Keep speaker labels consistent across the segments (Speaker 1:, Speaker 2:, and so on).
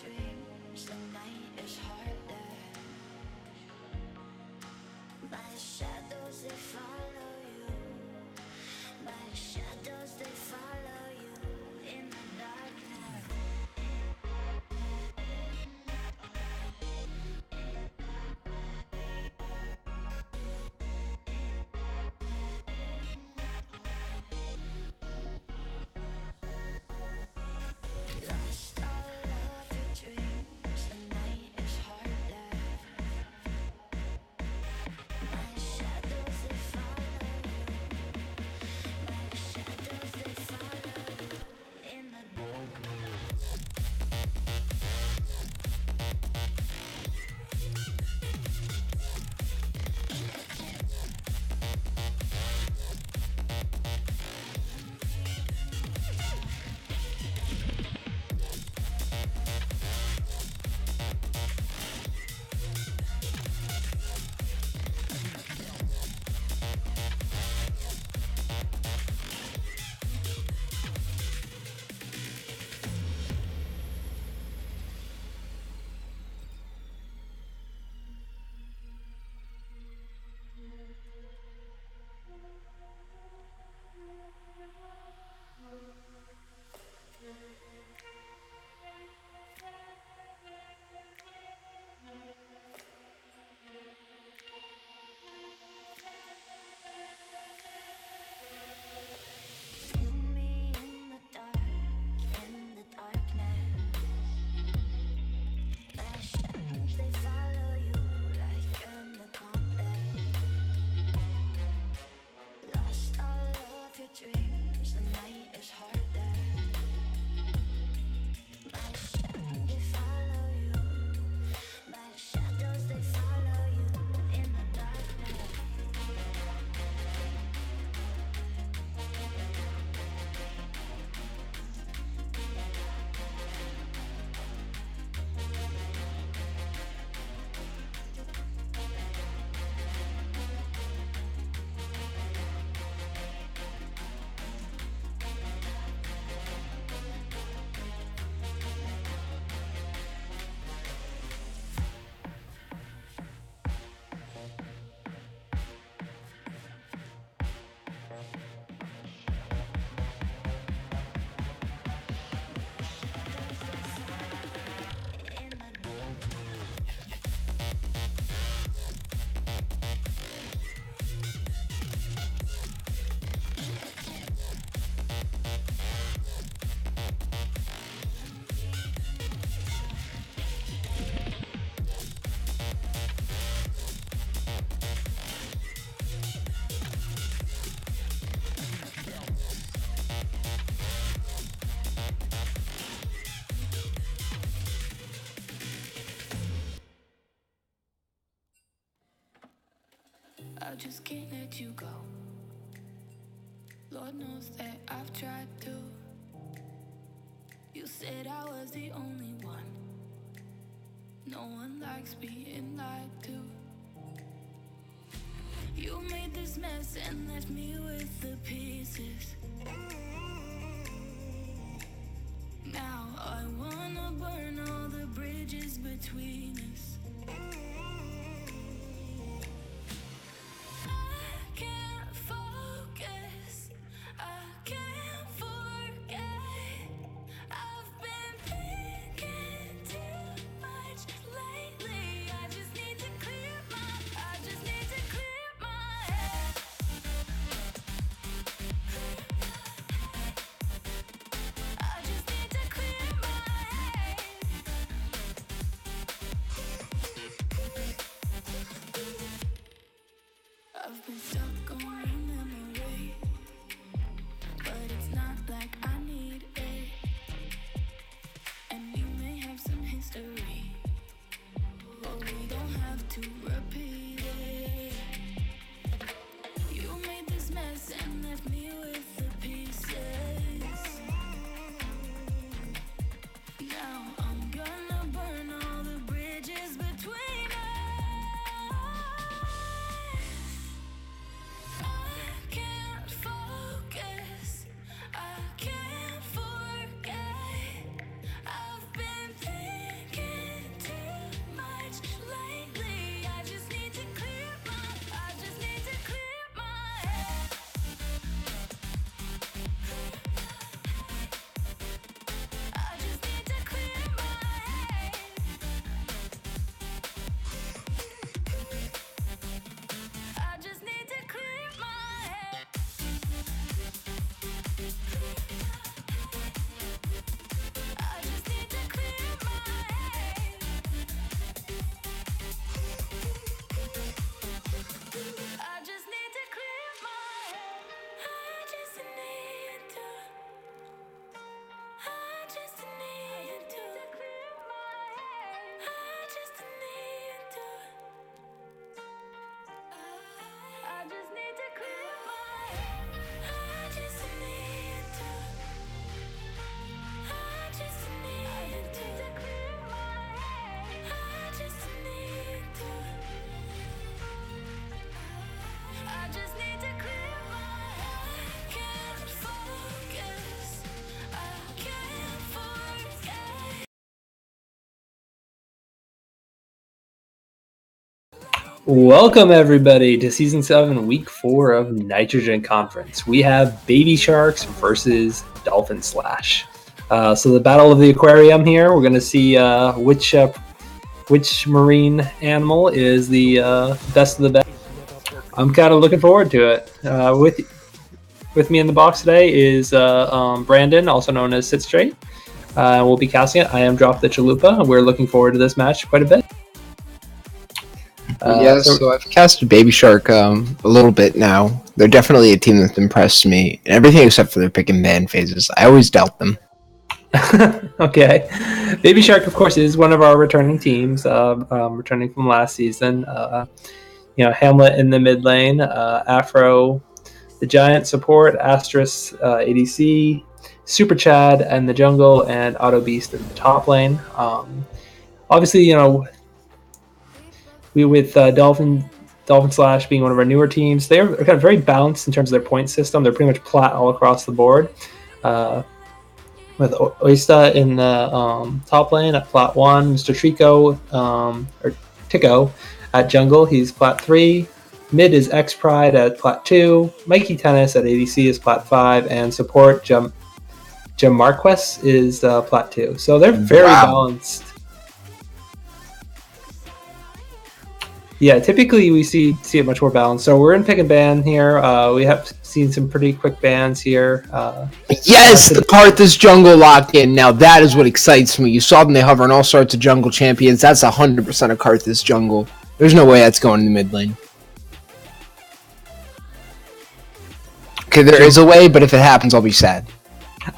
Speaker 1: dreams, the night is harder. My shadows, they follow you. My shadows, they follow you in the darkness. Lost all of your dreams, the night is harder. My shadows, they follow you. My shadows, they follow you in the darkness. Feel me in the darkness. My shadows, they follow you like in the gauntlet. Lost all of your dreams, the night is harder. My shadows, they follow you. My shadows, they follow you in the darkness. In the
Speaker 2: I just can't let you go. Lord knows that I've tried to. You said I was the only one. No one likes being lied to. You made this mess and left me with the pieces. Now I wanna burn all the bridges between us. I can't focus, I can't forget. I've been thinking too much lately. I just need to clear my head.
Speaker 3: Welcome everybody to Season 7, Week 4 of Nitrogen Conference. We have Baby Sharks versus Dolphin Slash. So the Battle of the Aquarium here. We're going to see which marine animal is the best of the best. I'm kind of looking forward to it. With me in the box today is Brandon, also known as Sit Straight. We'll be casting it. I am Drop the Chalupa. We're looking forward to this match quite a bit.
Speaker 4: So I've casted Baby Shark a little bit now. They're definitely a team that's impressed me in everything except for their pick and ban phases. I always doubt them.
Speaker 3: Okay. Baby Shark, of course, is one of our returning teams, returning from last season. Hamlet in the mid lane, Afro, the Giant support, Astrus, ADC, Super Chad and the jungle, and Auto Beast in the top lane. Obviously, with Dolphin Slash being one of our newer teams, they're kind of very balanced in terms of their point system. They're pretty much plat all across the board. With Oysta in the top lane at plat 1, Mr. Tico at jungle, he's plat 3. Mid is X Pride at plat 2. Mikey Tennis at ADC is plat 5, and support Jim Marquez is plat 2. So they're very balanced. Yeah, typically we see it much more balanced. So we're in pick and ban here. We have seen some pretty quick bans here.
Speaker 4: Yes, the Karthus jungle lock-in. Now that is what excites me. You saw them, they hover on all sorts of jungle champions. That's 100% a Karthus jungle. There's no way that's going in the mid lane. Okay, there is a way, but if it happens, I'll be sad.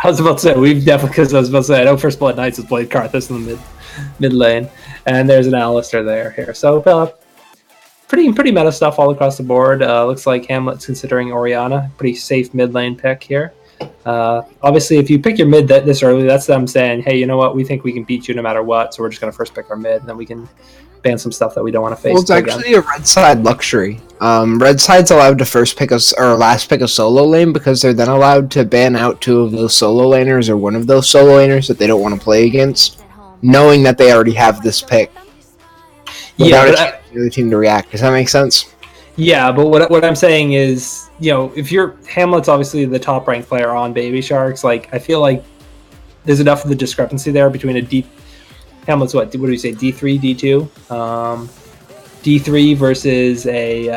Speaker 3: I was about to say, I know First Blood Knights has played Karthus in the mid lane, and there's an Alistair there here. So pretty meta stuff all across the board. Looks like Hamlet's considering Orianna. Pretty safe mid lane pick here. Obviously, if you pick your mid this early, that's them saying, hey, you know what? We think we can beat you no matter what, so we're just going to first pick our mid, and then we can ban some stuff that we don't want to face.
Speaker 4: Well, it's actually a red side luxury. Red side's allowed to first pick last pick a solo lane because they're then allowed to ban out 2 of those solo laners or one of those solo laners that they don't want to play against, knowing that they already have this pick. Without a chance for the other team to react. Does that make sense?
Speaker 3: Yeah, but what I'm saying is, if you're Hamlet's obviously the top ranked player on Baby Sharks, I feel like there's enough of the discrepancy there between Hamlet's what do we say, D3, D2? D3 versus a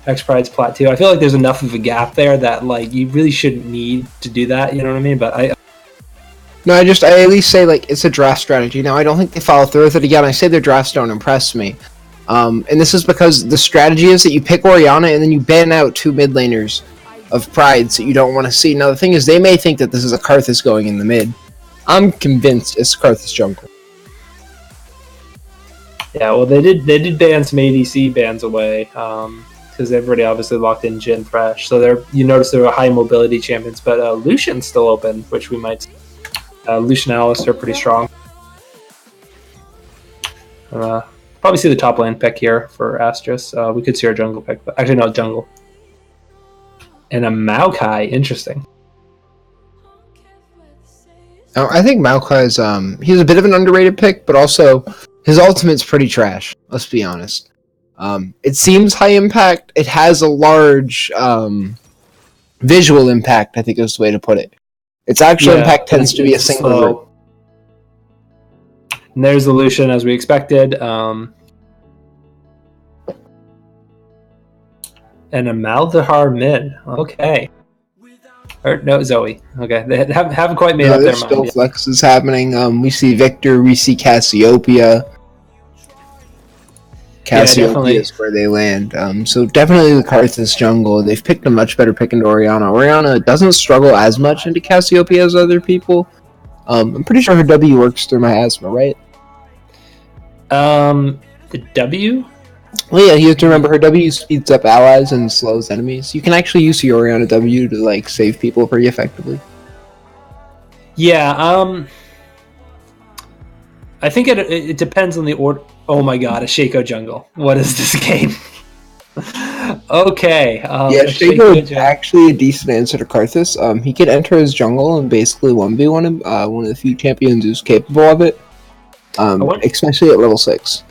Speaker 3: X Pride's plat 2. I feel like there's enough of a gap there that you really shouldn't need to do that, you know what I mean? But
Speaker 4: No, I at least say it's a draft strategy. Now I don't think they follow through with it again. I say their drafts don't impress me. And this is because the strategy is that you pick Orianna and then you ban out 2 mid laners of Prides that you don't want to see. Now the thing is, they may think that this is a Karthus going in the mid. I'm convinced it's Karthus jungle.
Speaker 3: Yeah, well they did ban some ADC bans away because everybody obviously locked in Jhin fresh. So you notice there were high mobility champions, but Lucian's still open, which we might see. Lucian and Alistair are pretty strong. Probably see the top lane pick here for Astrus. We could see our jungle pick, but actually not jungle. And a Maokai, interesting.
Speaker 4: I think Maokai's he's a bit of an underrated pick, but also his ultimate's pretty trash. Let's be honest. It seems high impact. It has a large visual impact, I think is the way to put it. Its actual impact tends to be a single root.
Speaker 3: And there's the Lucian as we expected. And a Malzahar mid. Okay. Or no, Zoe. Okay. They haven't quite made up their mind.
Speaker 4: Still flexes happening. We see Victor, we see Cassiopeia. Cassiopeia is where they land. So definitely the Karthus jungle. They've picked a much better pick into Orianna. Orianna doesn't struggle as much into Cassiopeia as other people. I'm pretty sure her W works through my asthma, right?
Speaker 3: The W?
Speaker 4: Well, yeah, you have to remember her W speeds up allies and slows enemies. You can actually use your Orianna W to save people pretty effectively.
Speaker 3: Yeah, I think it depends on the order. Oh my god, a Shaco jungle. What is this game? Okay.
Speaker 4: Yeah, Shaco is actually a decent answer to Karthus. He could enter his jungle and basically 1v1 him. One of the few champions who's capable of it. Especially at level 6.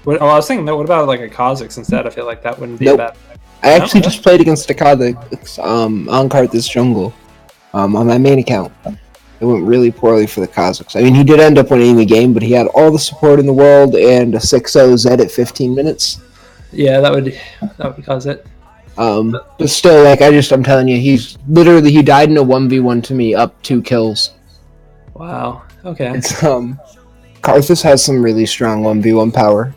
Speaker 3: I was thinking, what about like a Kha'Zix instead? I feel like that wouldn't be
Speaker 4: Nope.
Speaker 3: a bad.
Speaker 4: I actually
Speaker 3: No?
Speaker 4: just played against the Kha'Zix on Karthus Jungle on my main account. It went really poorly for the Kha'Zix. I mean, he did end up winning the game, but he had all the support in the world and a 6-0 Zed at 15 minutes.
Speaker 3: Yeah, that would cause it.
Speaker 4: But still, like, I'm telling you, he died in a 1v1 to me, up 2 kills.
Speaker 3: Wow. Okay.
Speaker 4: It's, Karthus has some really strong 1v1 power.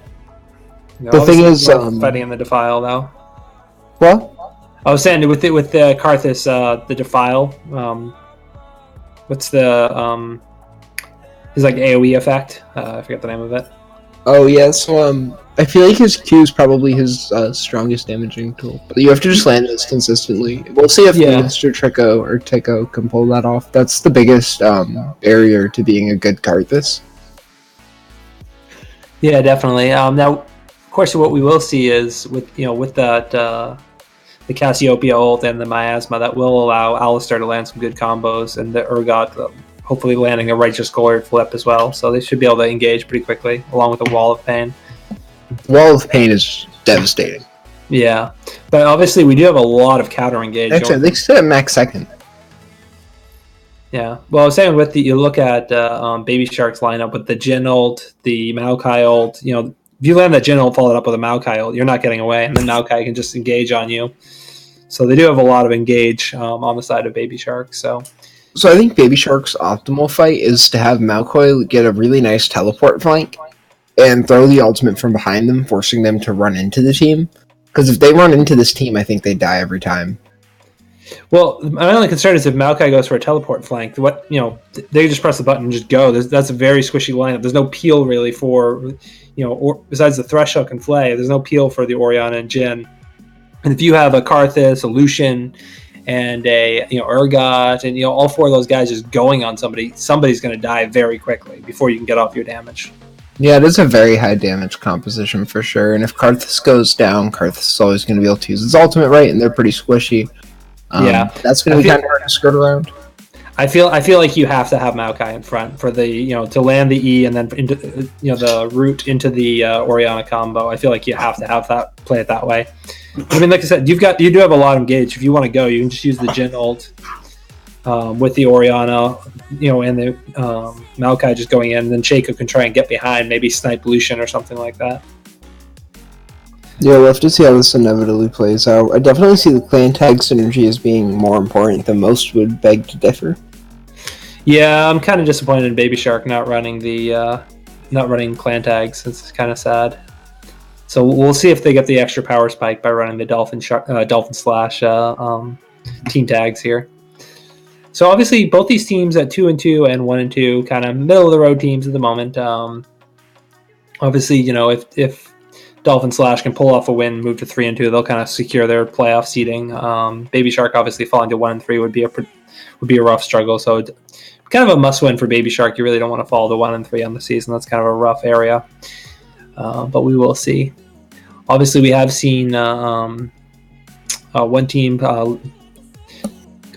Speaker 3: No,
Speaker 4: The thing
Speaker 3: obviously,
Speaker 4: is,
Speaker 3: fighting in the Defile though.
Speaker 4: well,
Speaker 3: I was saying with the Karthus, the Defile. What's the his like AOE effect? I forget the name of it.
Speaker 4: oh yeah, so I feel like his Q is probably his strongest damaging tool, but you have to just land this consistently. We'll see if
Speaker 3: Yeah.
Speaker 4: Mr. Trico or Tico can pull that off. That's the biggest barrier to being a good Karthus.
Speaker 3: Yeah, definitely. Now, of course, what we will see is with that the Cassiopeia ult and the Miasma that will allow Alistar to land some good combos, and the Urgot hopefully landing a Righteous Glory flip as well. So they should be able to engage pretty quickly, along with the Wall of Pain.
Speaker 4: Wall of Pain is devastating.
Speaker 3: Yeah, but obviously we do have a lot of counter engage.
Speaker 4: Actually, they sit at max second.
Speaker 3: Yeah, well, I was saying you look at Baby Shark's lineup with the Jhin ult, the Maokai ult. If you land that Jhin ult followed up with a Maokai ult, you're not getting away, and then Maokai can just engage on you. So they do have a lot of engage on the side of Baby Shark. So
Speaker 4: I think Baby Shark's optimal fight is to have Malcoy get a really nice teleport flank and throw the ultimate from behind them, forcing them to run into the team. Because if they run into this team, I think they die every time.
Speaker 3: well, my only concern is if Maokai goes for a teleport flank, they just press the button and just go. That's a very squishy lineup. There's no peel really for, or besides the Thresh Hook and Flay, there's no peel for the Orianna and Jhin. And if you have a Karthus, a Lucian, and a Urgot, and all four of those guys just going on somebody's going to die very quickly before you can get off your damage.
Speaker 4: Yeah, it is a very high damage composition for sure. And if Karthus goes down, Karthus is always going to be able to use his ultimate, right? And they're pretty squishy. That's going to be kind of hard to skirt around.
Speaker 3: I feel like you have to have Maokai in front for the to land the E and then into the route into the Orianna combo. I feel like you have to have that play it that way. I mean, like I said, you do have a lot of engage. If you want to go, you can just use the Jhin ult with the Orianna, and the Maokai just going in, and then Shaco can try and get behind, maybe snipe Lucian or something like that.
Speaker 4: Yeah, we'll have to see how this inevitably plays out. I definitely see the clan tag synergy as being more important than most would beg to differ.
Speaker 3: Yeah, I'm kind of disappointed in Baby Shark not running clan tags. It's kind of sad. So we'll see if they get the extra power spike by running the Dolphin slash team tags here. So obviously both these teams at 2-2 and 1-2, kind of middle of the road teams at the moment. Obviously, if Dolphin slash can pull off a win, move to 3-2, they'll kind of secure their playoff seeding. Baby Shark obviously falling to 1-3 would be a rough struggle. So kind of a must win for Baby Shark. You really don't want to fall to 1-3 on the season. That's kind of a rough area. But we will see. Obviously, we have seen one team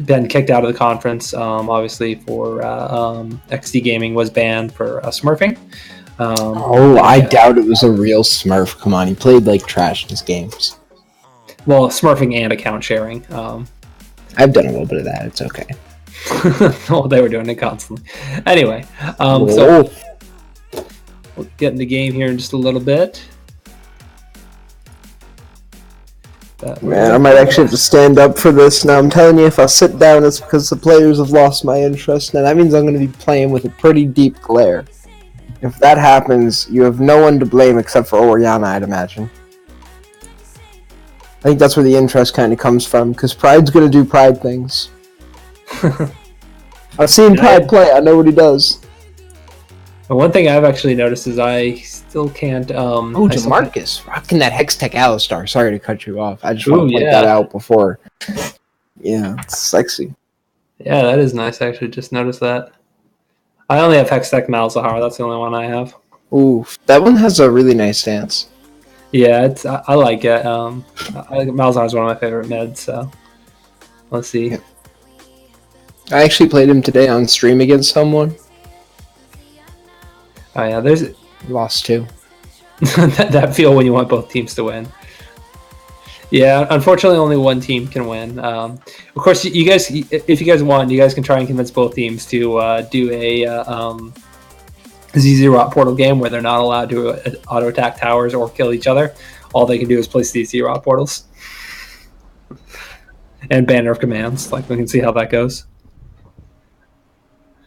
Speaker 3: been kicked out of the conference. Obviously, for XD Gaming was banned for smurfing.
Speaker 4: I doubt it was a real Smurf. Come on, he played like trash in his games.
Speaker 3: Well, smurfing and account sharing.
Speaker 4: I've done a little bit of that. It's okay.
Speaker 3: Well, they were doing it constantly. Anyway, so we'll get in the game here in just a little bit.
Speaker 4: Man, I might actually have to stand up for this. Now, I'm telling you, if I sit down, it's because the players have lost my interest. Now, that means I'm going to be playing with a pretty deep glare. If that happens, you have no one to blame except for Orianna, I'd imagine. I think that's where the interest kind of comes from, because Pride's going to do Pride things. I've seen Pride play, I know what he does.
Speaker 3: One thing I've actually noticed is I still can't...
Speaker 4: Jamarcus, rocking that Hextech Alistar. Sorry to cut you off. I just want to point that out before. Yeah, it's sexy.
Speaker 3: Yeah, that is nice. I actually just noticed that. I only have Hextech Malzahar. That's the only one I have.
Speaker 4: Ooh, that one has a really nice stance.
Speaker 3: Yeah, I like it. Malzahar is one of my favorite mids, so let's see.
Speaker 4: Yeah. I actually played him today on stream against someone.
Speaker 3: Oh yeah, there's
Speaker 4: lost 2.
Speaker 3: that feel when you want both teams to win. Yeah, unfortunately, only one team can win. Of course, you guys, if you guys want, you guys can try and convince both teams to do a ZZ Rot portal game where they're not allowed to auto attack towers or kill each other. All they can do is place these ZZ Rot portals and banner of commands. Like, we can see how that goes.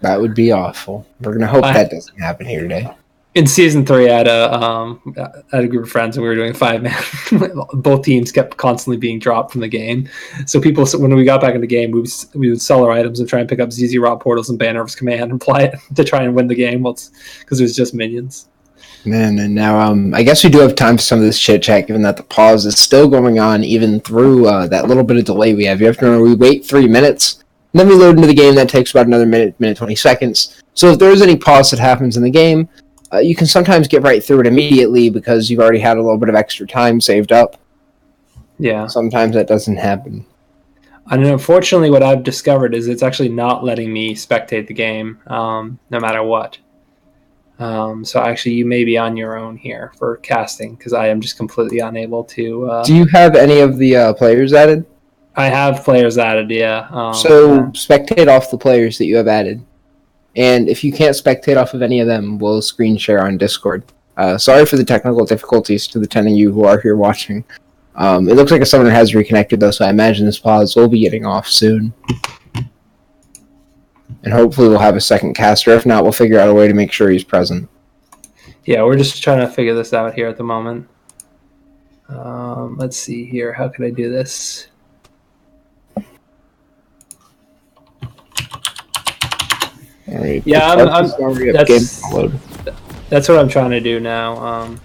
Speaker 4: That would be awful. We're gonna hope that doesn't happen here today.
Speaker 3: In season 3, I had a group of friends, and we were doing 5-man. Both teams kept constantly being dropped from the game. So people, when we got back in the game, we would sell our items and try and pick up ZZ Rot portals and Banner of Command and apply it to try and win the game. Because it was just minions.
Speaker 4: Man, and now I guess we do have time for some of this chit chat, given that the pause is still going on, even through that little bit of delay we have. You have to remember, we wait 3 minutes, and then we load into the game. That takes about another minute 20 seconds. So if there is any pause that happens in the game, you can sometimes get right through it immediately because you've already had a little bit of extra time saved up.
Speaker 3: Yeah.
Speaker 4: Sometimes that doesn't happen.
Speaker 3: And unfortunately, what I've discovered is it's actually not letting me spectate the game, no matter what. So actually, you may be on your own here for casting, because I am just completely unable to...
Speaker 4: Do you have any of the players added?
Speaker 3: I have players added, yeah.
Speaker 4: Spectate off the players that you have added. And if you can't spectate off of any of them, we'll screen share on Discord. Sorry for the technical difficulties to the 10 of you who are here watching. It looks like a summoner has reconnected, though, so I imagine this pause will be getting off soon. And hopefully we'll have a second caster. If not, we'll figure out a way to make sure he's present.
Speaker 3: Yeah, we're just trying to figure this out here at the moment. Let's see here. How can I do this?
Speaker 4: All right.
Speaker 3: Yeah, that's what I'm trying to do now.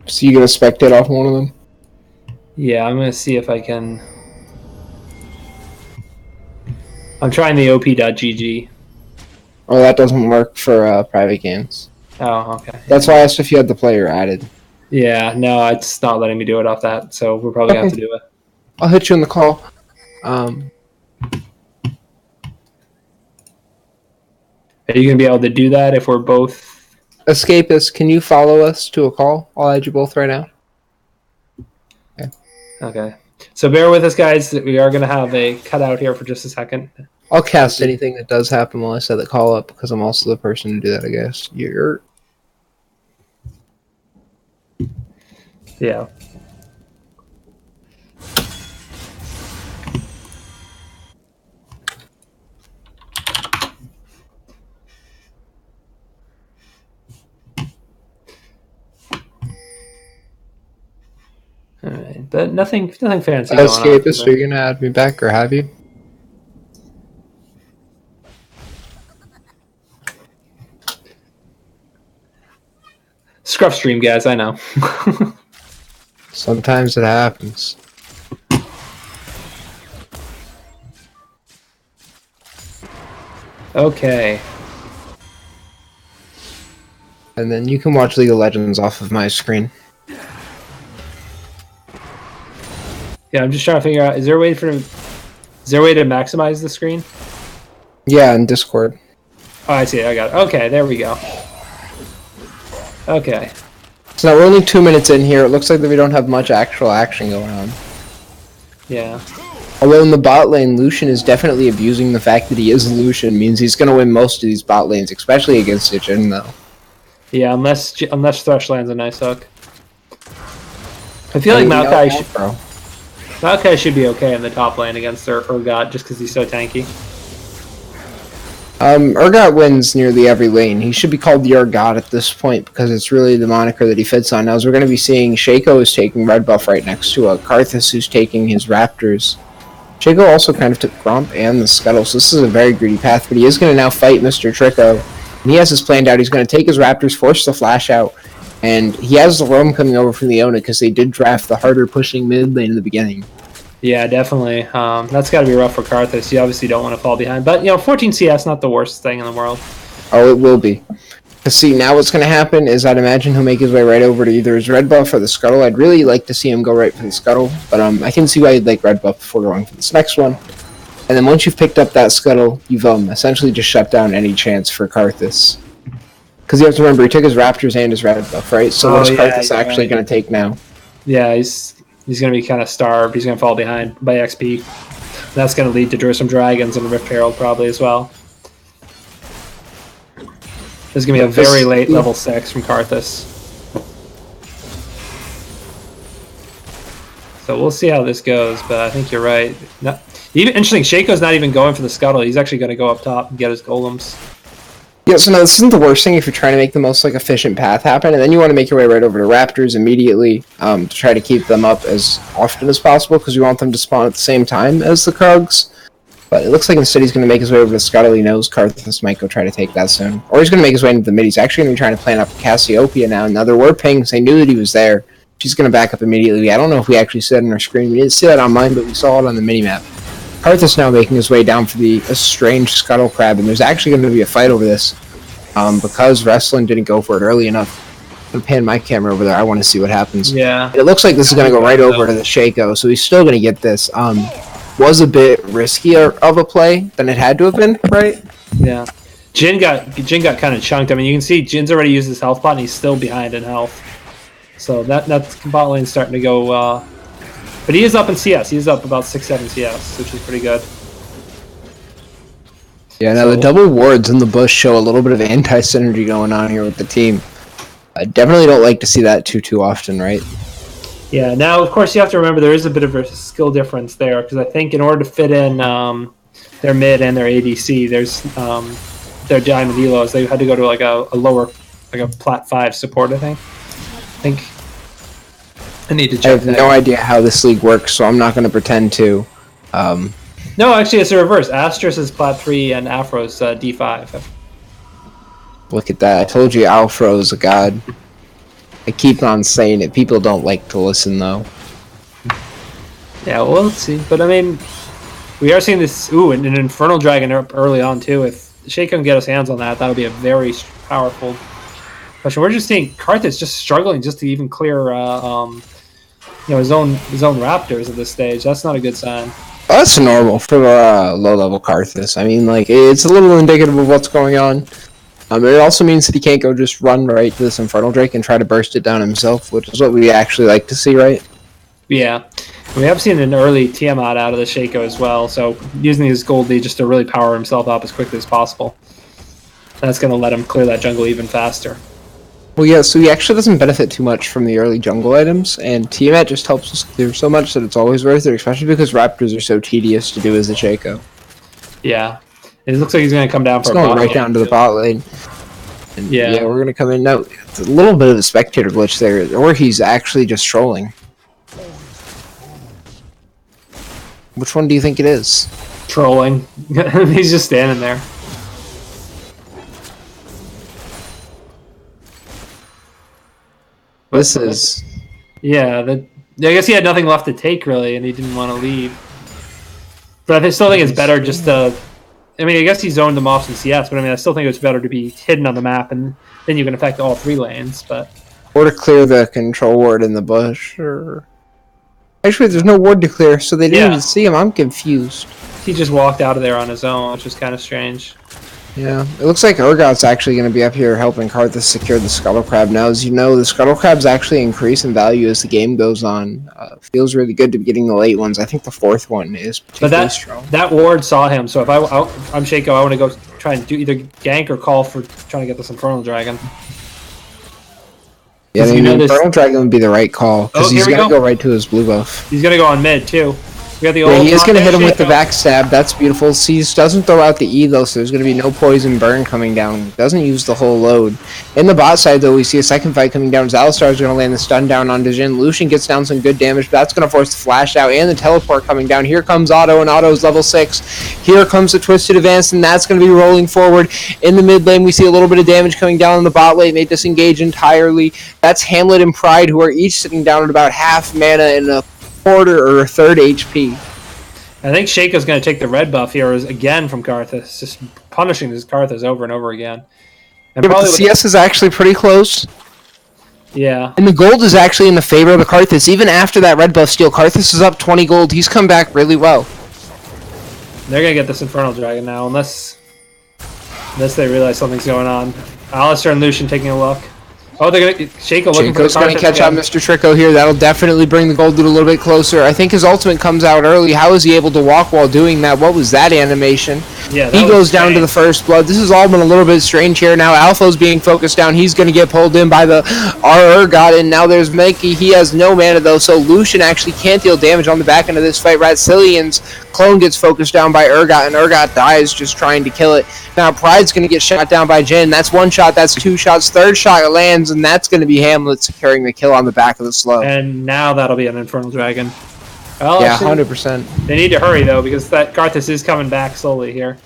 Speaker 4: So you gonna spectate off one of them?
Speaker 3: Yeah, I'm gonna see if I can. I'm trying the op.gg.
Speaker 4: Oh, that doesn't work for private games.
Speaker 3: Oh, okay.
Speaker 4: That's why I asked if you had the player added.
Speaker 3: Yeah, no, it's not letting me do it off that, so we're probably gonna have to do it.
Speaker 4: I'll hit you in the call.
Speaker 3: Are you gonna be able to do that if we're both?
Speaker 4: Escapist, can you follow us to a call? I'll add you both right now. Okay.
Speaker 3: Okay. So bear with us, guys. We are gonna have a cutout here for just a second.
Speaker 4: I'll cast anything that does happen while I set the call up, because I'm also the person to do that, I guess. You're...
Speaker 3: Yeah. All right, but nothing fancy.
Speaker 4: Escapist, are you gonna add me back, or have you?
Speaker 3: Scruff stream, guys. I know.
Speaker 4: Sometimes it happens.
Speaker 3: Okay.
Speaker 4: And then you can watch League of Legends off of my screen.
Speaker 3: Yeah, I'm just trying to figure out. Is there a way to maximize the screen?
Speaker 4: Yeah, in Discord.
Speaker 3: Oh, I see it. I got it. Okay, there we go. Okay.
Speaker 4: So now we're only 2 minutes in here. It looks like that we don't have much actual action going on.
Speaker 3: Yeah.
Speaker 4: Although in the bot lane, Lucian is definitely abusing the fact that he is Lucian. Means he's going to win most of these bot lanes, especially against Jin, though.
Speaker 3: Yeah, unless Thresh lands a nice hook. I feel like Maokai should be okay in the top lane against Urgot just because he's so tanky.
Speaker 4: Urgot wins nearly every lane. He should be called the Urgot at this point because it's really the moniker that he fits on. Now, as we're going to be seeing, Shaco is taking red buff right next to Karthus, who's taking his Raptors. Shaco also kind of took Gromp and the Scuttle, so this is a very greedy path, but he is going to now fight Mr. Trico. And he has this planned out. He's going to take his Raptors, force the flash out, and he has the roam coming over from Leona because they did draft the harder pushing mid lane in the beginning.
Speaker 3: Yeah, definitely. That's got to be rough for Karthus. You obviously don't want to fall behind. But, 14 CS, not the worst thing in the world.
Speaker 4: Oh, it will be. Because, see, now what's going to happen is I'd imagine he'll make his way right over to either his red buff or the Scuttle. I'd really like to see him go right for the Scuttle, but I can see why you'd like red buff before going for this next one. And then once you've picked up that Scuttle, you've essentially just shut down any chance for Karthus. Because you have to remember, he took his Raptors and his red buff, right? So what is Karthus actually going to take now?
Speaker 3: Yeah, he's going to be kind of starved. He's going to fall behind by XP. That's going to lead to some Dragons and Rift Herald probably as well. This is going to be a very late level 6 from Karthus. So we'll see how this goes, but I think you're right. Interesting, Shaco's not even going for the scuttle. He's actually going to go up top and get his golems.
Speaker 4: Yeah, so no, this isn't the worst thing if you're trying to make the most efficient path happen, and then you want to make your way right over to Raptors immediately to try to keep them up as often as possible because you want them to spawn at the same time as the Krugs. But it looks like instead he's going to make his way over to Scuttle. He knows Karthus might go try to take that soon. Or he's going to make his way into the mid. He's actually going to be trying to plan up Cassiopeia now. Now there were pings. They knew that he was there. She's going to back up immediately. I don't know if we actually said it on our screen. We didn't see that on mine, but we saw it on the minimap. Karthus now making his way down for the estranged Scuttle Crab, and there's actually going to be a fight over this. Because Wrestling didn't go for it early enough. I'm going to pan my camera over there. I want to see what happens.
Speaker 3: Yeah.
Speaker 4: It looks like this is going to go right over to the Shaco, so he's still going to get this. Was a bit riskier of a play than it had to have been, right?
Speaker 3: Yeah. Jin got kind of chunked. I mean, you can see Jin's already used his health pot, and he's still behind in health. So that's bot lane starting to go... but he is up in CS. He's up about 6-7 CS, which is pretty good.
Speaker 4: Yeah, now the double wards in the bush show a little bit of anti-synergy going on here with the team. I definitely don't like to see that too often, right? Yeah,
Speaker 3: now, of course, you have to remember there is a bit of a skill difference there, because I think in order to fit in their mid and their ADC, there's their Diamond Elos, they had to go to a lower, a Plat 5 support, I think. I need to check.
Speaker 4: I have no idea how this league works, so I'm not going to pretend to.
Speaker 3: No, actually, it's the reverse. Astrus is Plat 3 and Afro's D5.
Speaker 4: Look at that. I told you Alfro's a god. I keep on saying it. People don't like to listen, though.
Speaker 3: Yeah, well, let's see. But, I mean, we are seeing this... Ooh, an Infernal Dragon early on, too. If Shake can get his hands on that, that'll be a very powerful question. We're just seeing Karthus just struggling just to even clear his own Raptors at this stage. That's not a good sign.
Speaker 4: That's normal for low-level Karthus. I mean, it's a little indicative of what's going on. It also means that he can't go just run right to this Infernal Drake and try to burst it down himself, which is what we actually like to see, right?
Speaker 3: Yeah. We have seen an early Tiamat out of the Shaco as well, so using his gold lead just to really power himself up as quickly as possible. That's going to let him clear that jungle even faster.
Speaker 4: Well, yeah, so he actually doesn't benefit too much from the early jungle items, and Tiamat just helps us clear so much that it's always worth it, especially because Raptors are so tedious to do as a Shaco.
Speaker 3: Yeah. It looks like he's going to come down for
Speaker 4: a bot lane. Down to the bot lane. And yeah, we're going to come in now. It's a little bit of a spectator glitch there, or he's actually just trolling. Which one do you think it is?
Speaker 3: Trolling. He's just standing there.
Speaker 4: This is...
Speaker 3: Yeah, I guess he had nothing left to take, really, and he didn't want to leave. But I still think it's better just to... I mean, I guess he zoned them off in CS, but I mean, I still think it's better to be hidden on the map, and then you can affect all 3 lanes, but...
Speaker 4: Or to clear the control ward in the bush, or... Actually, there's no ward to clear, so they didn't even see him. I'm confused.
Speaker 3: He just walked out of there on his own, which was kind of strange.
Speaker 4: Yeah, it looks like Urgot's actually going to be up here helping Karthus secure the Scuttle Crab. Now, as you know, the Scuttle Crabs actually increase in value as the game goes on. Feels really good to be getting the late ones. I think the 4th one is particularly strong.
Speaker 3: That ward saw him, so if I'm Shaco, I want to go try and do either gank or call for trying to get this Infernal Dragon.
Speaker 4: Yeah, I mean, the Infernal Dragon would be the right call, because he's going to go right to his blue buff.
Speaker 3: He's going to go on mid, too. We got the
Speaker 4: he is going to hit him with the backstab. That's beautiful. Seas doesn't throw out the E, though, so there's going to be no poison burn coming down. Doesn't use the whole load. In the bot side, though, we see a second fight coming down. Alistar is going to land the stun down on Djinn. Lucian gets down some good damage, but that's going to force the flash out and the teleport coming down. Here comes Otto, and Otto's level 6. Here comes the Twisted Advance, and that's going to be rolling forward. In the mid lane, we see a little bit of damage coming down in the bot lane. They disengage entirely. That's Hamlet and Pride, who are each sitting down at about half mana and a quarter or a third HP.
Speaker 3: I think Shaco's going to take the red buff here again from Karthus, just punishing this Karthus over and over again. And
Speaker 4: but the CS is actually pretty close.
Speaker 3: Yeah.
Speaker 4: And the gold is actually in the favor of the Karthus. Even after that red buff steal, Karthus is up 20 gold. He's come back really well.
Speaker 3: They're going to get this Infernal Dragon now, unless they realize something's going on. Alistair and Lucian taking a look. Oh, they're gonna Shaco looking for the
Speaker 4: Shaco's going to
Speaker 3: Karthus
Speaker 4: catch out
Speaker 3: again.
Speaker 4: Mr. Tricko here. That'll definitely bring the gold loot a little bit closer. I think his ultimate comes out early. How is he able to walk while doing that? What was that animation?
Speaker 3: Yeah, that
Speaker 4: He
Speaker 3: was
Speaker 4: goes down to
Speaker 3: strange.
Speaker 4: the first blood. This has all been a little bit strange here. Now Alpha's being focused down. He's going to get pulled in by the Urgot, and now there's Mankey. He has no mana though, so Lucian actually can't deal damage on the back end of this fight. Ratzillian's clone gets focused down by Urgot, and Urgot dies just trying to kill it. Now Pride's going to get shot down by Jin. That's one shot, that's two shots. Third shot lands, and that's going to be Hamlet securing the kill on the back of the slow.
Speaker 3: And now that'll be an Infernal Dragon. Well,
Speaker 4: Yeah,
Speaker 3: actually,
Speaker 4: 100%.
Speaker 3: they need to hurry though because that Karthus is coming back slowly here.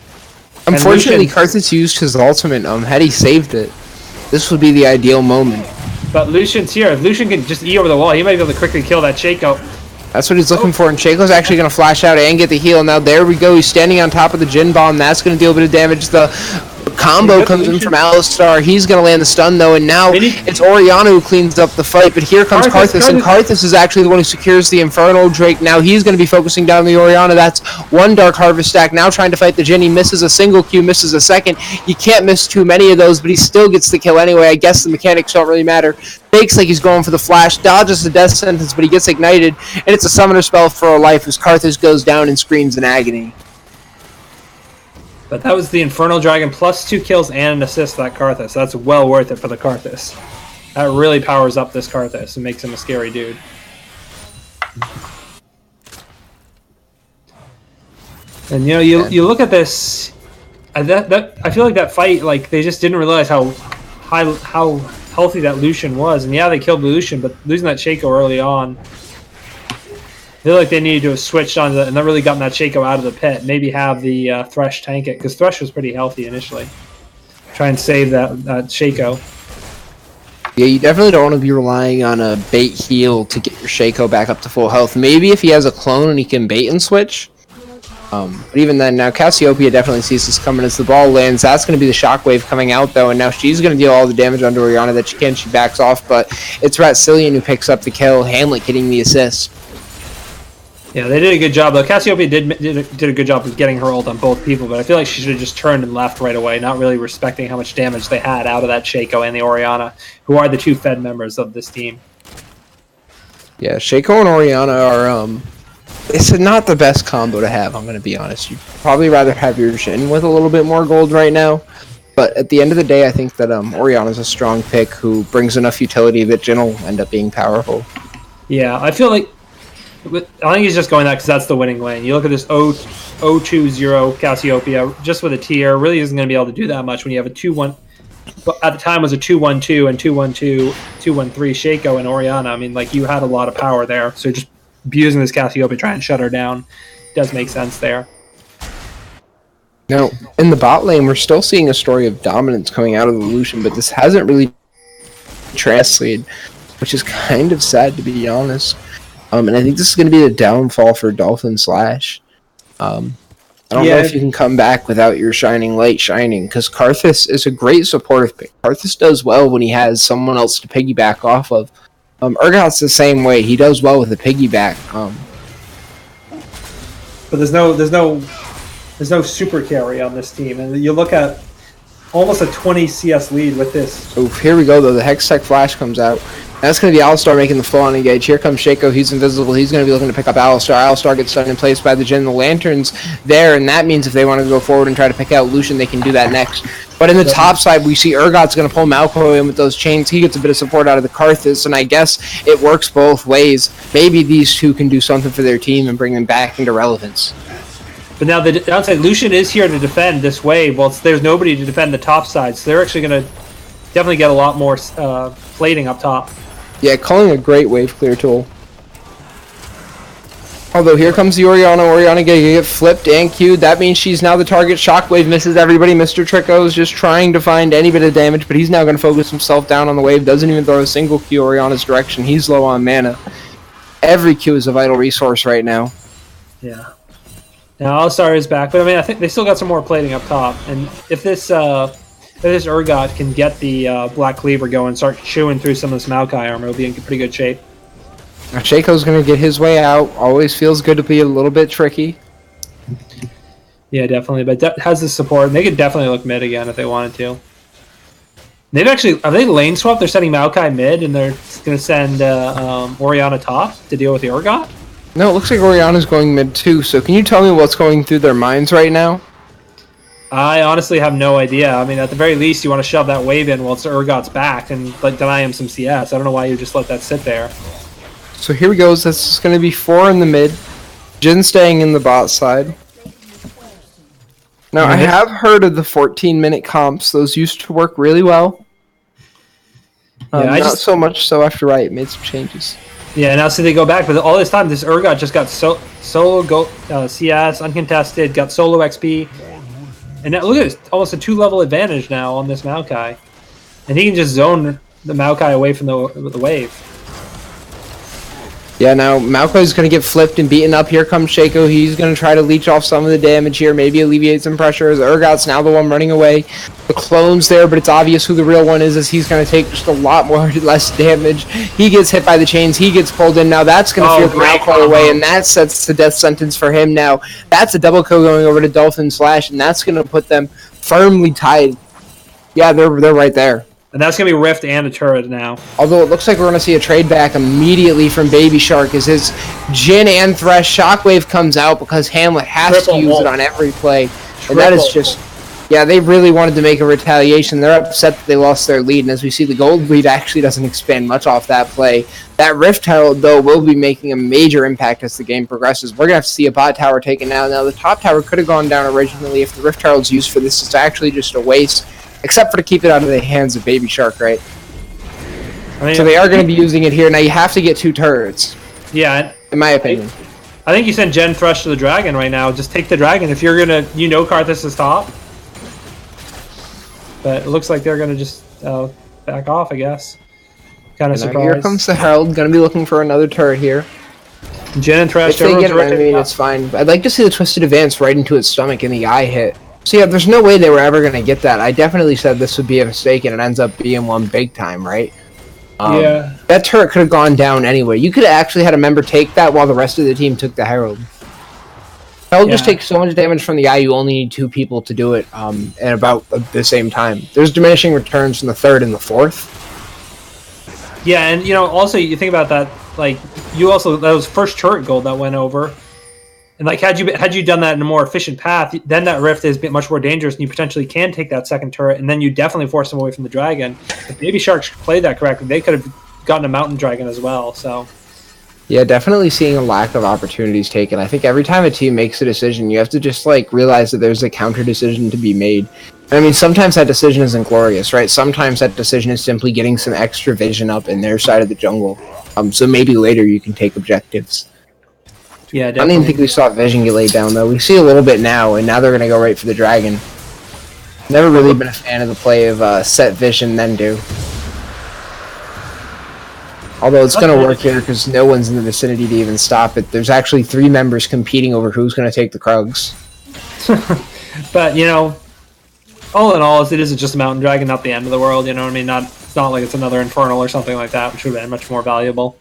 Speaker 4: Unfortunately,
Speaker 3: Lucian-
Speaker 4: Karthus used his ultimate. Had he saved it, this would be the ideal moment.
Speaker 3: But Lucian's here. If Lucian can just E over the wall, he might be able to quickly kill that Shaco.
Speaker 4: That's what he's looking for, and Shaco's actually going to flash out and get the heal. Now there we go. He's standing on top of the Jin Bomb. That's going to deal a bit of damage. The combo comes in from Alistar. He's going to land the stun, though, and now it's Oriana who cleans up the fight. But here comes Karthus, and Karthus is actually the one who secures the Infernal Drake. Now he's going to be focusing down the Oriana. That's one Dark Harvest stack. Now trying to fight the Jin. He misses a single Q, misses a second. You can't miss too many of those, but he still gets the kill anyway. I guess the mechanics don't really matter. Fakes like he's going for the flash, dodges the death sentence, but he gets ignited, and it's a summoner spell for a life as Karthus goes down and screams in agony.
Speaker 3: But that was the Infernal Dragon plus 2 kills and an assist to that Karthus. That's well worth it for the Karthus. That really powers up this Karthus and makes him a scary dude. And you know, you look at this, I feel like that fight, like they just didn't realize how healthy that Lucian was. And yeah, they killed Lucian, but losing that Shaco early on, I feel like they needed to have switched on and then really gotten that Shaco out of the pit. Maybe have the Thresh tank it, because Thresh was pretty healthy initially. Try and save that Shaco.
Speaker 4: Yeah, you definitely don't want to be relying on a bait heal to get your Shaco back up to full health. Maybe if he has a clone and he can bait and switch. But even then, now Cassiopeia definitely sees this coming as the ball lands. That's going to be the shockwave coming out, though, and now she's going to deal all the damage under Oriana that she can. She backs off, but it's Ratzillian who picks up the kill, Hamlet getting the assist.
Speaker 3: Yeah, they did a good job, though. Cassiopeia did a good job of getting her ult on both people, but I feel like she should have just turned and left right away, not really respecting how much damage they had out of that Shaco and the Oriana, who are the two Fed members of this team.
Speaker 4: Yeah, Shaco and Oriana are, it's not the best combo to have, I'm going to be honest. You'd probably rather have your Jhin with a little bit more gold right now. But at the end of the day, I think that Oriana's a strong pick who brings enough utility that Jhin will end up being powerful.
Speaker 3: Yeah, I feel like I think he's just going that because that's the winning lane. You look at this 0-2-0 Cassiopeia, just with a tier, really isn't going to be able to do that much when you have a 2-1. But at the time, it was a 2-1-2 and 2-1-2, 2-1-3 Shaco and Oriana. I mean, like, you had a lot of power there. So just abusing this Cassiopeia, trying to shut her down, does make sense there.
Speaker 4: Now, in the bot lane, we're still seeing a story of dominance coming out of the Lucian, but this hasn't really translated, which is kind of sad, to be honest. And I think this is going to be the downfall for Dolphin Slash. I don't know if you can come back without your shining light shining, because Karthus is a great supportive pick. Karthus does well when he has someone else to piggyback off of. Urgot's the same way. He does well with a piggyback.
Speaker 3: But there's no super carry on this team, and you look at almost a 20 CS lead with this.
Speaker 4: Oh, here we go, though. The Hextech Flash comes out. That's going to be Alistar making the full-on engage. Here comes Shaco. He's invisible. He's going to be looking to pick up Alistar. Alistar gets stunned in place by the Jhin. The Lantern's there, and that means if they want to go forward and try to pick out Lucian, they can do that next. But in the top side, we see Urgot's going to pull Malco in with those chains. He gets a bit of support out of the Karthus, and I guess it works both ways. Maybe these two can do something for their team and bring them back into relevance.
Speaker 3: But now the downside, Lucian is here to defend this wave. Well, there's nobody to defend the top side, so they're actually going to definitely get a lot more plating up top.
Speaker 4: Yeah, calling a great wave clear tool. Although here comes the Oriana. Oriana gonna get flipped and queued. That means she's now the target. Shockwave misses everybody. Mr. Tricko is just trying to find any bit of damage, but he's now going to focus himself down on the wave. Doesn't even throw a single Q Oriana's direction. He's low on mana. Every Q is a vital resource right now.
Speaker 3: Yeah. Now Alistar is back, but I mean, I think they still got some more plating up top. And if this Urgot can get the Black Cleaver going and start chewing through some of this Maokai armor, it'll be in pretty good shape.
Speaker 4: Now Shaco's going to get his way out. Always feels good to be a little bit tricky.
Speaker 3: Yeah, definitely. But has the support. And they could definitely look mid again if they wanted to. They've actually are they lane swap? They're sending Maokai mid, and they're going to send Orianna top to deal with the Urgot.
Speaker 4: No, it looks like Orianna's going mid too. So can you tell me what's going through their minds right now?
Speaker 3: I honestly have no idea. I mean, at the very least, you want to shove that wave in while it's Urgot's back and deny him some CS. I don't know why you just let that sit there.
Speaker 4: So here we go. This is going to be 4 in the mid. Jin staying in the bot side. Now, I have heard of the 14-minute comps. Those used to work really well. Not so much so after Riot made some changes.
Speaker 3: Yeah, now so they go back, but all this time, this Urgot just got solo CS, uncontested, got solo XP. And now, look at this, almost a 2-level advantage now on this Maokai. And he can just zone the Maokai away from the wave.
Speaker 4: Yeah, now Maokai's going to get flipped and beaten up. Here comes Shaco. He's going to try to leech off some of the damage here, maybe alleviate some pressure. As Urgot's now the one running away. The clone's there, but it's obvious who the real one is, as he's going to take just a lot more less damage. He gets hit by the chains. He gets pulled in. Now that's going to fear Maokai away, and that sets the death sentence for him now. That's a double kill going over to Dolphin Slash, and that's going to put them firmly tied. Yeah, they're right there.
Speaker 3: And that's going to be Rift and a turret now.
Speaker 4: Although it looks like we're going to see a trade back immediately from Baby Shark as his Jin and Thresh Shockwave comes out because Hamlet has to use it on every play. And that is just... Yeah, they really wanted to make a retaliation. They're upset that they lost their lead, and as we see, the gold lead actually doesn't expand much off that play. That Rift Herald, though, will be making a major impact as the game progresses. We're going to have to see a bot tower taken out. Now, the top tower could have gone down originally if the Rift Herald's used for this. It's actually just a waste. Except for to keep it out of the hands of Baby Shark, right? I mean, so they are going to be using it here. Now you have to get 2 turrets.
Speaker 3: Yeah.
Speaker 4: In my opinion.
Speaker 3: I think you send Gen Thresh to the Dragon right now. Just take the Dragon. If you're going to... You know Karthus is top. But it looks like they're going to just back off, I guess. Kind of surprised.
Speaker 4: Here comes the Herald. Going to be looking for another turret here.
Speaker 3: Gen and Thresh.
Speaker 4: If they get it, I mean, it's fine. I'd like to see the Twisted Advance right into its stomach and the eye hit. So yeah, there's no way they were ever going to get that. I definitely said this would be a mistake, and it ends up being one big time, right?
Speaker 3: Yeah.
Speaker 4: That turret could have gone down anyway. You could have actually had a member take that while the rest of the team took the Herald. Herald just takes so much damage from the eye, you only need 2 people to do it at about the same time. There's diminishing returns from the 3rd and the 4th.
Speaker 3: Yeah, and also you think about that, like, that was first turret gold that went over. And like had you done that in a more efficient path, then that Rift is much more dangerous, and you potentially can take that second turret, and then you definitely force them away from the Dragon. If Baby Sharks played that correctly, they could have gotten a Mountain Dragon as well. So,
Speaker 4: yeah, definitely seeing a lack of opportunities taken. I think every time a team makes a decision, you have to just realize that there's a counter decision to be made. I mean, sometimes that decision isn't glorious, right? Sometimes that decision is simply getting some extra vision up in their side of the jungle. So maybe later you can take objectives.
Speaker 3: Yeah, definitely.
Speaker 4: I don't even think we saw Vision get laid down, though. We see a little bit now, and now they're going to go right for the Dragon. Never really been a fan of the play of set Vision, then do. Although it's going to work here because no one's in the vicinity to even stop it. There's actually 3 members competing over who's going to take the Krugs.
Speaker 3: But, all in all, it is just a Mountain Dragon, not the end of the world, you know what I mean? It's not like it's another Infernal or something like that, which would have been much more valuable.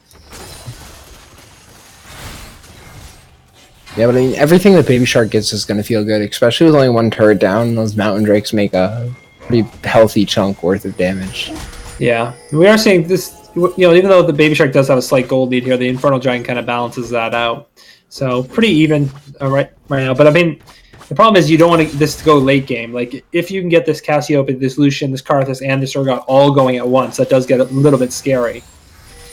Speaker 4: Yeah, but I mean, everything that Baby Shark gets is going to feel good, especially with only 1 turret down. Those Mountain Drakes make a pretty healthy chunk worth of damage.
Speaker 3: Yeah, we are seeing this, even though the Baby Shark does have a slight gold lead here, the Infernal Dragon kind of balances that out. So, pretty even right now. But I mean, the problem is you don't want this to go late game. Like, if you can get this Cassiopeia, this Lucian, this Karthus, and this Urgot all going at once, that does get a little bit scary.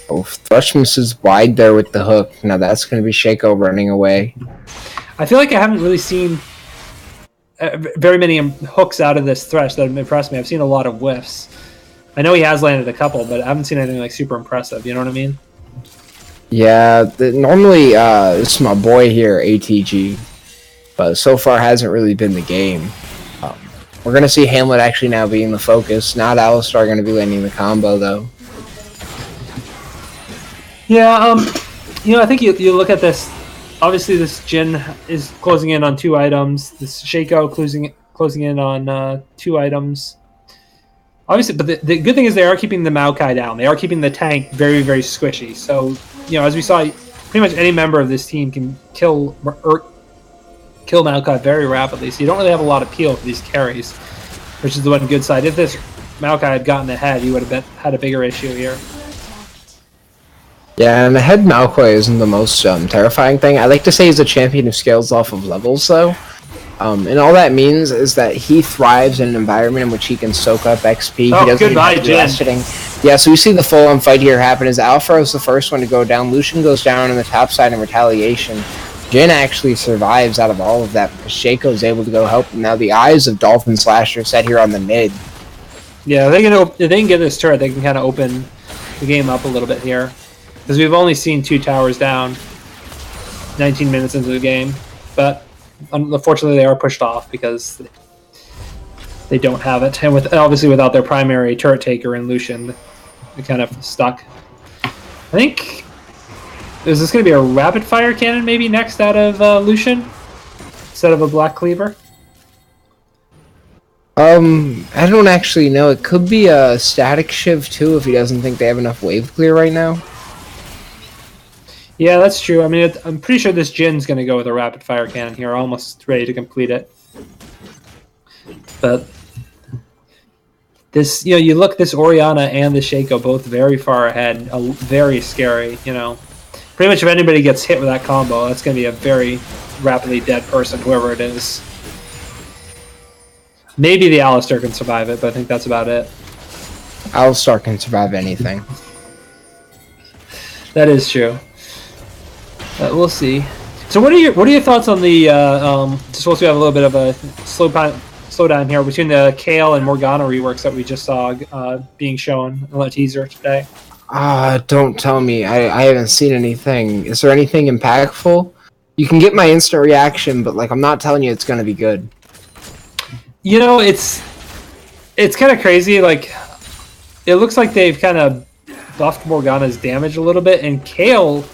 Speaker 4: Oh, Thrushmus is wide there with the hook. Now that's going to be Shaco running away.
Speaker 3: I feel like I haven't really seen very many hooks out of this Thresh that have impressed me. I've seen a lot of whiffs. I know he has landed a couple, but I haven't seen anything super impressive. You know what I mean?
Speaker 4: Yeah, normally this is my boy here, ATG, but so far hasn't really been the game. We're going to see Hamlet actually now being the focus. Not Alistar going to be landing the combo, though.
Speaker 3: Yeah, I think you look at this. Obviously, this Jin is closing in on 2 items. This Shaco closing in on 2 items. Obviously, but the good thing is they are keeping the Maokai down. They are keeping the tank very, very squishy. So, as we saw, pretty much any member of this team can kill Maokai very rapidly. So you don't really have a lot of peel for these carries, which is the one good side. If this Maokai had gotten ahead, he would have had a bigger issue here.
Speaker 4: Yeah, and the head Malfoy isn't the most terrifying thing. I like to say he's a champion who scales off of levels, though. And all that means is that he thrives in an environment in which he can soak up XP.
Speaker 3: Oh,
Speaker 4: he doesn't
Speaker 3: goodbye,
Speaker 4: even
Speaker 3: Jin.
Speaker 4: sitting. Yeah, so we see the full-on fight here happen as Alpha is the first one to go down. Lucian goes down on the top side in retaliation. Jin actually survives out of all of that because Shaco is able to go help him. Now the eyes of Dolphin Slash are set here on the mid.
Speaker 3: Yeah, if they can get this turret, they can kind of open the game up a little bit here. Because we've only seen 2 towers down 19 minutes into the game. But unfortunately, they are pushed off because they don't have it. And obviously without their primary turret taker in Lucian, they're kind of stuck. I think... Is this going to be a rapid fire cannon maybe next out of Lucian? Instead of a Black Cleaver?
Speaker 4: I don't actually know. It could be a static shiv too if he doesn't think they have enough wave clear right now.
Speaker 3: Yeah, that's true. I mean, I'm pretty sure this Jin's going to go with a rapid fire cannon here, almost ready to complete it. But this, you look, this Orianna and the Shaco both very far ahead, very scary. Pretty much if anybody gets hit with that combo, that's going to be a very rapidly dead person, whoever it is. Maybe the Alistar can survive it, but I think that's about it.
Speaker 4: Alistar can survive anything.
Speaker 3: That is true. We'll see. So what are your thoughts on the just once we have a little bit of a slowdown here between the Kale and Morgana reworks that we just saw being shown in a teaser today?
Speaker 4: Don't tell me. I haven't seen anything. Is there anything impactful? You can get my instant reaction, but I'm not telling you it's gonna be good.
Speaker 3: It's kind of crazy. It looks like they've kind of buffed Morgana's damage a little bit, and Kale's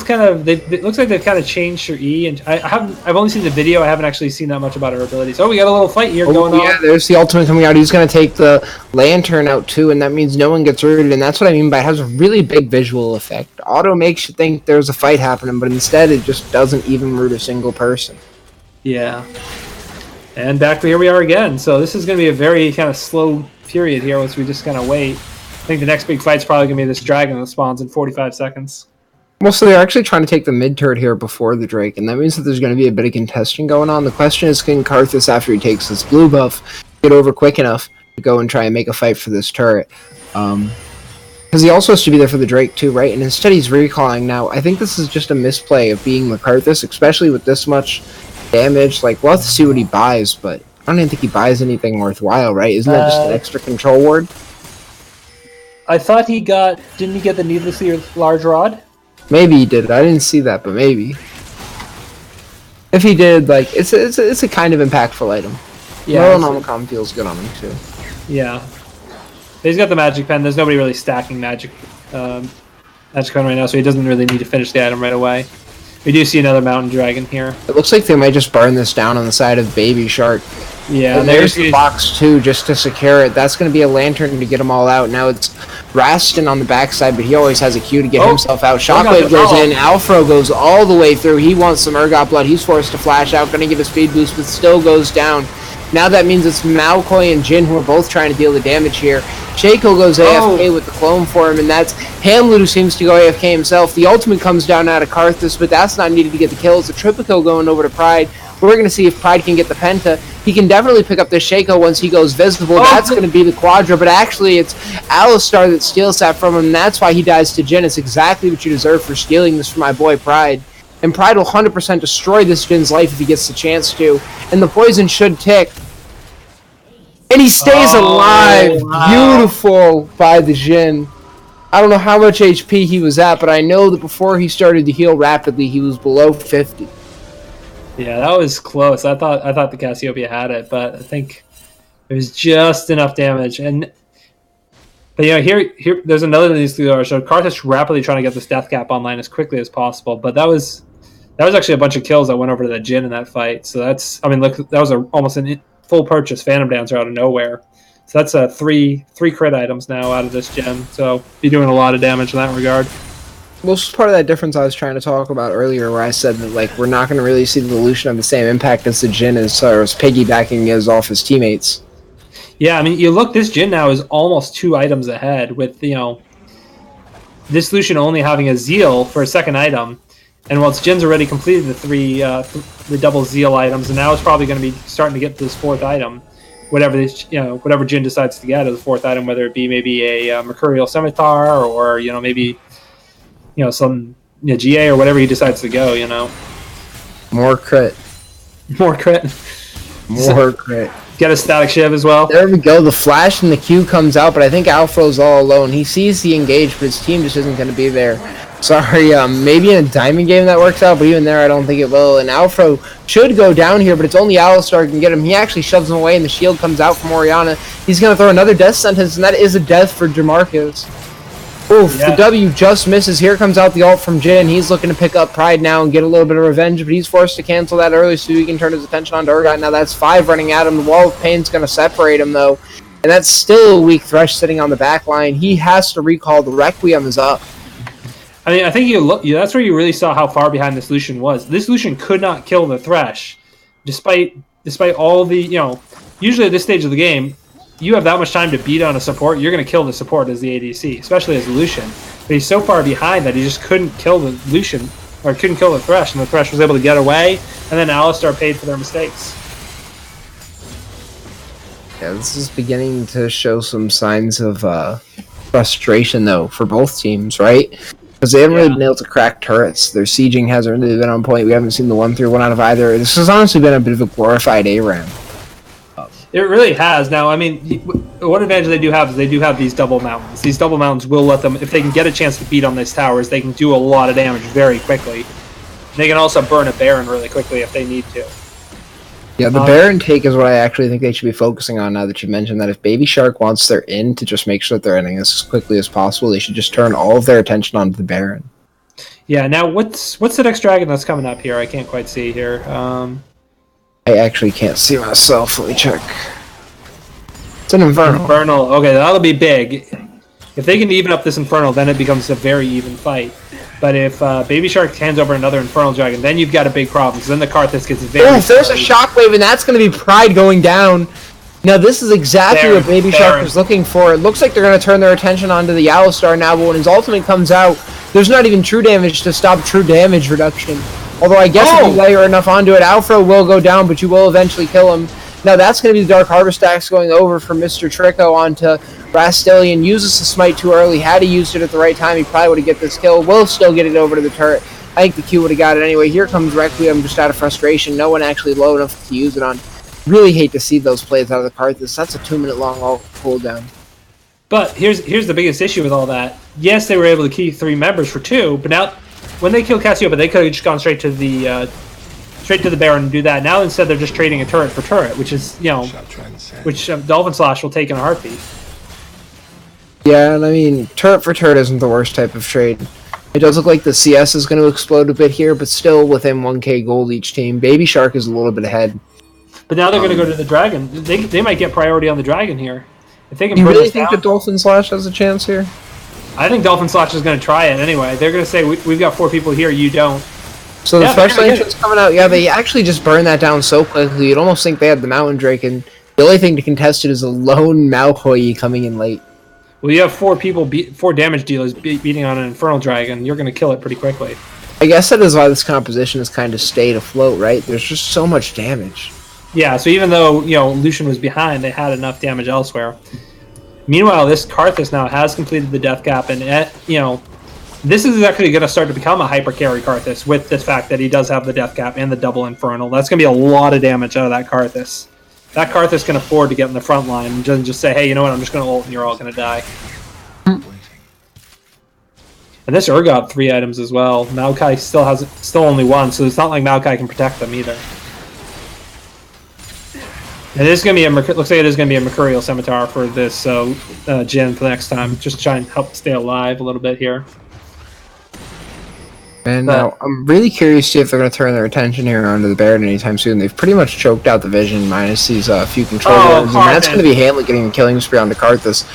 Speaker 3: kind of. It looks like they've kind of changed her E, and I've only seen the video. I haven't actually seen that much about her abilities. Oh, we got a little fight here going on.
Speaker 4: Yeah, there's the ultimate coming out. He's going to take the lantern out too, and that means no one gets rooted, and that's what I mean by it has a really big visual effect. Auto makes you think there's a fight happening, but instead it just doesn't even root a single person.
Speaker 3: Yeah. And back here we are again. So this is going to be a very kind of slow period here once we just kind of wait. I think the next big fight's probably going to be this dragon that spawns in 45 seconds.
Speaker 4: Well, so they're actually trying to take the mid turret here before the Drake, and that means that there's going to be a bit of contesting going on. The question is, can Karthus, after he takes this blue buff, get over quick enough to go and try and make a fight for this turret? Because he also has to be there for the Drake too, right? And instead he's recalling now. I think this is just a misplay of being the Karthus, especially with this much damage. We'll have to see what he buys, but I don't even think he buys anything worthwhile, right? Isn't that just an extra control ward?
Speaker 3: I thought didn't he get the needlessly large rod?
Speaker 4: Maybe he did. I didn't see that, but maybe. If he did, it's a kind of impactful item. Yeah, Nomicon feels good on him too.
Speaker 3: Yeah. He's got the magic pen. There's nobody really stacking magic pen right now, so he doesn't really need to finish the item right away. We do see another mountain dragon here.
Speaker 4: It looks like they might just burn this down on the side of Baby Shark.
Speaker 3: Yeah,
Speaker 4: and there's the box too, just to secure it. That's going to be a lantern to get them all out. Now it's Rastin on the backside, but he always has a Q to get himself out. Shockwave goes in. Alfro goes all the way through. He wants some Urgot blood. He's forced to flash out. Going to get a speed boost, but still goes down. Now that means it's Malkoy and Jin who are both trying to deal the damage here. Shaco goes AFK with the clone for him, and that's Hamlet who seems to go AFK himself. The ultimate comes down out of Karthus, but that's not needed to get the kills. The triple kill going over to Pride. We're going to see if Pride can get the Penta. He can definitely pick up this Shaco once he goes visible. That's going to be the Quadra, but actually it's Alistar that steals that from him, and that's why he dies to Jin. It's exactly what you deserve for stealing this from my boy Pride. And Pride will 100% destroy this Jin's life if he gets the chance to. And the poison should tick. And he stays alive. Wow. Beautiful by the Jin. I don't know how much HP he was at, but I know that before he started to heal rapidly, he was below 50.
Speaker 3: Yeah, that was close. I thought the Cassiopeia had it, but I think it was just enough damage. But here there's another of these things showed Karthus rapidly trying to get this death cap online as quickly as possible. But that was actually a bunch of kills that went over to the Jin in that fight. So look, that was almost a full purchase Phantom Dancer out of nowhere. So that's three crit items now out of this gem. So be doing a lot of damage in that regard.
Speaker 4: Well, this is part of that difference I was trying to talk about earlier, where I said that we're not going to really see the Lucian have the same impact as the Jin as piggybacking is off his teammates.
Speaker 3: Yeah, I mean, you look, this Jin now is almost 2 items ahead with, this Lucian only having a Zeal for a second item. And whilst Jin's already completed the 3, the double Zeal items, and now it's probably going to be starting to get to this 4th item. Whatever Jin decides to get as a 4th item, whether it be maybe a Mercurial Scimitar or, maybe, some GA or whatever he decides to go,
Speaker 4: More crit.
Speaker 3: More crit.
Speaker 4: More crit.
Speaker 3: Get a Static Shiv as well.
Speaker 4: There we go. The flash and the Q comes out, but I think Alfro's all alone. He sees the engage, but his team just isn't going to be there. Sorry, maybe in a diamond game that works out, but even there I don't think it will. And Alfro should go down here, but it's only Alistar who can get him. He actually shoves him away, and the shield comes out from Orianna. He's going to throw another death sentence, and that is a death for Jamarcus. Oof, yeah. The W just misses. Here comes out the ult from Jin. He's looking to pick up Pride now and get a little bit of revenge, but he's forced to cancel that early so he can turn his attention on to Urgot. Now that's 5 running at him. The Wall of Pain's going to separate him, though. And that's still a weak Thresh sitting on the back line. He has to recall. The Requiem is up.
Speaker 3: I mean, I think that's where you really saw how far behind this Lucian was. This Lucian could not kill the Thresh, despite all the, usually at this stage of the game, you have that much time to beat on a support, you're going to kill the support as the ADC, especially as Lucian. But he's so far behind that he just couldn't kill the Lucian, or couldn't kill the Thresh, and the Thresh was able to get away, and then Alistar paid for their mistakes.
Speaker 4: Yeah, this is beginning to show some signs of frustration, though, for both teams, right? Because they haven't really been able to crack turrets. Their sieging hasn't really been on point. We haven't seen the 1-3-1 out of either. This has honestly been a bit of a glorified ARAM.
Speaker 3: It really has. Now, I mean, one advantage they do have is they do have these double mountains. These double mountains will let them, if they can get a chance to beat on these towers, they can do a lot of damage very quickly. They can also burn a Baron really quickly if they need to.
Speaker 4: Yeah, the Baron take is what I actually think they should be focusing on now that you mentioned that. If Baby Shark wants their in to just make sure that they're ending this as quickly as possible, they should just turn all of their attention onto the Baron.
Speaker 3: Yeah, now what's the next dragon that's coming up here? I can't quite see here.
Speaker 4: I actually can't see myself. Let me check. It's an Infernal.
Speaker 3: Infernal. Okay, that'll be big. If they can even up this Infernal, then it becomes a very even fight. But if Baby Shark hands over another Infernal Dragon, then you've got a big problem, because then the Karthus gets very...
Speaker 4: Oh, there's a Shockwave, and that's going to be Pride going down. Now, this is exactly what Baby Shark was looking for. It looks like they're going to turn their attention onto the Alistar now, but when his ultimate comes out, there's not even true damage to stop true damage reduction. Although I guess if you layer enough onto it, Alfro will go down, but you will eventually kill him. Now that's going to be the Dark Harvest axe going over from Mr. Trico onto Rastelian. Uses the smite too early. Had he used it at the right time, he probably would have get this kill. Will still get it over to the turret. I think the Q would have got it anyway. Here comes Requiem just out of frustration. No one actually low enough to use it on. Really hate to see those plays out of the Karthus. That's a 2-minute long cooldown.
Speaker 3: But here's the biggest issue with all that. Yes, they were able to keep 3 members for 2, but now when they kill Cassiopeia, they could have just gone straight to the Baron and do that. Now instead they're just trading a turret for turret, which is which Dolphin Slash will take in a heartbeat.
Speaker 4: Yeah, and I mean turret for turret isn't the worst type of trade. It does look like the CS is going to explode a bit here, but still within 1k gold each team. Baby Shark is a little bit ahead.
Speaker 3: But now they're going to go to the Dragon. They might get priority on the Dragon here. If they can.
Speaker 4: You really think that Dolphin Slash has a chance here?
Speaker 3: I think Dolphin Slash is going to try it anyway. They're going to say, we've got 4 people here, you don't.
Speaker 4: So the first entrance coming out, yeah, they actually just burned that down so quickly. You'd almost think they had the Mountain Drake, and the only thing to contest it is a lone Malhoy coming in late.
Speaker 3: Well, you have 4 people, 4 damage dealers beating on an Infernal Dragon. You're going to kill it pretty quickly.
Speaker 4: I guess that is why this composition has kind of stayed afloat, right? There's just so much damage.
Speaker 3: Yeah, so even though, Lucian was behind, they had enough damage elsewhere. Meanwhile, this Karthus now has completed the death cap, and this is actually going to start to become a hyper carry Karthus with the fact that he does have the death cap and the double Infernal. That's going to be a lot of damage out of that Karthus. That Karthus can afford to get in the front line and doesn't just say, hey, you know what, I'm just going to ult and you're all going to die. And this Urgot 3 items as well. Maokai still only 1, so it's not like Maokai can protect them either. It is going to be looks like it is going to be a Mercurial Scimitar for this Jin for the next time. Just try and help stay alive a little bit here.
Speaker 4: And now I'm really curious to see if they're going to turn their attention here onto the Baron anytime soon. They've pretty much choked out the Vision minus these few control drones, and that's going to be Hamlet getting a killing spree onto Karthus.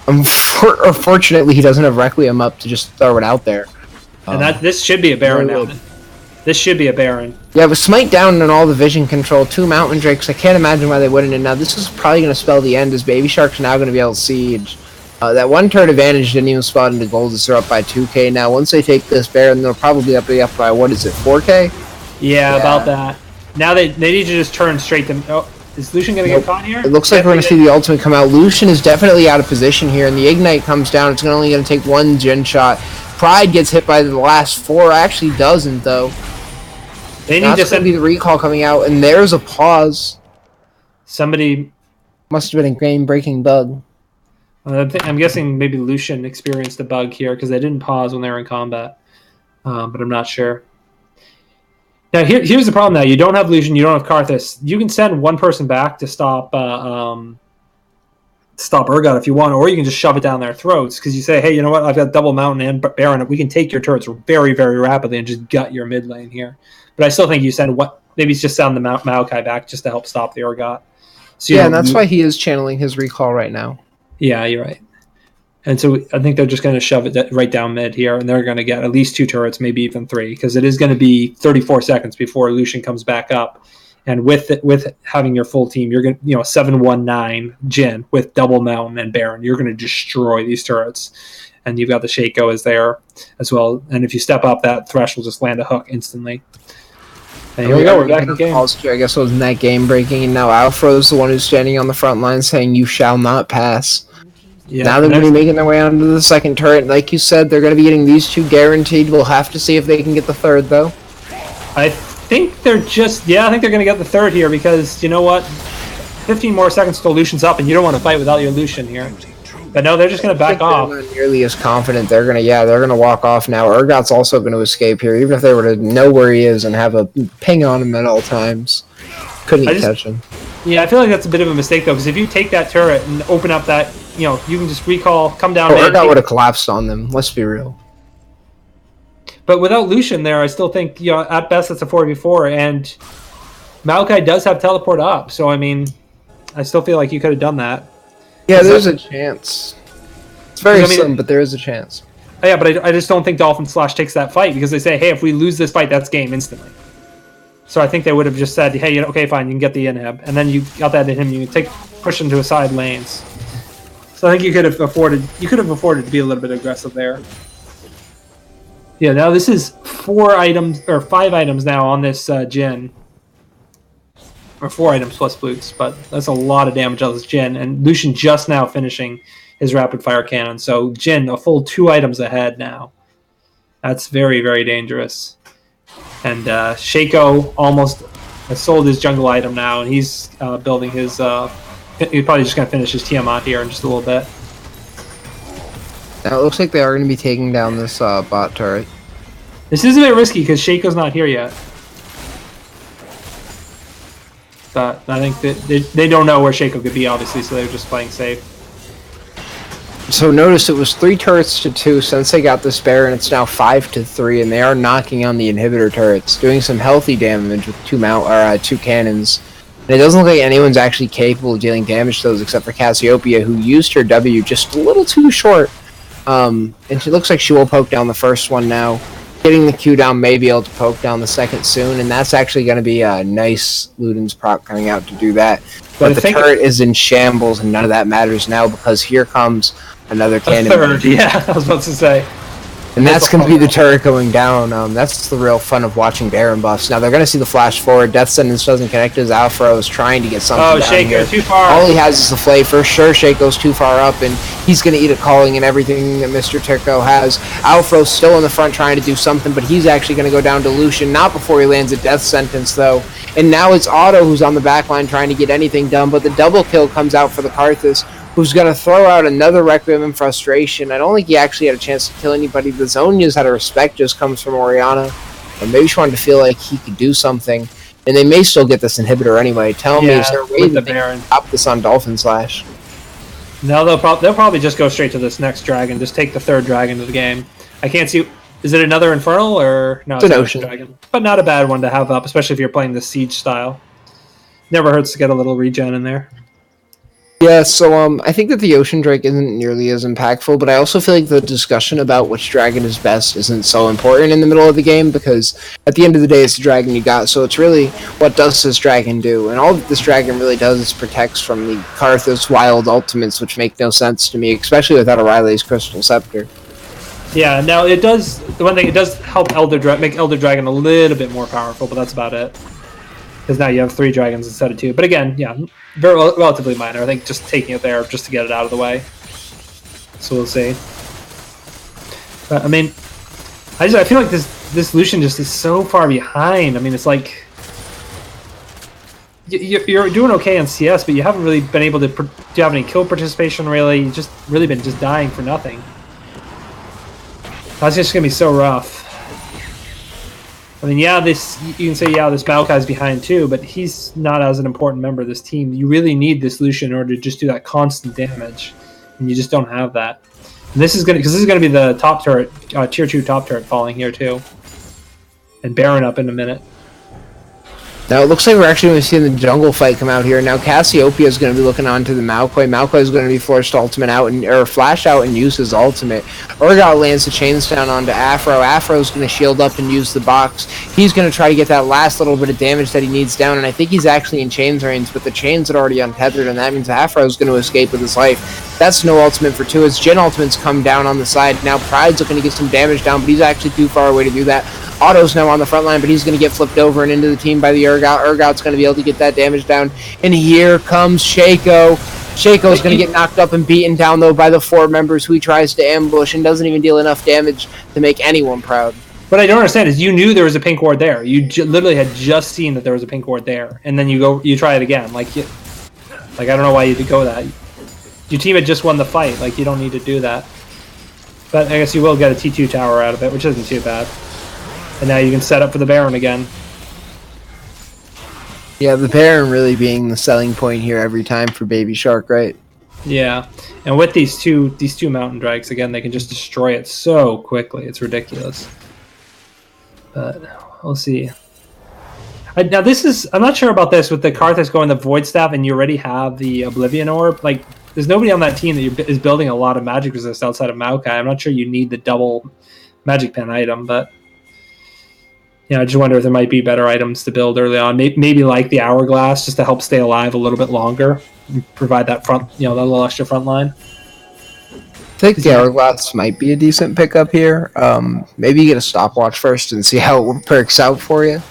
Speaker 4: Unfortunately, he doesn't have Requiem up to just throw it out there.
Speaker 3: And this should be a Baron now. This should be a Baron.
Speaker 4: Yeah, with Smite down and all the vision control, 2 Mountain Drakes, I can't imagine why they wouldn't. And now this is probably going to spell the end, as Baby Shark's now going to be able to siege. That 1 turret advantage didn't even spot into gold, as they're up by 2k. Now, once they take this Baron, they'll probably be up by, what is it, 4k?
Speaker 3: Yeah, about that. Now they need to just turn straight to... Oh, is Lucian going to get caught here?
Speaker 4: It looks like we're going to see the ultimate come out. Lucian is definitely out of position here, and the Ignite comes down. It's only going to take 1 Jin shot. Pride gets hit by the last 4. Actually doesn't, though.
Speaker 3: They need to
Speaker 4: send the recall coming out, and there's a pause.
Speaker 3: Somebody...
Speaker 4: Must have been a game-breaking bug.
Speaker 3: I'm guessing maybe Lucian experienced a bug here because they didn't pause when they were in combat. But I'm not sure. Now, here's the problem now. You don't have Lucian, you don't have Karthus. You can send one person back to stop Urgot if you want, or you can just shove it down their throats because you say, hey, you know what? I've got double Mountain and Baron. We can take your turrets very, very rapidly and just gut your mid lane here. But I still think you send maybe it's just send the Maokai back just to help stop the Urgot. So
Speaker 4: and that's why he is channeling his recall right now.
Speaker 3: Yeah, you're right. And so I think they're just going to shove it right down mid here, and they're going to get at least 2 turrets, maybe even 3, because it is going to be 34 seconds before Lucian comes back up. And with having your full team, you're going to 7-1-9 Jin with double Mountain and Baron. You're going to destroy these turrets, and you've got the Shaco is there as well. And if you step up, that Thresh will just land a hook instantly. And here we go. We're back in the game.
Speaker 4: I guess it wasn't that game breaking, and now Alfro is the one who's standing on the front line saying, "You shall not pass." Yeah, now they're going to be making their way onto the second turret. Like you said, they're going to be getting these 2 guaranteed. We'll have to see if they can get the third, though.
Speaker 3: I think they're just... Yeah, I think they're going to get the third here because, you know what? 15 more seconds till Lucian's up, and you don't want to fight without your Lucian here. But no, they're just going to back off.
Speaker 4: They're not nearly as confident. They're going to walk off now. Urgot's also going to escape here, even if they were to know where he is and have a ping on him at all times. Couldn't catch him.
Speaker 3: Yeah, I feel like that's a bit of a mistake, though, because if you take that turret and open up that, you can just recall, come down.
Speaker 4: Urgot would have collapsed on them, let's be real.
Speaker 3: But without Lucian there, I still think, at best it's a 4v4, and Maokai does have teleport up, so, I mean, I still feel like you could have done that.
Speaker 4: Yeah, there's a chance. It's very slim, but there is a chance.
Speaker 3: Oh, yeah, but I just don't think Dolphin Slash takes that fight, because they say, hey, if we lose this fight, that's game instantly. So I think they would have just said, hey, okay, fine, you can get the inhib, and then you got that in him, you can push him to a side lanes. So I think you could have afforded to be a little bit aggressive there. Yeah, now this is 5 items now on this Jin. Or 4 items plus Blutes, but that's a lot of damage on this Jin. And Lucian just now finishing his rapid fire cannon. So Jin, a full 2 items ahead now. That's very, very dangerous. And Shaco almost has sold his jungle item now, and he's building his... he's probably just going to finish his Tiamat here in just a little bit.
Speaker 4: Now it looks like they are going to be taking down this bot turret.
Speaker 3: This is a bit risky because Shaco's not here yet. But I think that they don't know where Shaco could be, obviously, so they're just playing safe.
Speaker 4: So notice it was 3 turrets to 2 since they got this bear, and it's now 5 to 3, and they are knocking on the inhibitor turrets, doing some healthy damage with 2 cannons. And it doesn't look like anyone's actually capable of dealing damage to those except for Cassiopeia, who used her W just a little too short. And it looks like she will poke down the first one now. Getting the Q down, may be able to poke down the second soon, and that's actually going to be a nice Luden's proc coming out to do that. But the turret is in shambles, and none of that matters now because here comes another cannon.
Speaker 3: Third, yeah, I was about to say.
Speaker 4: And that's going to be the turret going down. That's the real fun of watching Baron buffs. Now they're going to see the flash forward. Death Sentence doesn't connect as Alfro is trying to get something down
Speaker 3: Shaco,
Speaker 4: here.
Speaker 3: Too far.
Speaker 4: All he has is the flay. For sure, Shaco's too far up, and he's going to eat a calling and everything that Mr. Turco has. Alfro's still in the front trying to do something, but he's actually going to go down to Lucian, not before he lands a Death Sentence, though. And now it's Otto who's on the back line trying to get anything done, but the double kill comes out for the Karthus, who's going to throw out another Requiem in frustration. I don't think he actually had a chance to kill anybody. The Zhonya's out of respect just comes from Orianna. But maybe she wanted to feel like he could do something. And they may still get this inhibitor anyway. Tell me, is there a way that they can stop this on Dolphin Slash?
Speaker 3: No, they'll probably just go straight to this next dragon. Just take the 3rd dragon to the game. I can't see... Is it another Infernal or... No,
Speaker 4: it's an Ocean
Speaker 3: dragon. But not a bad one to have up, especially if you're playing the Siege style. Never hurts to get a little regen in there.
Speaker 4: Yeah, so I think that the Ocean Drake isn't nearly as impactful, but I also feel like the discussion about which dragon is best isn't so important in the middle of the game because at the end of the day, it's the dragon you got. So it's really what does this dragon do, and all that this dragon really does is protects from the Karthus wild ultimates, which make no sense to me, especially without Riley's Crystal Scepter.
Speaker 3: Yeah, now it does. The one thing it does help make Elder Dragon a little bit more powerful, but that's about it. Because now you have 3 dragons instead of 2. But again, yeah, very relatively minor. I think just taking it there just to get it out of the way. So we'll see. But I mean, I feel like this Lucian just is so far behind. I mean, it's like you're doing okay in CS, but you haven't really been able to. Do you have any kill participation? Really, you just really been just dying for nothing. That's just gonna be so rough. I mean, yeah, you can say, yeah, this Maokai's behind too, but he's not as an important member of this team. You really need this Lucian in order to just do that constant damage, and you just don't have that. And this is gonna be the top turret, tier 2 top turret falling here too, and Baron up in a minute.
Speaker 4: Now it looks like we're actually going to see the jungle fight come out here. Now Cassiopeia is going to be looking on to the Maokoi. Maokoi is going to be forced ultimate out or flash out and use his ultimate. Urgot lands the chains down onto Afro. Afro is going to shield up and use the box. He's going to try to get that last little bit of damage that he needs down, and I think he's actually in chains range, but the chains are already untethered, and that means Afro is going to escape with his life. That's no ultimate for 2. His Jhin ultimates come down on the side. Now Pride's looking to get some damage down, but he's actually too far away to do that. Otto's now on the front line, but he's going to get flipped over and into the team by the Urgot. Urgot's going to be able to get that damage down. And here comes Shaco. Shaco's going to get knocked up and beaten down, though, by the 4 members who he tries to ambush and doesn't even deal enough damage to make anyone proud.
Speaker 3: What I don't understand is you knew there was a pink ward there. You literally had just seen that there was a pink ward there, and then you try it again. Like I don't know why you would go that. Your team had just won the fight. Like, you don't need to do that. But I guess you will get a T2 tower out of it, which isn't too bad. And now you can set up for the Baron again.
Speaker 4: Yeah, the Baron really being the selling point here every time for Baby Shark, right?
Speaker 3: Yeah, and with these two mountain drags, again, they can just destroy it so quickly. It's ridiculous. But we'll see. Now I'm not sure about this with the Karthus going the Void Staff, and you already have the Oblivion Orb. Like, there's nobody on that team that is building a lot of magic resist outside of Maokai. I'm not sure you need the double magic pen item, but I just wonder if there might be better items to build early on. Maybe like the Hourglass, just to help stay alive a little bit longer, and provide that that little extra front line.
Speaker 4: I think the Hourglass might be a decent pickup here. Maybe you get a stopwatch first and see how it perks out for you.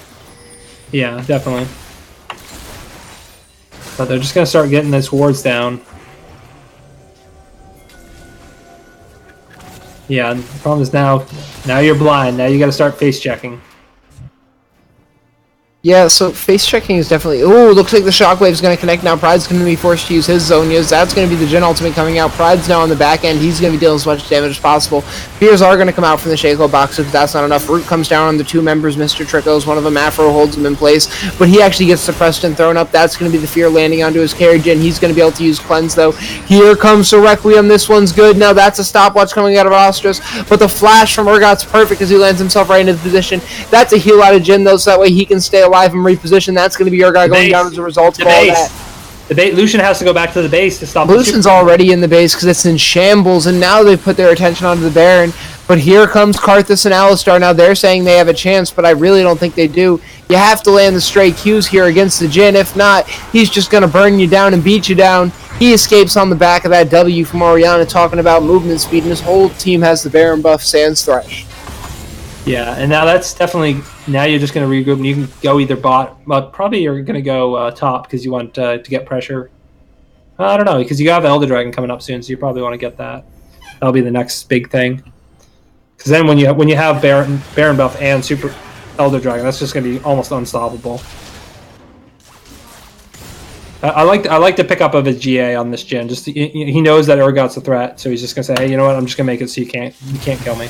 Speaker 3: Yeah, definitely. But they're just going to start getting those wards down. Yeah, the problem is now you're blind. Now you got to start face checking.
Speaker 4: Yeah, so face checking is definitely... Ooh, looks like the Shockwave's going to connect now. Pride's going to be forced to use his Zonias. That's going to be the Jhin ultimate coming out. Pride's now on the back end. He's going to be dealing as much damage as possible. Fears are going to come out from the Shaco box if that's not enough. Root comes down on the 2 members. Mr. Trickles, one of them, Afro, holds him in place. But he actually gets suppressed and thrown up. That's going to be the Fear landing onto his carry. Jhin, he's going to be able to use Cleanse, though. Here comes the Requiem. This one's good. Now that's a stopwatch coming out of Ostros. But the flash from Urgot's perfect as he lands himself right into the position. That's a heal out of Jhin, though, so that way he can stay alive and reposition. That's going to be your guy going down as a result of all that.
Speaker 3: Lucian has to go back to the base to stop.
Speaker 4: Lucian's already in the base because it's in shambles, and now they put their attention onto the Baron. But here comes Karthus and Alistar. Now they're saying they have a chance, but I really don't think they do. You have to land the stray Qs here against the Jhin. If not, he's just going to burn you down and beat you down. He escapes on the back of that W from Orianna, talking about movement speed, and his whole team has the Baron buff, Sans Thresh.
Speaker 3: Yeah, and now that's definitely... Now you're just going to regroup, and you can go either bot, but probably you're going to go top because you want to get pressure. I don't know, because you have Elder Dragon coming up soon, so you probably want to get that. That'll be the next big thing. Because then when you have Baron buff and Super Elder Dragon, that's just going to be almost unstoppable. I like the pickup of his GA on this Jhin. Just he knows that Urgot's a threat, so he's just going to say, hey, you know what? I'm just going to make it so you can't kill me.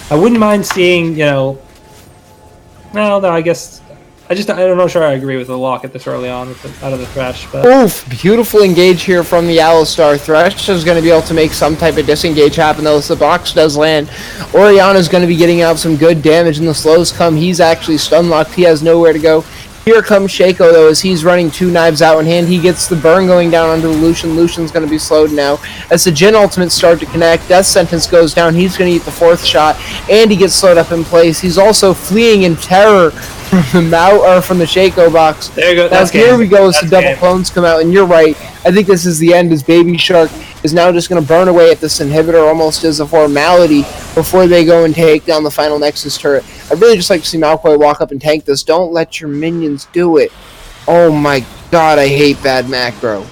Speaker 3: I wouldn't mind seeing, no, I guess I'm not sure I agree with the lock at this early on out of the Thresh. But
Speaker 4: oof, beautiful engage here from the Alistar. Thresh is going to be able to make some type of disengage happen, though, as the box does land. Orianna's going to be getting out some good damage, and the slows come. He's actually stun locked. He has nowhere to go. Here comes Shaco, though, as he's running 2 knives out in hand. He gets the burn going down onto the Lucian. Lucian's going to be slowed now. As the Jin ultimates start to connect, Death Sentence goes down. He's going to eat the 4th shot, and he gets slowed up in place. He's also fleeing in terror from the Shaco box.
Speaker 3: There you go.
Speaker 4: Now, here we go as the double clones come out, and you're right. I think this is the end, as Baby Shark is now just going to burn away at this inhibitor almost as a formality before they go and take down the final Nexus turret. I'd really just like to see Malkoy walk up and tank this. Don't let your minions do it. Oh my god, I hate bad macro.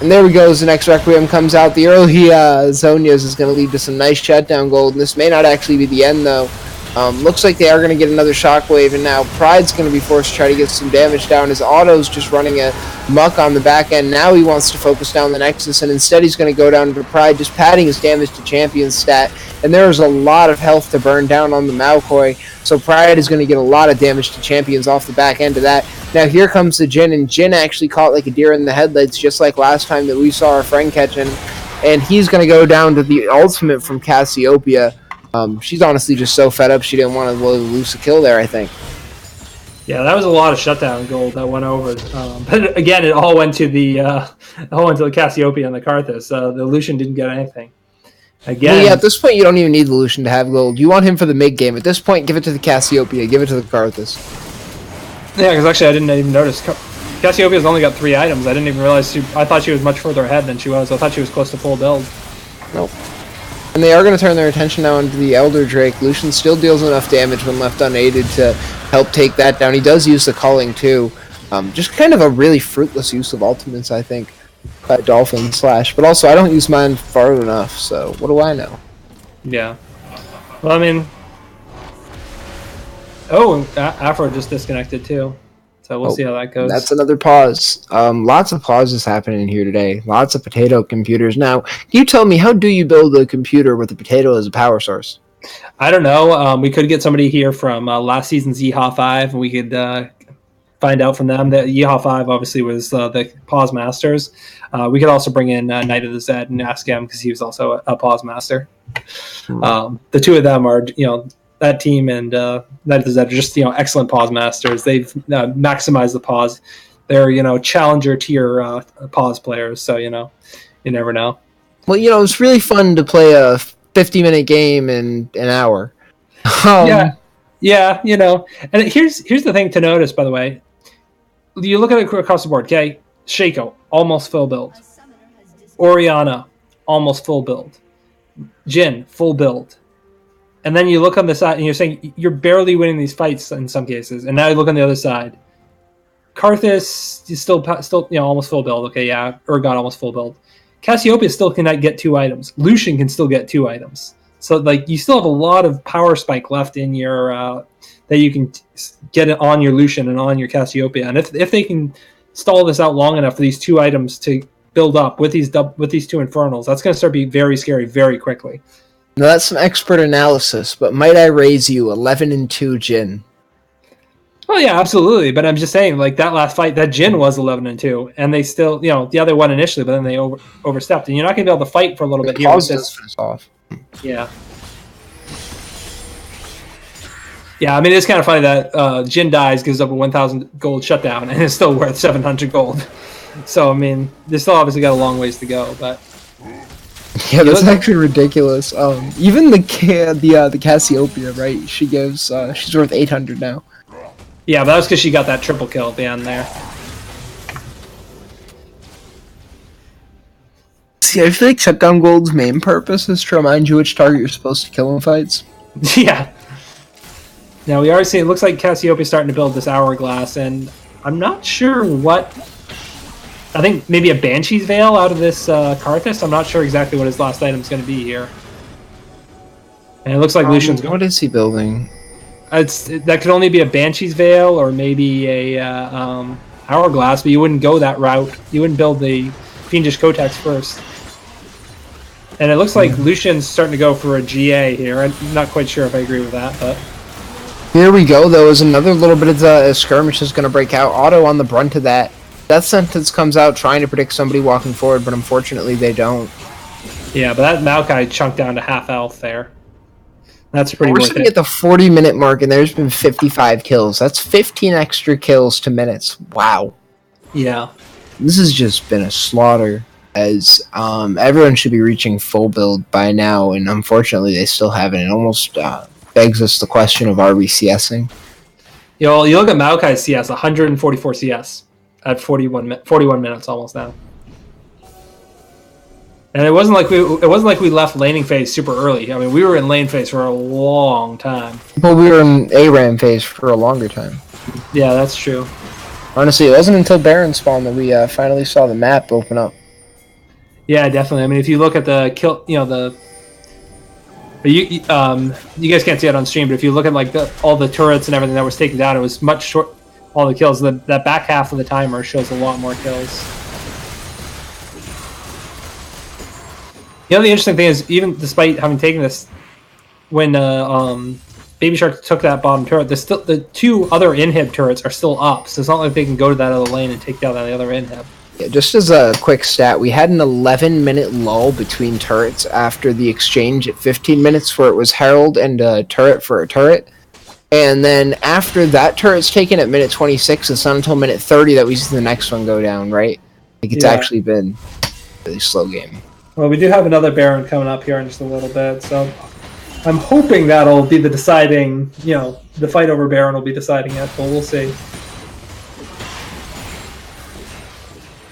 Speaker 4: And there we go as the next Requiem comes out. The early Zonias is going to lead to some nice shutdown gold, and this may not actually be the end, though. Looks like they are going to get another shockwave, and now Pride's going to be forced to try to get some damage down. His Otto's just running a muck on the back end. Now he wants to focus down the Nexus, and instead he's going to go down to Pride, just padding his damage to champion stat. And there's a lot of health to burn down on the Malkoy, so Pride is going to get a lot of damage to champions off the back end of that. Now here comes the Jin, and Jin actually caught like a deer in the headlights, just like last time that we saw our friend catching. And he's going to go down to the ultimate from Cassiopeia. She's honestly just so fed up she didn't want to lose a kill there, I think.
Speaker 3: Yeah, that was a lot of shutdown gold that went over. But again, it all went to the Cassiopeia and the Karthus. The Lucian didn't get anything. Again,
Speaker 4: well, yeah, at this point you don't even need the Lucian to have gold. You want him for the mid game. At this point, give it to the Cassiopeia, give it to the Karthus.
Speaker 3: Yeah, because actually I didn't even notice. Cassiopeia's only got 3 items. I didn't even realize I thought she was much further ahead than she was. I thought she was close to full build.
Speaker 4: Nope. And they are going to turn their attention now into the Elder Drake. Lucian still deals enough damage when left unaided to help take that down. He does use the culling too. Just kind of a really fruitless use of ultimates, I think, by Dolphin Slash. But also, I don't use mine far enough, so what do I know?
Speaker 3: Yeah. Well, I mean... Oh, Afro just disconnected too. So we'll see how that goes.
Speaker 4: That's another pause. Lots of pauses happening here today. Lots of potato computers. Now, you tell me, how do you build a computer with a potato as a power source?
Speaker 3: I don't know. We could get somebody here from last season's Yeehaw 5, and we could find out from them. That Yeehaw 5 obviously was the pause masters. We could also bring in Knight of the Zed and ask him, because he was also a pause master. The two of them are, that team and Knight of the Zed are just, excellent pause masters. They've maximized the pause. They're, challenger tier pause players, so, you never know.
Speaker 4: Well, it's really fun to play a 50-minute game in an hour.
Speaker 3: Yeah, and here's the thing to notice, by the way. You look at it across the board, okay? Shaco, almost full build. Oriana, almost full build. Jin, full build. And then you look on the side, and you're saying you're barely winning these fights in some cases. And now you look on the other side. Karthus is still almost full build. Okay, yeah. Urgot almost full build. Cassiopeia still cannot get 2 items. Lucian can still get 2 items. So you still have a lot of power spike left in your that you can get it on your Lucian and on your Cassiopeia. And if they can stall this out long enough for these 2 items to build up with these 2 Infernals, that's going to start being very scary very quickly.
Speaker 4: Now that's some expert analysis, but might I raise you 11-2 Jin?
Speaker 3: Oh yeah, absolutely. But I'm just saying, that last fight, that Jin was 11-2, and they still, the other one initially, but then they overstepped, and you're not going to be able to fight for a little bit here.
Speaker 4: Pause does finish off.
Speaker 3: Yeah. Yeah, I mean, it's kind of funny that Jin dies, gives up a 1,000 gold shutdown, and is still worth 700 gold. So, I mean, they still obviously got a long ways to go, but...
Speaker 4: Yeah, that's actually ridiculous. Even the Cassiopeia, right? She gives, she's worth 800 now.
Speaker 3: Yeah, but that was because she got that triple kill at the end there.
Speaker 4: See, I feel like shutdown gold's main purpose is to remind you which target you're supposed to kill in fights.
Speaker 3: Yeah. Now, we are seeing, it looks like Cassiopeia's starting to build this hourglass, and I'm not sure what... I think maybe a Banshee's Veil out of this Karthus. I'm not sure exactly what his last item's going to be here. And it looks like Lucian's going...
Speaker 4: What is he building?
Speaker 3: That could only be a Banshee's Veil or maybe a Hourglass, but you wouldn't go that route. You wouldn't build the Fiendish Kotex first. And it looks like Lucian's starting to go for a GA here. I'm not quite sure if I agree with that, but...
Speaker 4: Here we go, though, as another little bit of the skirmish is going to break out. Otto on the brunt of that. Death Sentence comes out trying to predict somebody walking forward, but unfortunately they don't.
Speaker 3: Yeah, but that Maokai chunked down to half health there. That's pretty
Speaker 4: We're
Speaker 3: worth
Speaker 4: sitting
Speaker 3: it.
Speaker 4: at the 40-minute mark, and there's been 55 kills. That's 15 extra kills to minutes. Wow.
Speaker 3: Yeah.
Speaker 4: This has just been a slaughter, as everyone should be reaching full build by now, and unfortunately they still haven't. It almost begs us the question of, are we CSing?
Speaker 3: You look at Maokai's CS, 144 CS at 41 minutes almost now. And it wasn't like we left laning phase super early. I mean, we were in lane phase for a long time.
Speaker 4: But we were in ARAM phase for a longer time.
Speaker 3: Yeah, that's true.
Speaker 4: Honestly, it wasn't until Baron spawn that we finally saw the map open up.
Speaker 3: Yeah, definitely. I mean, if you look at the kill, you guys can't see it on stream, but if you look at like all the turrets and everything that was taken down, it was much short. All the kills. That back half of the timer shows a lot more kills. The interesting thing is, even despite having taken this, when Baby Shark took that bottom turret, the two other inhib turrets are still up, so it's not like they can go to that other lane and take down that other inhib.
Speaker 4: Yeah, just as a quick stat, we had an 11-minute lull between turrets after the exchange at 15 minutes, where it was Herald and a turret for a turret. And then after that turret's taken at minute 26, it's not until minute 30 that we see the next one go down, right? Like, it's actually been a really slow game.
Speaker 3: Well, we do have another Baron coming up here in just a little bit, so I'm hoping that'll be the deciding, the fight over Baron will be deciding it, but we'll see.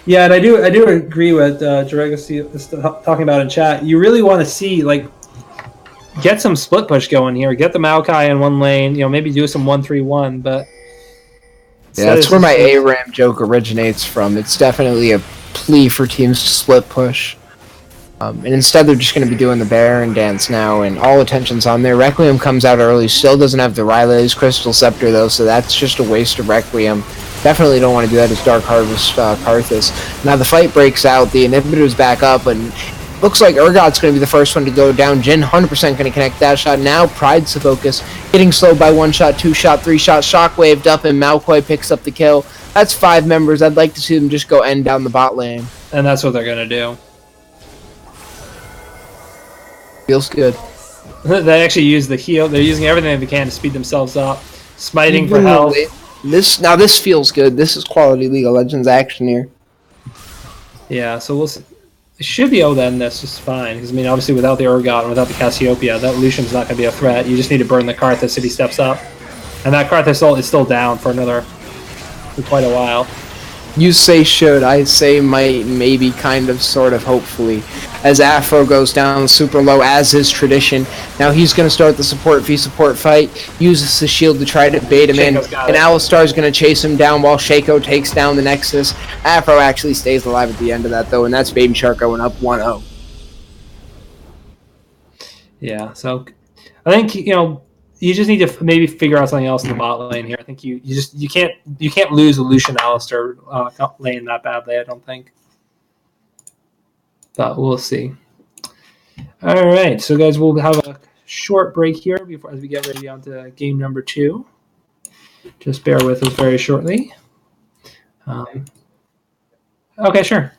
Speaker 3: Yeah, and I do agree with Jaregos talking about in chat. You really want to see, like, get some split push going here. Get the Maokai in one lane, maybe do some 1-3-1, but...
Speaker 4: Yeah, that's where my ARAM joke originates from. It's definitely a plea for teams to split push. And instead they're just going to be doing the Baron dance now, and all attention's on there. Requiem comes out early, still doesn't have the Rylay's Crystal Scepter though, so that's just a waste of Requiem. Definitely don't want to do that as Dark Harvest Karthus. Now the fight breaks out, the inhibitor's back up, and looks like Urgot's going to be the first one to go down. Jin 100% going to connect that shot. Now Pride's the focus, getting slowed by 1 shot, 2 shot, 3 shot, shockwaved up, and Malkoy picks up the kill. That's 5 members. I'd like to see them just go end down the bot lane.
Speaker 3: And that's what they're going to do.
Speaker 4: Feels good.
Speaker 3: They actually use the heal. They're using everything they can to speed themselves up. Smiting for health.
Speaker 4: This feels good. This is quality League of Legends action here.
Speaker 3: Yeah, so we'll see. They should be able to end this just fine. Because, I mean, obviously without the Urgot and without the Cassiopeia, that Lucian's not going to be a threat. You just need to burn the Karthus if he steps up. And that Karthus is still down for quite a while.
Speaker 4: You say should, I say might, maybe, kind of, sort of, hopefully. As Afro goes down super low, as is tradition. Now he's going to start the support v support fight, uses the shield to try to bait him in, and Alistar's going to chase him down while Shaco takes down the Nexus. Afro actually stays alive at the end of that, though, and that's Baby Shark going up 1-0.
Speaker 3: Yeah, so I think, you just need to maybe figure out something else in the bot lane here. I think you can't lose a Lucian Alistar lane that badly, I don't think. But we'll see. All right, so guys, we'll have a short break here as we get ready on to game number 2. Just bear with us very shortly. Okay, sure.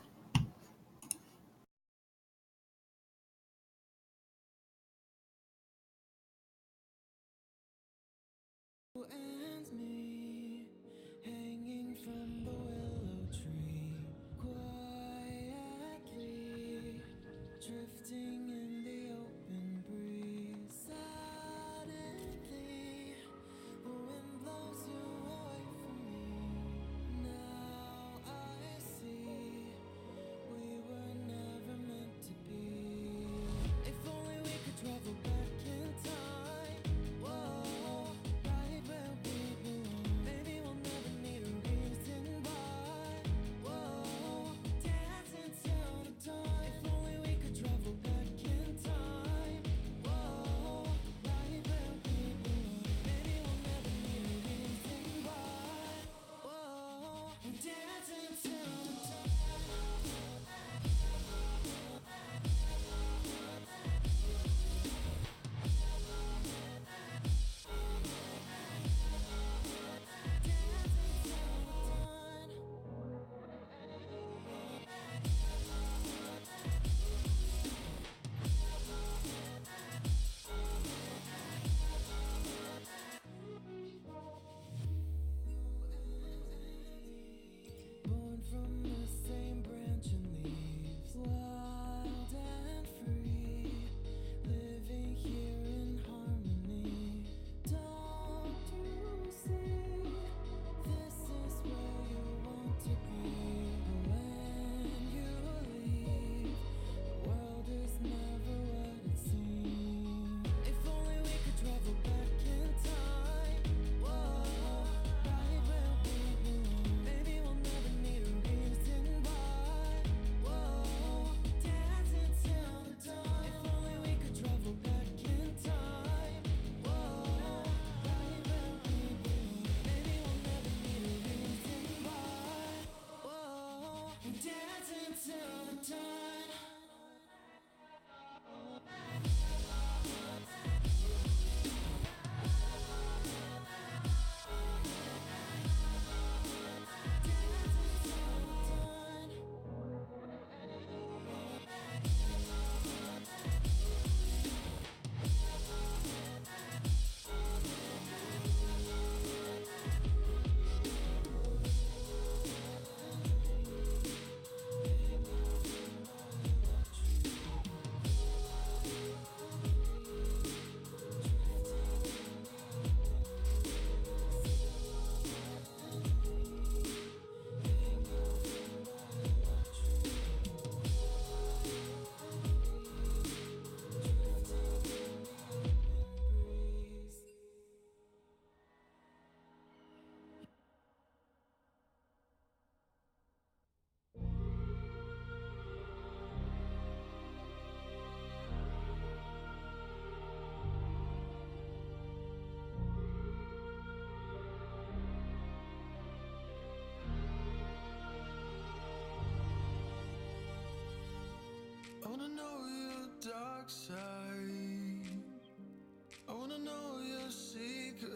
Speaker 5: your secrets.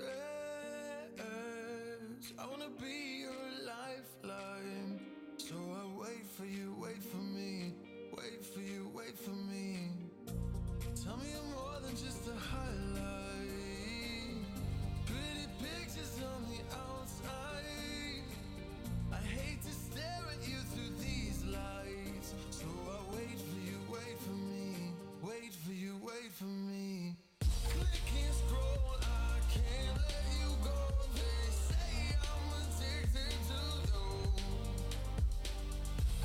Speaker 5: I wanna be your lifeline. So I wait for you, wait for me. Wait for you, wait for me. Tell me you're more than just a highlight. Pretty pictures on the outside. I hate to stare at you through these lights. So I wait for you, wait for me. Wait for you, wait for me. Click and scroll, I can't let you go. They say I'm addicted to you.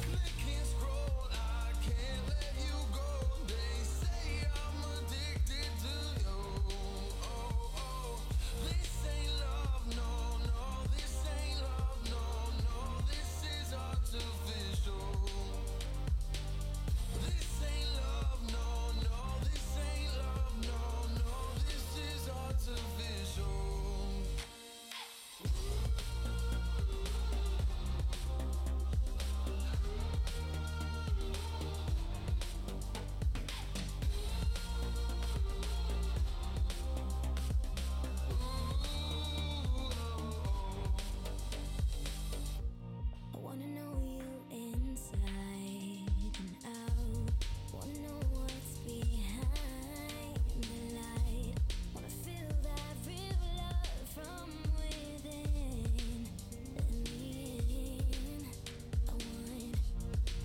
Speaker 5: Click and scroll, I can't let you go. They say I'm addicted to you. Oh, oh. This ain't love, no, no. This ain't love, no, no. This is artificial. This ain't love, no, no. This ain't love, no, no. This is artificial.
Speaker 2: I wanna know you inside and out. Wanna know what's behind the light. Wanna feel that real love from within. Let me in. I want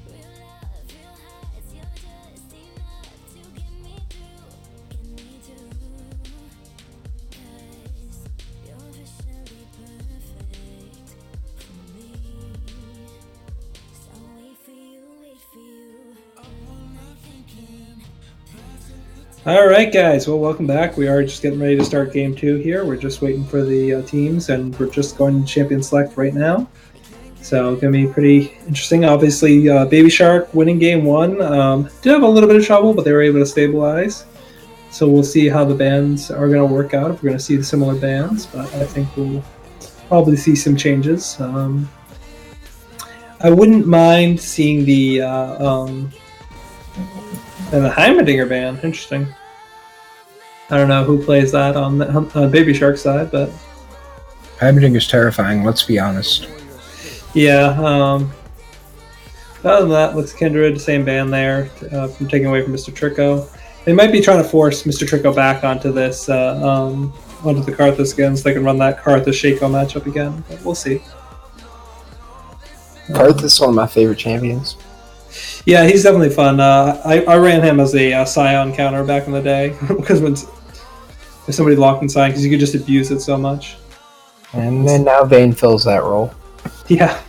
Speaker 2: real love, real highs. You're just enough to get me through. 'Cause you're officially perfect for me. So wait for you, wait for you.
Speaker 3: All right, guys. Well, welcome back. We are just getting ready to start game 2 here. We're just waiting for the teams, and we're just going to champion select right now. So it's going to be pretty interesting. Obviously, Baby Shark winning game 1. Did have a little bit of trouble, but they were able to stabilize. So we'll see how the bans are going to work out, if we're going to see the similar bans. But I think we'll probably see some changes. I wouldn't mind seeing the Heimerdinger ban. Interesting. I don't know who plays that on Baby Shark's side, but
Speaker 4: Heimerdinger is terrifying, let's be honest.
Speaker 3: yeah. Other than that, looks Kindred, same ban there, from taking away from Mr. Tricko. They might be trying to force Mr. Tricko back onto this, onto the Karthus again, so they can run that Karthus Shaco matchup again. But we'll see.
Speaker 4: Karthus is one of my favorite champions.
Speaker 3: Yeah, he's definitely fun. I ran him as a Scion counter back in the day because when if somebody locked in Scion, because you could just abuse it so much.
Speaker 4: And then now Vayne fills that role.
Speaker 3: Yeah.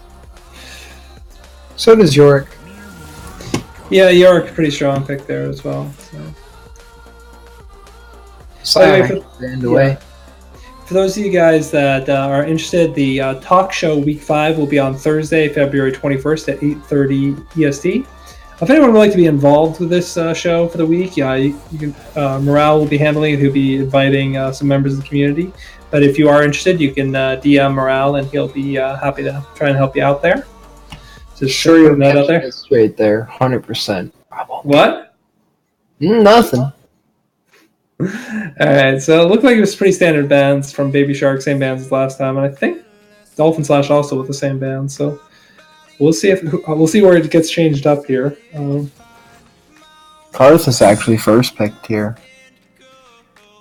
Speaker 4: So does Yorick.
Speaker 3: Yeah, Yorick, pretty strong pick there as well. So.
Speaker 4: Scion banned away.
Speaker 3: For those of you guys that are interested, the talk show week 5 will be on Thursday, February 21st at 8:30 EST. If anyone would like to be involved with this show for the week, yeah, you can, Morale will be handling it. He'll be inviting some members of the community. But if you are interested, you can DM Morale, and he'll be happy to try and help you out there. Just sure you're that out there.
Speaker 4: Straight there, 100%.
Speaker 3: What?
Speaker 4: Nothing.
Speaker 3: Alright, so it looked like it was pretty standard bans from Baby Shark, same bans as last time, and I think Dolphin Slash also with the same bans, so we'll see where it gets changed up here.
Speaker 4: Karthus is actually first picked here.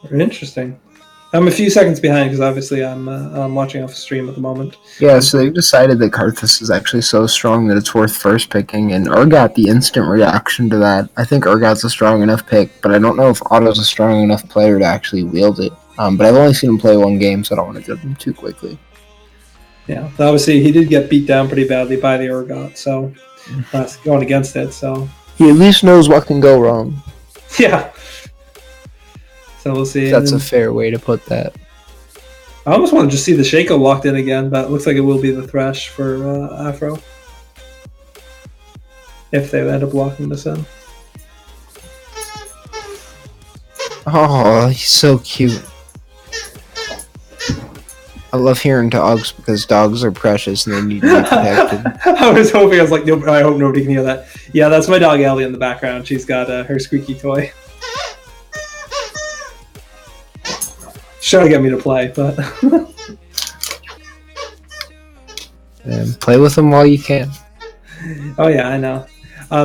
Speaker 3: Interesting. I'm a few seconds behind because obviously I'm watching off stream at the moment.
Speaker 4: Yeah, so they've decided that Karthus is actually so strong that it's worth first picking, and Urgot, the instant reaction to that. I think Urgot's a strong enough pick, but I don't know if Otto's a strong enough player to actually wield it. But I've only seen him play one game, so I don't want to judge him too quickly.
Speaker 3: Yeah, obviously he did get beat down pretty badly by the Urgot, so going against it, so...
Speaker 4: He at least knows what can go wrong.
Speaker 3: Yeah. So we'll see.
Speaker 4: That's a fair way to put that.
Speaker 3: I almost want to just see the Shaco locked in again, but it looks like it will be the Thresh for Afro. If they end up locking this in.
Speaker 4: Oh, he's so cute. I love hearing dogs because dogs are precious and they need to be protected.
Speaker 3: I was like, no, I hope nobody can hear that. Yeah, that's my dog Ellie in the background. She's got her squeaky toy. trying to get me to play, but
Speaker 4: And play with them while you can.
Speaker 3: oh yeah, I know.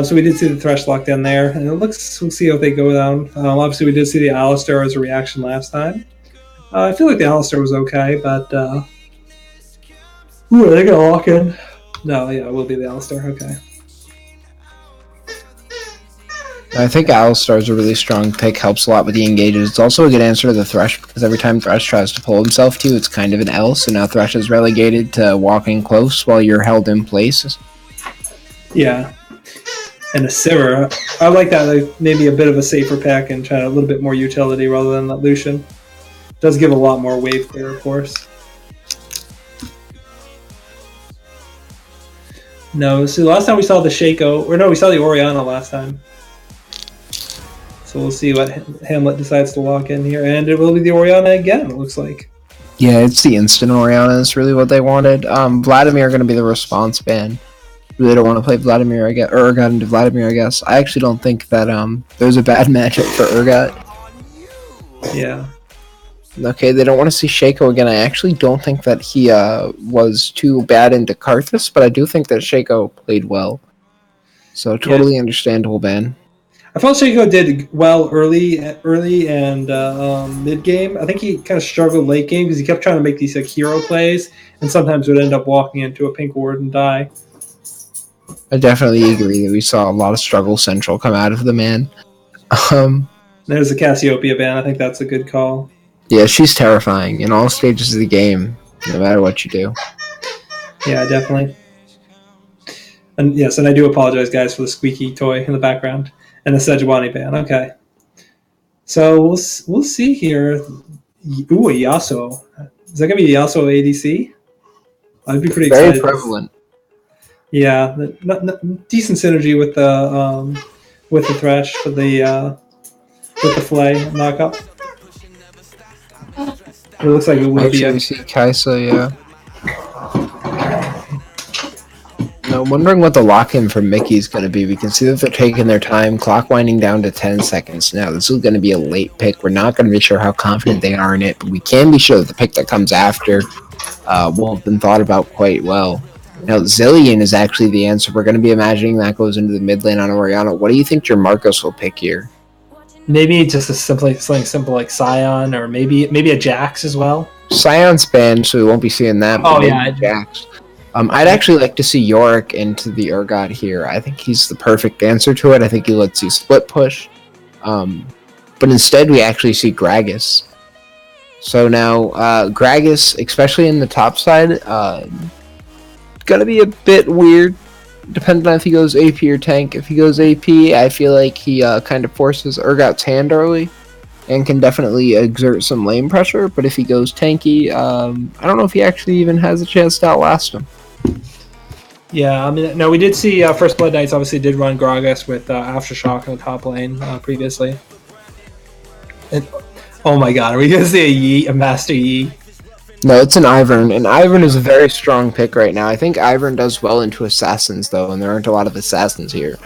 Speaker 3: So we did see the Thresh lock down there, and we'll see how they go down. Obviously, we did see the Alistar as a reaction last time. I feel like the Alistar was okay, but ooh, are they gonna lock in? No, yeah, it will be the Alistar. Okay.
Speaker 4: I think Alistar is a really strong pick, helps a lot with the engages. It's also a good answer to the Thresh, because every time Thresh tries to pull himself to you, it's kind of an L, so now Thresh is relegated to walking close while you're held in place.
Speaker 3: Yeah. And a Sivir, I like that. Like maybe a bit of a safer pack and try a little bit more utility rather than that Lucian. Does give a lot more wave clear, of course. No, so last time we saw the Shaco, or no, we saw the Orianna last time. So we'll see what Hamlet decides to lock in here, and it will be the Orianna again, it looks like.
Speaker 4: Yeah, it's the instant Orianna is really what they wanted. Vladimir going to be the response ban. Really don't want to play Vladimir, I guess, or Urgot into Vladimir, I guess. I actually don't think that there's a bad matchup for Urgot.
Speaker 3: Yeah.
Speaker 4: Okay, they don't want to see Shaco again. I actually don't think that he was too bad into Karthus, but I do think that Shaco played well. So totally understandable ban.
Speaker 3: I felt Shaco did well early and mid game. I think he kind of struggled late game because he kept trying to make these like hero plays, and sometimes would end up walking into a pink ward and die.
Speaker 4: I definitely agree that we saw a lot of struggle central come out of the man.
Speaker 3: There's the Cassiopeia ban. I think that's a good call.
Speaker 4: Yeah, she's terrifying in all stages of the game, no matter what you do.
Speaker 3: Yeah, definitely. And yes, and I do apologize, guys, for the squeaky toy in the background. And the Sejuani ban. Okay. So we'll see here. Ooh, a Yasuo. Is that going to be a Yasuo ADC? I'd be pretty excited.
Speaker 4: Very prevalent.
Speaker 3: Yeah. Decent synergy with the Thresh, with the Flay knockup. It looks like it would be.
Speaker 4: Actually, we see Kaisa, yeah. Now, I'm wondering what the lock-in for Mickey is going to be. We can see that they're taking their time, clock winding down to 10 seconds now. This is going to be a late pick. We're not going to be sure how confident they are in it, but we can be sure that the pick that comes after will have been thought about quite well. Now, Zillion is actually the answer. We're going to be imagining that goes into the mid lane on Orianna. What do you think Jamarcus will pick here?
Speaker 3: Maybe just something simple like Scion, or maybe a Jax as well.
Speaker 4: Scion's banned, so we won't be seeing that.
Speaker 3: Oh, yeah.
Speaker 4: Jax. I'd actually like to see Yorick into the Urgot here. I think he's the perfect answer to it. I think he lets you split push. But instead, we actually see Gragas. So now, Gragas, especially in the top side, gonna be a bit weird, depending on if he goes AP or tank. If he goes AP, I feel like he kind of forces Urgot's hand early and can definitely exert some lane pressure. But if he goes tanky, I don't know if he actually even has a chance to outlast him.
Speaker 3: Yeah, I mean, no, we did see First Blood Knights obviously did run Gragas with Aftershock in the top lane previously. And, oh my god, are we going to see a Master Yi?
Speaker 4: No, it's an Ivern, and Ivern is a very strong pick right now. I think Ivern does well into Assassins, though, and there aren't a lot of Assassins here,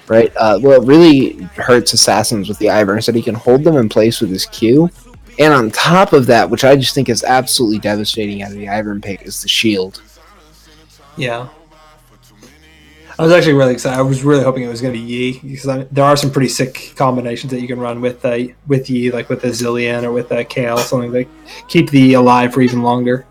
Speaker 4: right? Well, it really hurts Assassins with the Ivern is that he can hold them in place with his Q, and on top of that, which I just think is absolutely devastating out of the Ivern pick, is the shield.
Speaker 3: Yeah. I was actually really excited. I was really hoping it was going to be Yi, because there are some pretty sick combinations that you can run with Yi, like with a Zillion or with a Kale, something that keep the Yi alive for even longer.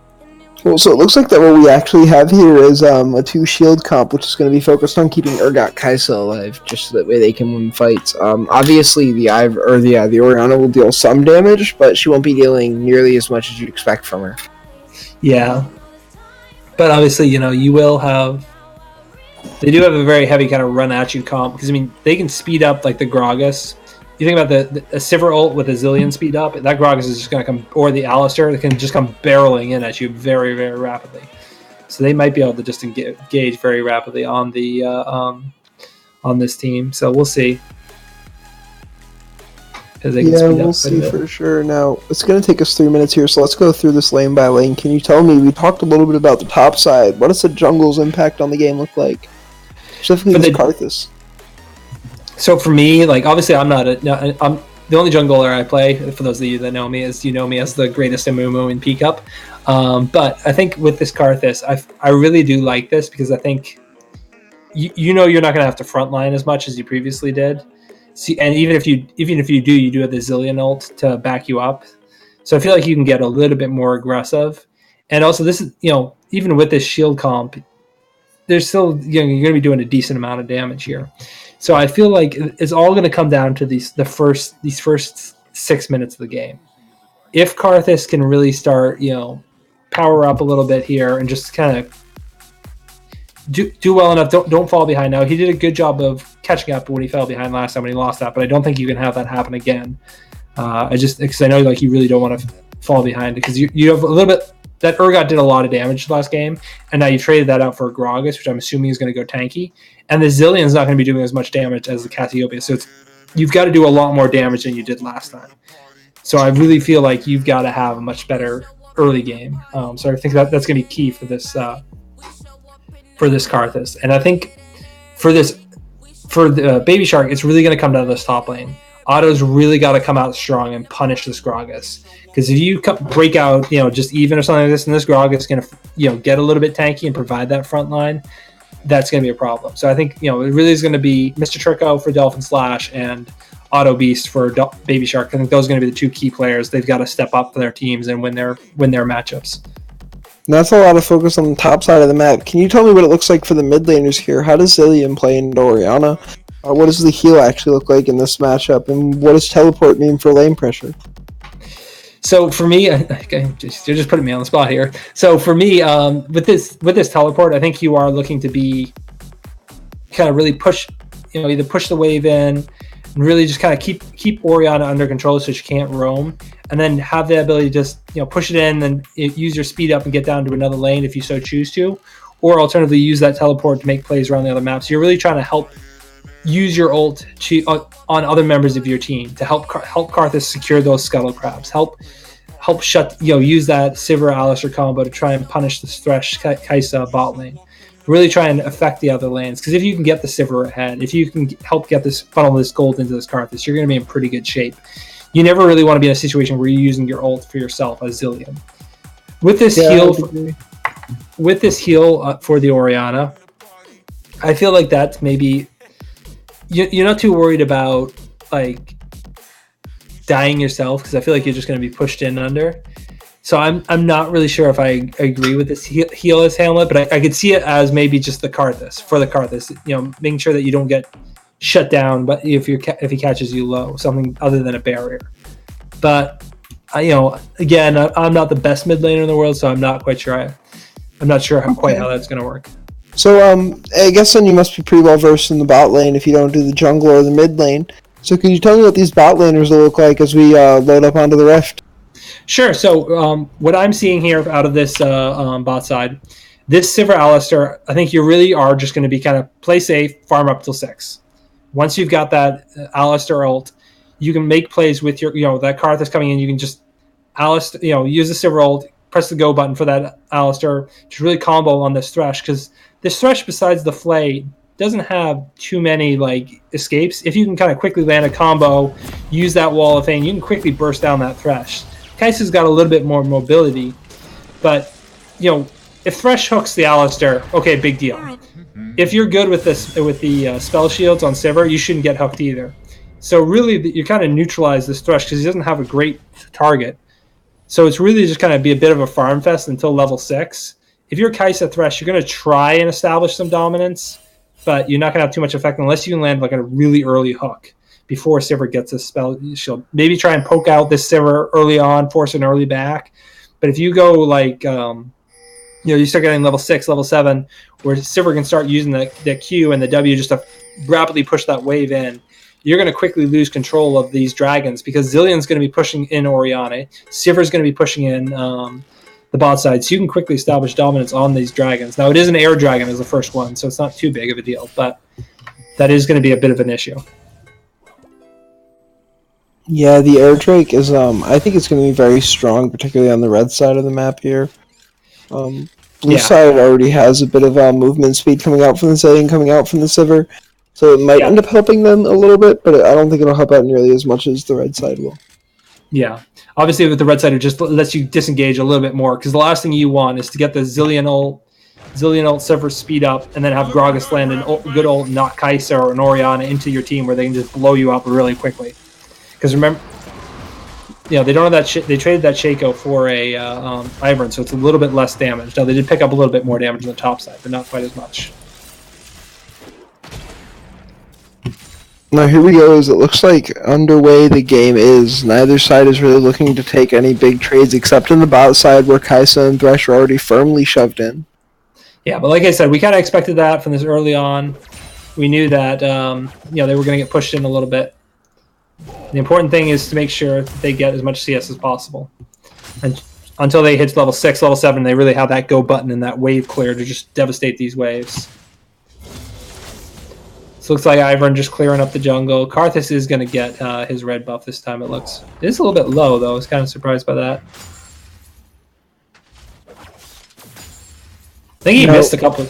Speaker 4: Well, so it looks like that what we actually have here is a 2 shield comp, which is going to be focused on keeping Urgot Kaisa alive, just so that way they can win fights. Obviously, the Orianna will deal some damage, but she won't be dealing nearly as much as you'd expect from her.
Speaker 3: Yeah. But obviously, you will have... They do have a very heavy kind of run at you comp, because I mean they can speed up like the Gragas. You think about the Sivir ult with a Zillion speed up, that Gragas is just going to come, or the Alistar, that can just come barreling in at you very, very rapidly. So they might be able to just engage very rapidly on the on this team. So we'll see.
Speaker 6: We'll see for sure. Now, it's going to take us 3 minutes here, so let's go through this lane by lane. Can you tell me, we talked a little bit about the top side. What does the jungle's impact on the game look like? Specifically with Karthus.
Speaker 3: So for me, like obviously I'm the only jungler I play, for those of you that know me, is you know me as the greatest Amumu in P Cup. But I think with this Karthus, I really do like this because I think you know you're not going to have to frontline as much as you previously did. See, and even if you do, you do have the Zillion ult to back you up. So I feel like you can get a little bit more aggressive. And also, this is even with this shield comp, there's still you're going to be doing a decent amount of damage here. So I feel like it's all going to come down to these first 6 minutes of the game. If Karthus can really start, power up a little bit here and just kind of do well enough, don't fall behind. Now he did a good job of catching up when he fell behind last time when he lost that, but I don't think you can have that happen again. Because I know like you really don't want to fall behind because you have a little bit. That Urgot did a lot of damage last game, and now you traded that out for a Gragas, which I'm assuming is going to go tanky. And the Zillion's not going to be doing as much damage as the Cassiopeia, so you've got to do a lot more damage than you did last time. So I really feel like you've got to have a much better early game. So I think that's going to be key for this Karthus. And I think for the Baby Shark, it's really going to come down to this top lane. Otto's really got to come out strong and punish this Gragas. Because if you break out, just even or something like this, and this Gragas is going to, get a little bit tanky and provide that front line, that's going to be a problem. So I think, it really is going to be Mr. Trico for Dolphin Slash and Auto Beast for Baby Shark. I think those are going to be the two key players. They've got to step up for their teams and win their matchups.
Speaker 6: And that's a lot of focus on the top side of the map. Can you tell me what it looks like for the mid laners here? How does Zillion play into Orianna? What does the heal actually look like in this matchup? And what does teleport mean for lane pressure?
Speaker 3: So for me, you're just putting me on the spot here. So for me, with this teleport, I think you are looking to be kind of really push, either push the wave in and really just kind of keep Orianna under control so she can't roam, and then have the ability to just push it in and use your speed up and get down to another lane if you so choose to, or alternatively use that teleport to make plays around the other map. So you're really trying to help use your ult on other members of your team to help Karthus secure those scuttle crabs. Help shut use that Sivir Alistar combo to try and punish this Thresh Kai'Sa bot lane. Really try and affect the other lanes, because if you can get the Sivir ahead, if you can help get this funnel this gold into this Karthus, you're going to be in pretty good shape. You never really want to be in a situation where you're using your ult for yourself as Zillion. With this heal for the Orianna, I feel like that's maybe you're not too worried about like dying yourself, because I feel like you're just going to be pushed in under. So I'm not really sure if I agree with this heal as Hamlet, but I could see it as maybe just the Karthus, making sure that you don't get shut down, but if he catches you low, something other than a barrier. But again, I'm not the best mid laner in the world, so I'm not quite sure. I'm not sure quite how that's going to work.
Speaker 6: So I guess then you must be pretty well versed in the bot lane if you don't do the jungle or the mid lane. So can you tell me what these bot laners will look like as we load up onto the Rift?
Speaker 3: Sure. So what I'm seeing here out of this bot side, this Sivir Alistar, I think you really are just going to be kind of play safe, farm up till 6. Once you've got that Alistar ult, you can make plays with your, that Karthus coming in. You can just Alistar, use the Sivir ult, press the go button for that Alistar, just really combo on this Thresh, because this Thresh, besides the Flay, doesn't have too many escapes. If you can kind of quickly land a combo, use that Wall of Fame, you can quickly burst down that Thresh. Kai'Sa's got a little bit more mobility, but if Thresh hooks the Alistar, okay, big deal. If you're good with the spell shields on Sivir, you shouldn't get hooked either. So really, you kind of neutralize this Thresh because he doesn't have a great target. So it's really just kind of be a bit of a farm fest until level 6. If you're Kai'Sa Thresh, you're going to try and establish some dominance, but you're not going to have too much effect unless you can land a really early hook before Sivir gets a spell shield. Maybe try and poke out this Sivir early on, force an early back. But if you go you start getting level 6, level 7, where Sivir can start using the Q and the W just to rapidly push that wave in, you're going to quickly lose control of these dragons, because Zillion's going to be pushing in Orianna. Sivir's going to be pushing in the bot side, so you can quickly establish dominance on these dragons. Now, it is an air dragon as the first one, so it's not too big of a deal, but that is going to be a bit of an issue.
Speaker 6: Yeah, the air drake is, I think it's going to be very strong, particularly on the red side of the map here. Blue side already has a bit of movement speed coming out from the Zillion, coming out from the Sivir. So it might
Speaker 3: Yeah.
Speaker 6: end up helping them a little bit, but I don't think it'll help out nearly as much as the red side will.
Speaker 3: Yeah. Obviously, with the red side, it just lets you disengage a little bit more, because the last thing you want is to get the Zillion ult Sivir speed up, and then have Gragas land an good old not Kai'Sa or an Orianna into your team where they can just blow you up really quickly. Because remember, they don't have that. They traded that Shaco for a Ivern, so it's a little bit less damage. Now they did pick up a little bit more damage on the top side, but not quite as much.
Speaker 6: Now here we go, as it looks like underway the game is. Neither side is really looking to take any big trades except in the bot side where Kai'Sa and Thresh are already firmly shoved in.
Speaker 3: Yeah, but like I said, we kind of expected that from this early on. We knew that they were going to get pushed in a little bit. The important thing is to make sure that they get as much CS as possible. And until they hit level 6, level 7, they really have that go button and that wave clear to just devastate these waves. So it looks like Ivern just clearing up the jungle. Karthus is going to get his red buff this time, it looks. It is a little bit low, though. I was kind of surprised by that. I think he missed a couple.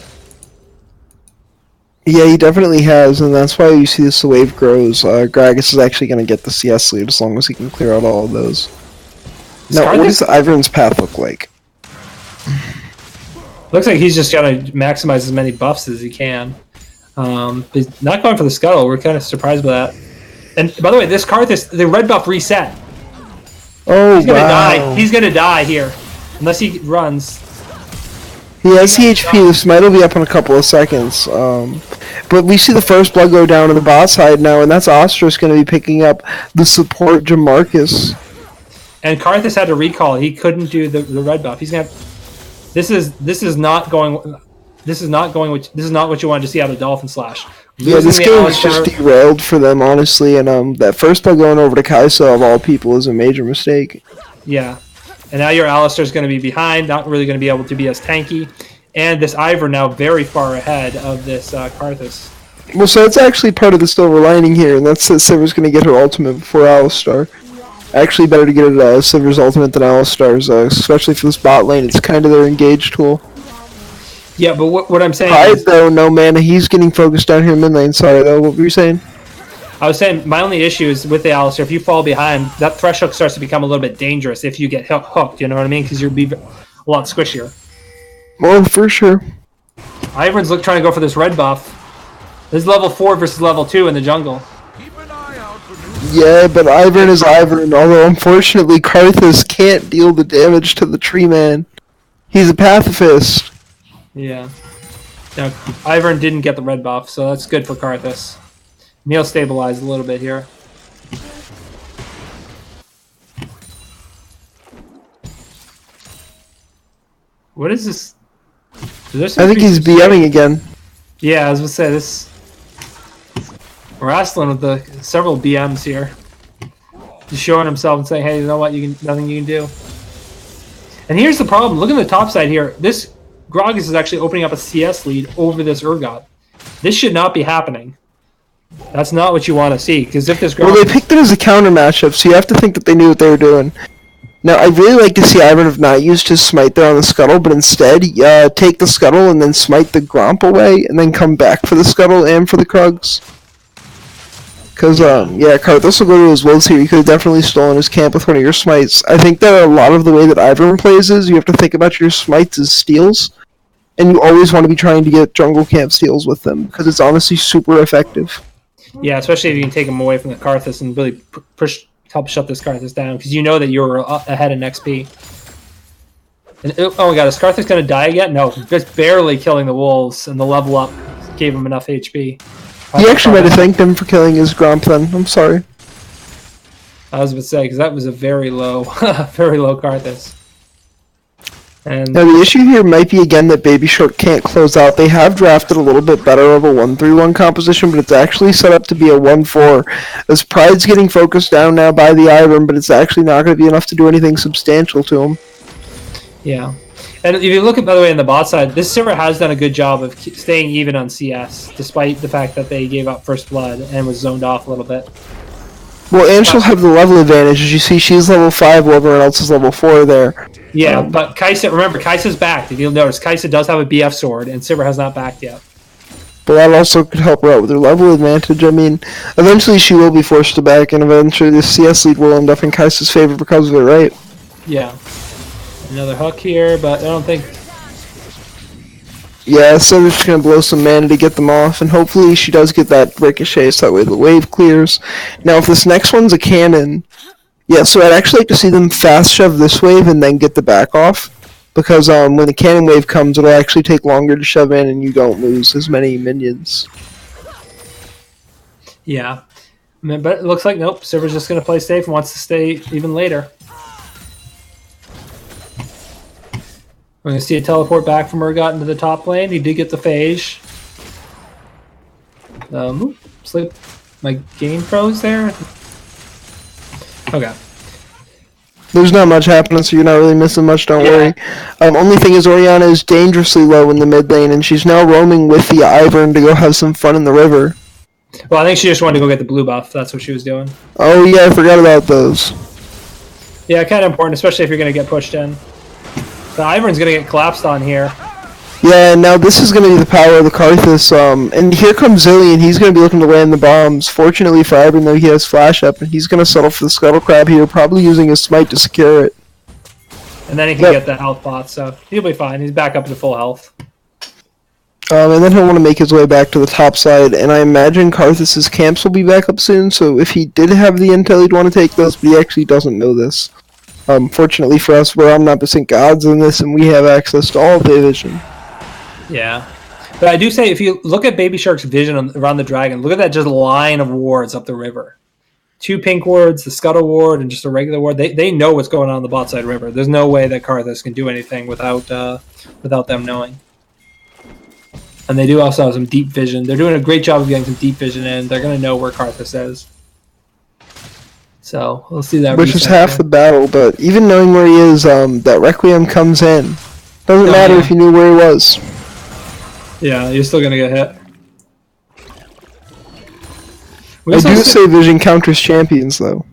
Speaker 6: Yeah, he definitely has, and that's why you see this wave grows. Gragas is actually going to get the CS lead as long as he can clear out all of those. Now, what does Ivern's path look like?
Speaker 3: Looks like he's just going to maximize as many buffs as he can. He's not going for the scuttle. We're kind of surprised by that. And by the way, this Karthus, the red buff reset.
Speaker 6: Oh,
Speaker 3: He's gonna
Speaker 6: wow.
Speaker 3: die. He's gonna die here, unless he runs.
Speaker 6: He has CHP. This might be up in a couple of seconds. But we see the first blood go down to the bot side now, and that's Ostrus going to be picking up the support Jamarcus.
Speaker 3: And Karthus had to recall. He couldn't do the red buff. He's gonna have. This is not going. This is not what you wanted to see out of Dolphin Slash.
Speaker 6: Yeah, this game is just derailed for them, honestly, and that first blood going over to Kai'Sa, of all people, is a major mistake.
Speaker 3: Yeah. And now your Alistar's going to be behind, not really going to be able to be as tanky. And this Ivern now very far ahead of this Karthus.
Speaker 6: Well, so that's actually part of the silver lining here, and that's that Sivir's going to get her ultimate before Alistar. Actually, better to get it Sivir's ultimate than Alistar's, especially for this bot lane. It's kind of their engage tool.
Speaker 3: Yeah, but what I'm saying
Speaker 6: is... though, no mana. He's getting focused down here in mid lane. Sorry, though. What were you saying?
Speaker 3: I was saying my only issue is with the Alistar. If you fall behind, that thresh hook starts to become a little bit dangerous if you get hooked. You know what I mean? Because you'll be a lot squishier.
Speaker 6: Well, for sure.
Speaker 3: Ivern's trying to go for this red buff. This is level 4 versus level 2 in the jungle.
Speaker 6: Yeah, but Ivern is Ivern. Although unfortunately, Karthus can't deal the damage to the tree man. He's a pacifist.
Speaker 3: Yeah. Now, Ivern didn't get the red buff, so that's good for Karthus. Neil stabilized a little bit here. What is this?
Speaker 6: I think he's BMing again.
Speaker 3: Yeah, I was going to say this. We're wrestling with the several BMs here. Just showing himself and saying, hey, you know what? Nothing you can do. And here's the problem. Look at the top side here. This Gragas is actually opening up a CS lead over this Urgot. This should not be happening. That's not what you want to see, because if this
Speaker 6: Well, they picked it as a counter matchup, so you have to think that they knew what they were doing. Now, I'd really like to see Ivern have not used his smite there on the scuttle, but instead take the scuttle and then smite the Gromp away, and then come back for the scuttle and for the Krugs. Because, yeah, Karthus will go to his wolves here. You could have definitely stolen his camp with one of your smites. I think that a lot of the way that Ivern plays is you have to think about your smites as steals, and you always want to be trying to get jungle camp steals with them, because it's honestly super effective.
Speaker 3: Yeah, especially if you can take him away from the Karthus and really help shut this Karthus down, because you know that you're ahead in XP. And, oh my god, is Karthus going to die again? No, just barely killing the wolves, and the level up gave him enough HP.
Speaker 6: He actually might have thanked him for killing his Gromp then. I'm sorry.
Speaker 3: I was about to say, because that was a very low, very low Karthus. And
Speaker 6: now the issue here might be again that Baby Shark can't close out. They have drafted a little bit better of a 1-3-1 composition, but it's actually set up to be a 1-4. As Pride's getting focused down now by the Ivern, but it's actually not going to be enough to do anything substantial to him.
Speaker 3: Yeah. And if you look at, by the way, in the bot side, this server has done a good job of staying even on CS, despite the fact that they gave up first blood and was zoned off a little bit.
Speaker 6: Well, and she'll have the level advantage. As you see, she's level 5 while everyone else is level 4 there.
Speaker 3: Yeah, but Kai'Sa, remember, Kai'Sa's backed. If you'll notice, Kai'Sa does have a BF sword, and Sivir has not backed yet.
Speaker 6: but that also could help her out with her level advantage. I mean, eventually she will be forced to back, and eventually the CS lead will end up in Kaisa's favor because of it, right?
Speaker 3: Yeah. Another hook here, but I don't think...
Speaker 6: Yeah, so we're just going to blow some mana to get them off, and hopefully she does get that ricochet so that way the wave clears. Now, if this next one's a cannon, yeah, so I'd actually like to see them fast shove this wave and then get the back off, because when the cannon wave comes, it'll actually take longer to shove in and you don't lose as many minions.
Speaker 3: Yeah. But it looks like, nope, Silver's just going to play safe and wants to stay even later. We're going to see a teleport back from Urgot into the top lane. He did get the phage. Sleep. My game froze there. Okay.
Speaker 6: There's not much happening, so you're not really missing much, don't worry. Only thing is Orianna is dangerously low in the mid lane, and she's now roaming with the Ivern to go have some fun in the river.
Speaker 3: Well, I think she just wanted to go get the blue buff. That's what she was doing.
Speaker 6: Oh yeah, I forgot about those.
Speaker 3: Yeah, kind of important, especially if you're going to get pushed in. The Ivern's going to get collapsed on here.
Speaker 6: Yeah, now this is going to be the power of the Karthus, and here comes Zillion. He's going to be looking to land the bombs. Fortunately for Ivern, though, he has flash up, and he's going to settle for the Scuttle Crab here, probably using his smite to secure it.
Speaker 3: And then he can get the health pot, so he'll be fine. He's back up to full health.
Speaker 6: And then he'll want to make his way back to the top side, and I imagine Karthus's camps will be back up soon, so if he did have the intel, he'd want to take those, but he actually doesn't know this. Fortunately for us, we're omnipotent gods in this, and we have access to all of the vision.
Speaker 3: Yeah. But I do say, if you look at Baby Shark's vision around the dragon, look at that just line of wards up the river. 2 pink wards, the Scuttle ward, and just a regular ward. They know what's going on the bot side river. There's no way that Karthus can do anything without them knowing. And they do also have some deep vision. They're doing a great job of getting some deep vision in. They're going to know where Karthus is. So, we'll see that.
Speaker 6: Which is half the battle, but even knowing where he is, that Requiem comes in. Doesn't matter if you knew where he was.
Speaker 3: Yeah, you're still going to get hit.
Speaker 6: I do say vision counters champions, though.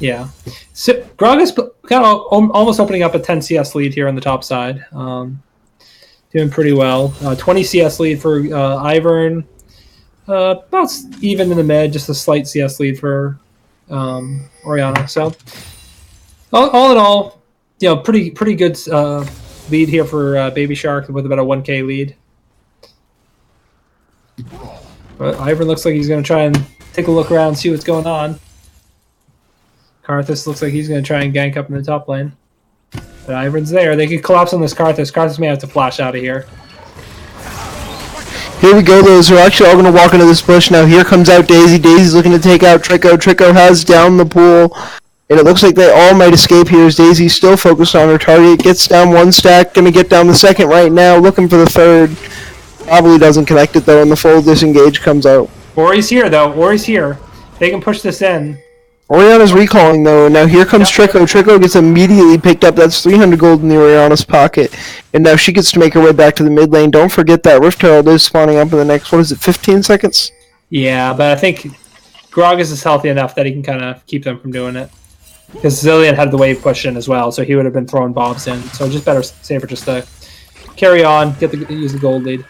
Speaker 3: Yeah. So, Grog is kind of almost opening up a 10 CS lead here on the top side. Doing pretty well. 20 CS lead for Ivern. About even in the mid, just a slight CS lead for Orianna. So, all in all, pretty good lead here for Baby Shark with about a 1K lead. But Ivern looks like he's going to try and take a look around and see what's going on. Karthus looks like he's going to try and gank up in the top lane. But Ivern's there. They could collapse on this Karthus. Karthus may have to flash out of here.
Speaker 6: Here we go, those are actually all going to walk into this bush. Now here comes out Daisy. Daisy's looking to take out Trico. Trico has down the pool. And it looks like they all might escape here as Daisy's still focused on her target. Gets down 1 stack. Going to get down the second right now. Looking for the third. Probably doesn't connect it though, and the full disengage comes out.
Speaker 3: Ori's here though. Ori's here. They can push this in.
Speaker 6: Orianna's recalling though, and now here comes Trico. Trico gets immediately picked up. That's 300 gold in the Orianna's pocket. And now she gets to make her way back to the mid lane. Don't forget that Rift Herald is spawning up in the next, 15 seconds?
Speaker 3: Yeah, but I think Gragas is healthy enough that he can kind of keep them from doing it. Because Zillion had the wave push in as well, so he would have been throwing bombs in. So just better safer just to carry on, use the gold lead.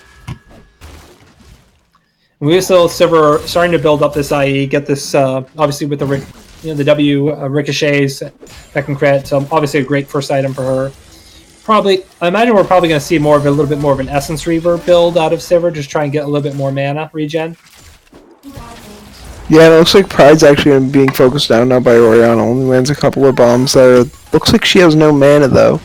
Speaker 3: We still Silver starting to build up this IE, get this obviously with the W ricochets that can crit. So obviously a great first item for her. I imagine we're probably going to see a little bit more of an Essence Reaver build out of Silver, just try and get a little bit more mana regen.
Speaker 6: Yeah, it looks like Pride's actually being focused down now by Orianna. Only lands a couple of bombs there. Looks like she has no mana though.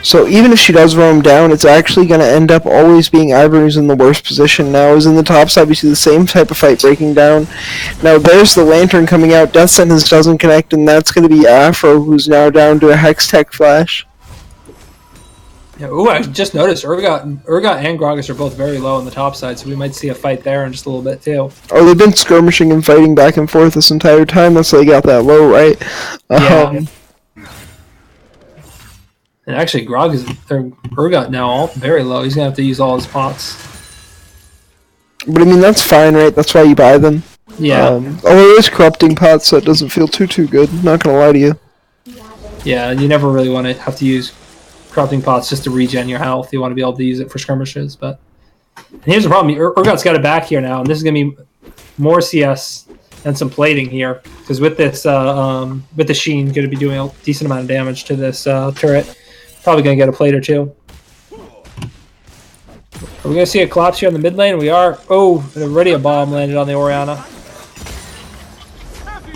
Speaker 6: So even if she does roam down, it's actually going to end up always being Ivern who's in the worst position. Now, as in the top side, we see the same type of fight breaking down. Now, there's the Lantern coming out. Death Sentence doesn't connect, and that's going to be Afro, who's now down to a Hex Tech Flash.
Speaker 3: Yeah, ooh, I just noticed Urgot and Gragas are both very low on the top side, so we might see a fight there in just a little bit, too.
Speaker 6: Oh, they've been skirmishing and fighting back and forth this entire time. That's why they got that low, right?
Speaker 3: Yeah. And actually, Urgot now all very low. He's going to have to use all his pots.
Speaker 6: But I mean, that's fine, right? That's why you buy them.
Speaker 3: Yeah.
Speaker 6: Although it is corrupting pots, so it doesn't feel too good. Not going to lie to you.
Speaker 3: Yeah, you never really want to have to use corrupting pots just to regen your health. You want to be able to use it for skirmishes, but And here's the problem: Urgot's got it back here now, and this is going to be more CS and some plating here because with this, with the Sheen, going to be doing a decent amount of damage to this turret. Probably going to get a plate or two. Are we going to see a collapse here in the mid lane? We are. Oh, already a bomb landed on the Orianna.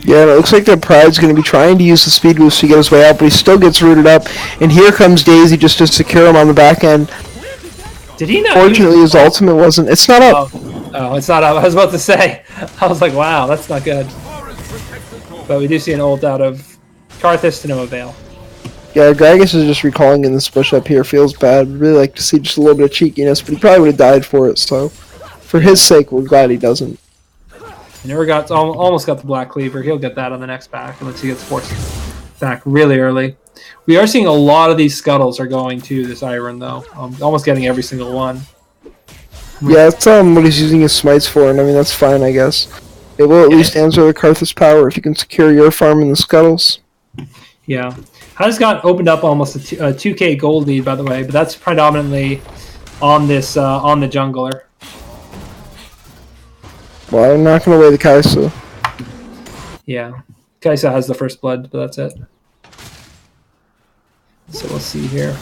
Speaker 6: Yeah, and it looks like their Pride's going to be trying to use the speed boost to get his way out, but he still gets rooted up. And here comes Daisy just to secure him on the back end.
Speaker 3: Did he not?
Speaker 6: Fortunately, his ultimate wasn't. It's not up.
Speaker 3: Oh, it's not up. I was about to say. I was like, wow, that's not good. But we do see an ult out of Karthus to no avail.
Speaker 6: Yeah, Gragas is just recalling in this push up here. Feels bad. Would really like to see just a little bit of cheekiness, but he probably would have died for it. So, for his sake, we're glad he doesn't.
Speaker 3: And Urgot's almost got the Black Cleaver. He'll get that on the next back unless he gets forced back really early. We are seeing a lot of these scuttles are going to this Iron, though. Almost getting every single one.
Speaker 6: Yeah, that's what he's using his smites for, and I mean, that's fine, I guess. It will at least answer the Karthus power if you can secure your farm in the scuttles.
Speaker 3: Yeah. Has got opened up almost a 2k gold lead, by the way, but that's predominantly on this on the jungler.
Speaker 6: Well, I'm not going to weigh the Kai'Sa.
Speaker 3: Yeah. Kai'Sa has the first blood, but that's it. So we'll see here.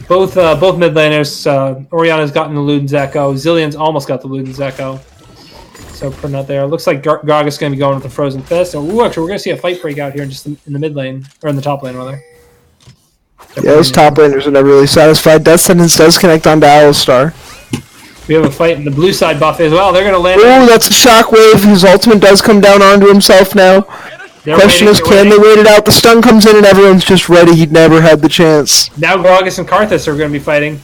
Speaker 3: Both mid laners, Orianna's gotten the Luden's Echo. Zillion's almost got the Luden's Echo. So putting out there. Looks like Gragas going to be going with the Frozen Fist. So, actually, we're going to see a fight break out here in just in the mid lane, or in the top lane, rather.
Speaker 6: Yeah, those top laners are never really satisfied. Death Sentence does connect onto Owlstar.
Speaker 3: We have a fight in the blue side buff as well. They're going to land.
Speaker 6: Oh, that's a shockwave. His ultimate does come down onto himself now. Question is, can they wait it out? The stun comes in and everyone's just ready. He'd never had the chance.
Speaker 3: Now Gragas and Karthus are going to be fighting.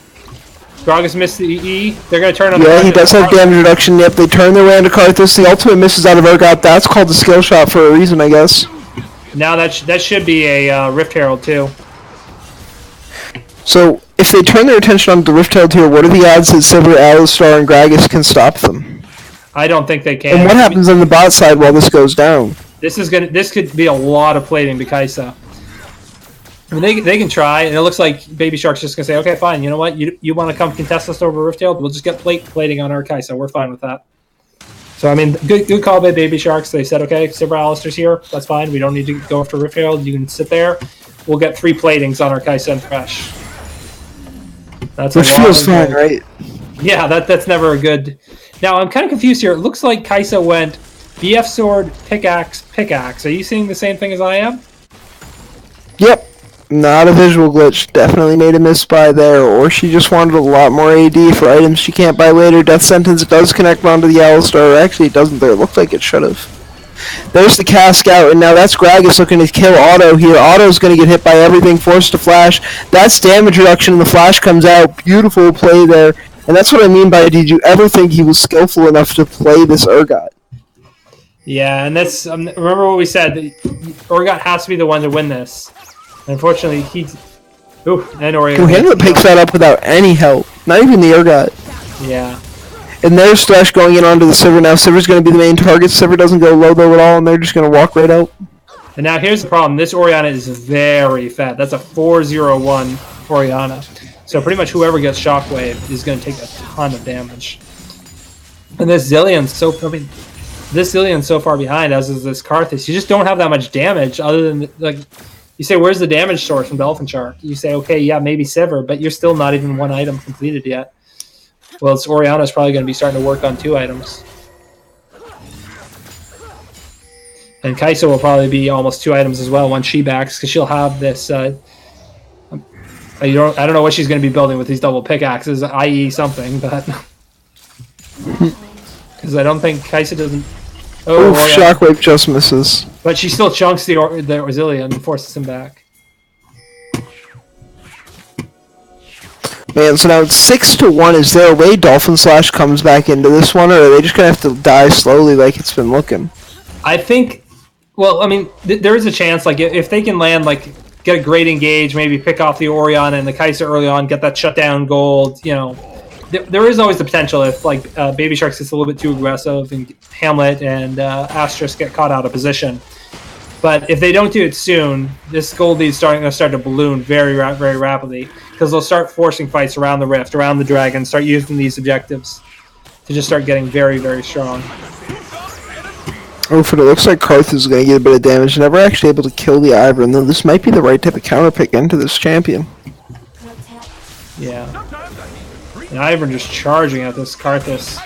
Speaker 3: Gragas missed the E. They're going to turn on the
Speaker 6: Yeah, he does have damage reduction. Yep, they turn their way into Karthus. The ultimate misses out of Urgot. That's called the skill shot for a reason, I guess.
Speaker 3: Now that should be a Rift Herald, too.
Speaker 6: So, if they turn their attention on the Rift Herald here, what are the odds that Sivir, Alistar, and Gragas can stop them?
Speaker 3: I don't think they can.
Speaker 6: And what happens on the bot side while this goes down?
Speaker 3: This could be a lot of plating to Kai'Sa. I mean, they can try, and it looks like Baby Shark's just gonna say, okay, fine. You know what? You want to come contest us over Rift Herald? We'll just get plating on our Kai'Sa. We're fine with that. So I mean, good call by Baby Sharks. They said, okay, Sivir, Alistar's here. That's fine. We don't need to go after Rift Herald. You can sit there. We'll get 3 platings on our Kai'Sa and Thresh. That's
Speaker 6: Which feels fine, right?
Speaker 3: Yeah, that's never a good. Now I'm kind of confused here. It looks like Kai'Sa went BF sword, pickaxe. Are you seeing the same thing as I am?
Speaker 6: Yep. Not a visual glitch. Definitely made a misbuy there. Or she just wanted a lot more AD for items she can't buy later. Death Sentence does connect onto the Owlstar. Actually, it doesn't there. It looked like it should have. There's the cask out, and now that's Gragas looking to kill Otto here. Otto's going to get hit by everything, forced to flash. That's damage reduction, and the flash comes out. Beautiful play there. And that's what I mean by, did you ever think he was skillful enough to play this Urgot?
Speaker 3: Yeah, and that's remember what we said. Urgot has to be the one to win this. Unfortunately, and Orianna.
Speaker 6: Hamlet picks that up without any help. Not even the Urgot.
Speaker 3: Yeah.
Speaker 6: And there's Thresh going in onto the Sivir now. Sivir's going to be the main target. Sivir doesn't go low though at all, and they're just going to walk right out.
Speaker 3: And now here's the problem. This Orianna is very fat. That's a 401 Orianna. So pretty much whoever gets Shockwave is going to take a ton of damage. And this Zillion's so far behind, as is this Karthus. You just don't have that much damage other than, like, you say, where's the damage source from Dolphin Shark? You say, okay, yeah, maybe Sivir, but you're still not even 1 item completed yet. Well, it's Orianna's probably going to be starting to work on 2 items. And Kai'Sa will probably be almost 2 items as well once she backs, because she'll have this... I don't know what she's going to be building with these double pickaxes, i.e. something, but... Because I don't think Kai'Sa doesn't...
Speaker 6: Oh, Shockwave just misses.
Speaker 3: But she still chunks the Zillion and forces him back.
Speaker 6: Man, so now it's 6-1. Is there a way Dolphin Slash comes back into this one, or are they just going to have to die slowly like it's been looking?
Speaker 3: I think... Well, I mean, there is a chance, like, if they can land, like, get a great engage, maybe pick off the Orianna and the Kai'Sa early on, get that shutdown gold, you know... There is always the potential if, like, Baby Shark gets a little bit too aggressive and Hamlet and Asterisk get caught out of position. But if they don't do it soon, this gold lead is going to start to balloon very rapidly because they'll start forcing fights around the Rift, around the Dragon, start using these objectives. to just start getting very, very strong.
Speaker 6: Oh, but it looks like Karth is going to get a bit of damage. Never actually able to kill the Ivern, though this might be the right type of counter pick into this champion.
Speaker 3: Yeah. And Ivern just charging at this Karthus.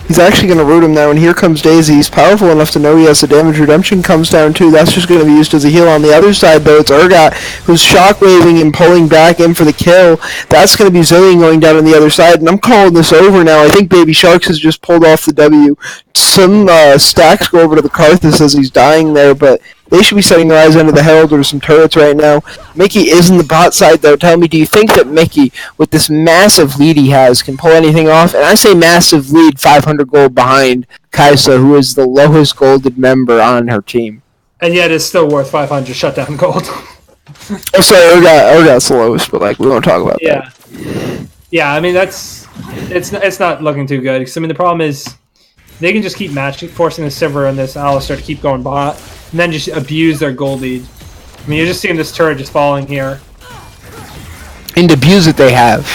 Speaker 6: He's actually going to root him now, and here comes Daisy. He's powerful enough to know he has the damage redemption comes down too. That's just going to be used as a heal. On the other side, though, it's Urgot, who's shockwaving and pulling back in for the kill. That's going to be Zillion going down on the other side, and I'm calling this over now. I think Baby Sharks has just pulled off the W. Some stacks go over to the Karthus as he's dying there, but they should be setting their eyes under the Herald or some turrets right now. Mickey is in the bot side, though. Tell me, do you think that Mickey, with this massive lead he has, can pull anything off? And I say massive lead, 500 gold behind Kaisa, who is the lowest golded member on her team.
Speaker 3: And yet it's still worth 500 shutdown gold.
Speaker 6: Oh, sorry, Urgot's the lowest, but we won't talk about that.
Speaker 3: Yeah, I mean, it's not looking too good. Because, I mean, the problem is they can just keep forcing the Sivir and this Alistar to keep going bot, and then just abuse their gold lead. I mean, you're just seeing this turret just falling here.
Speaker 4: And abuse it they have.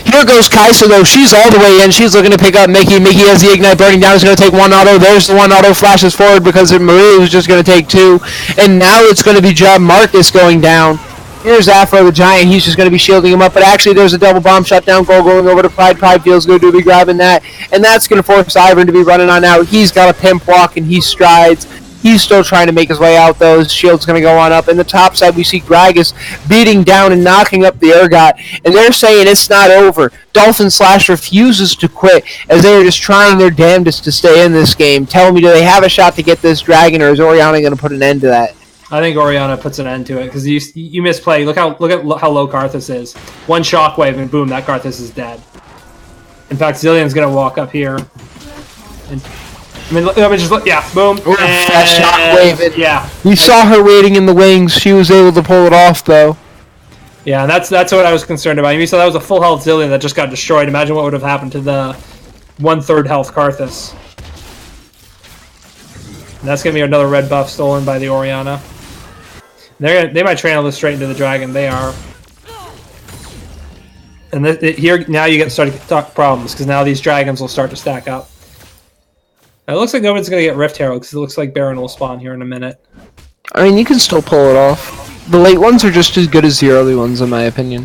Speaker 4: Here goes Kaisa, though. She's all the way in. She's looking to pick up Mickey. Mickey has the Ignite burning down. He's going to take one auto. There's the one auto. Flashes forward because Maria was just going to take two. And now it's going to be Job Marcus going down. Here's Afro the Giant. He's just going to be shielding him up. But actually, there's a double bomb shutdown goal going over to Pride. Pride feels good to be grabbing that. And that's going to force Ivern to be running on out. He's got a pimp walk and he strides. He's still trying to make his way out, though. His shield's going to go on up. In the top side, we see Gragas beating down and knocking up the Urgot. And they're saying it's not over. Dolphin Slash refuses to quit as they are just trying their damnedest to stay in this game. Tell me, do they have a shot to get this dragon, or is Orianna going to put an end to that?
Speaker 3: I think Orianna puts an end to it because you misplay. Look at how low Karthus is. One shockwave and boom, that Karthus is dead. In fact, Zillion's going to walk up here. And let me just look. Yeah, boom.
Speaker 4: Ooh, fast shockwave.
Speaker 3: Yeah.
Speaker 4: We saw her waiting in the wings. She was able to pull it off, though.
Speaker 3: Yeah, and that's what I was concerned about. You saw that was a full health Zillion that just got destroyed. Imagine what would have happened to the 1/3 health Karthus. And that's going to be another red buff stolen by the Orianna. They might train all this straight into the dragon. They are. And here now you get starting to talk problems because now these dragons will start to stack up. It looks like nobody's going to get Rift Herald because it looks like Baron will spawn here in a minute.
Speaker 4: I mean, you can still pull it off. The late ones are just as good as the early ones, in my opinion.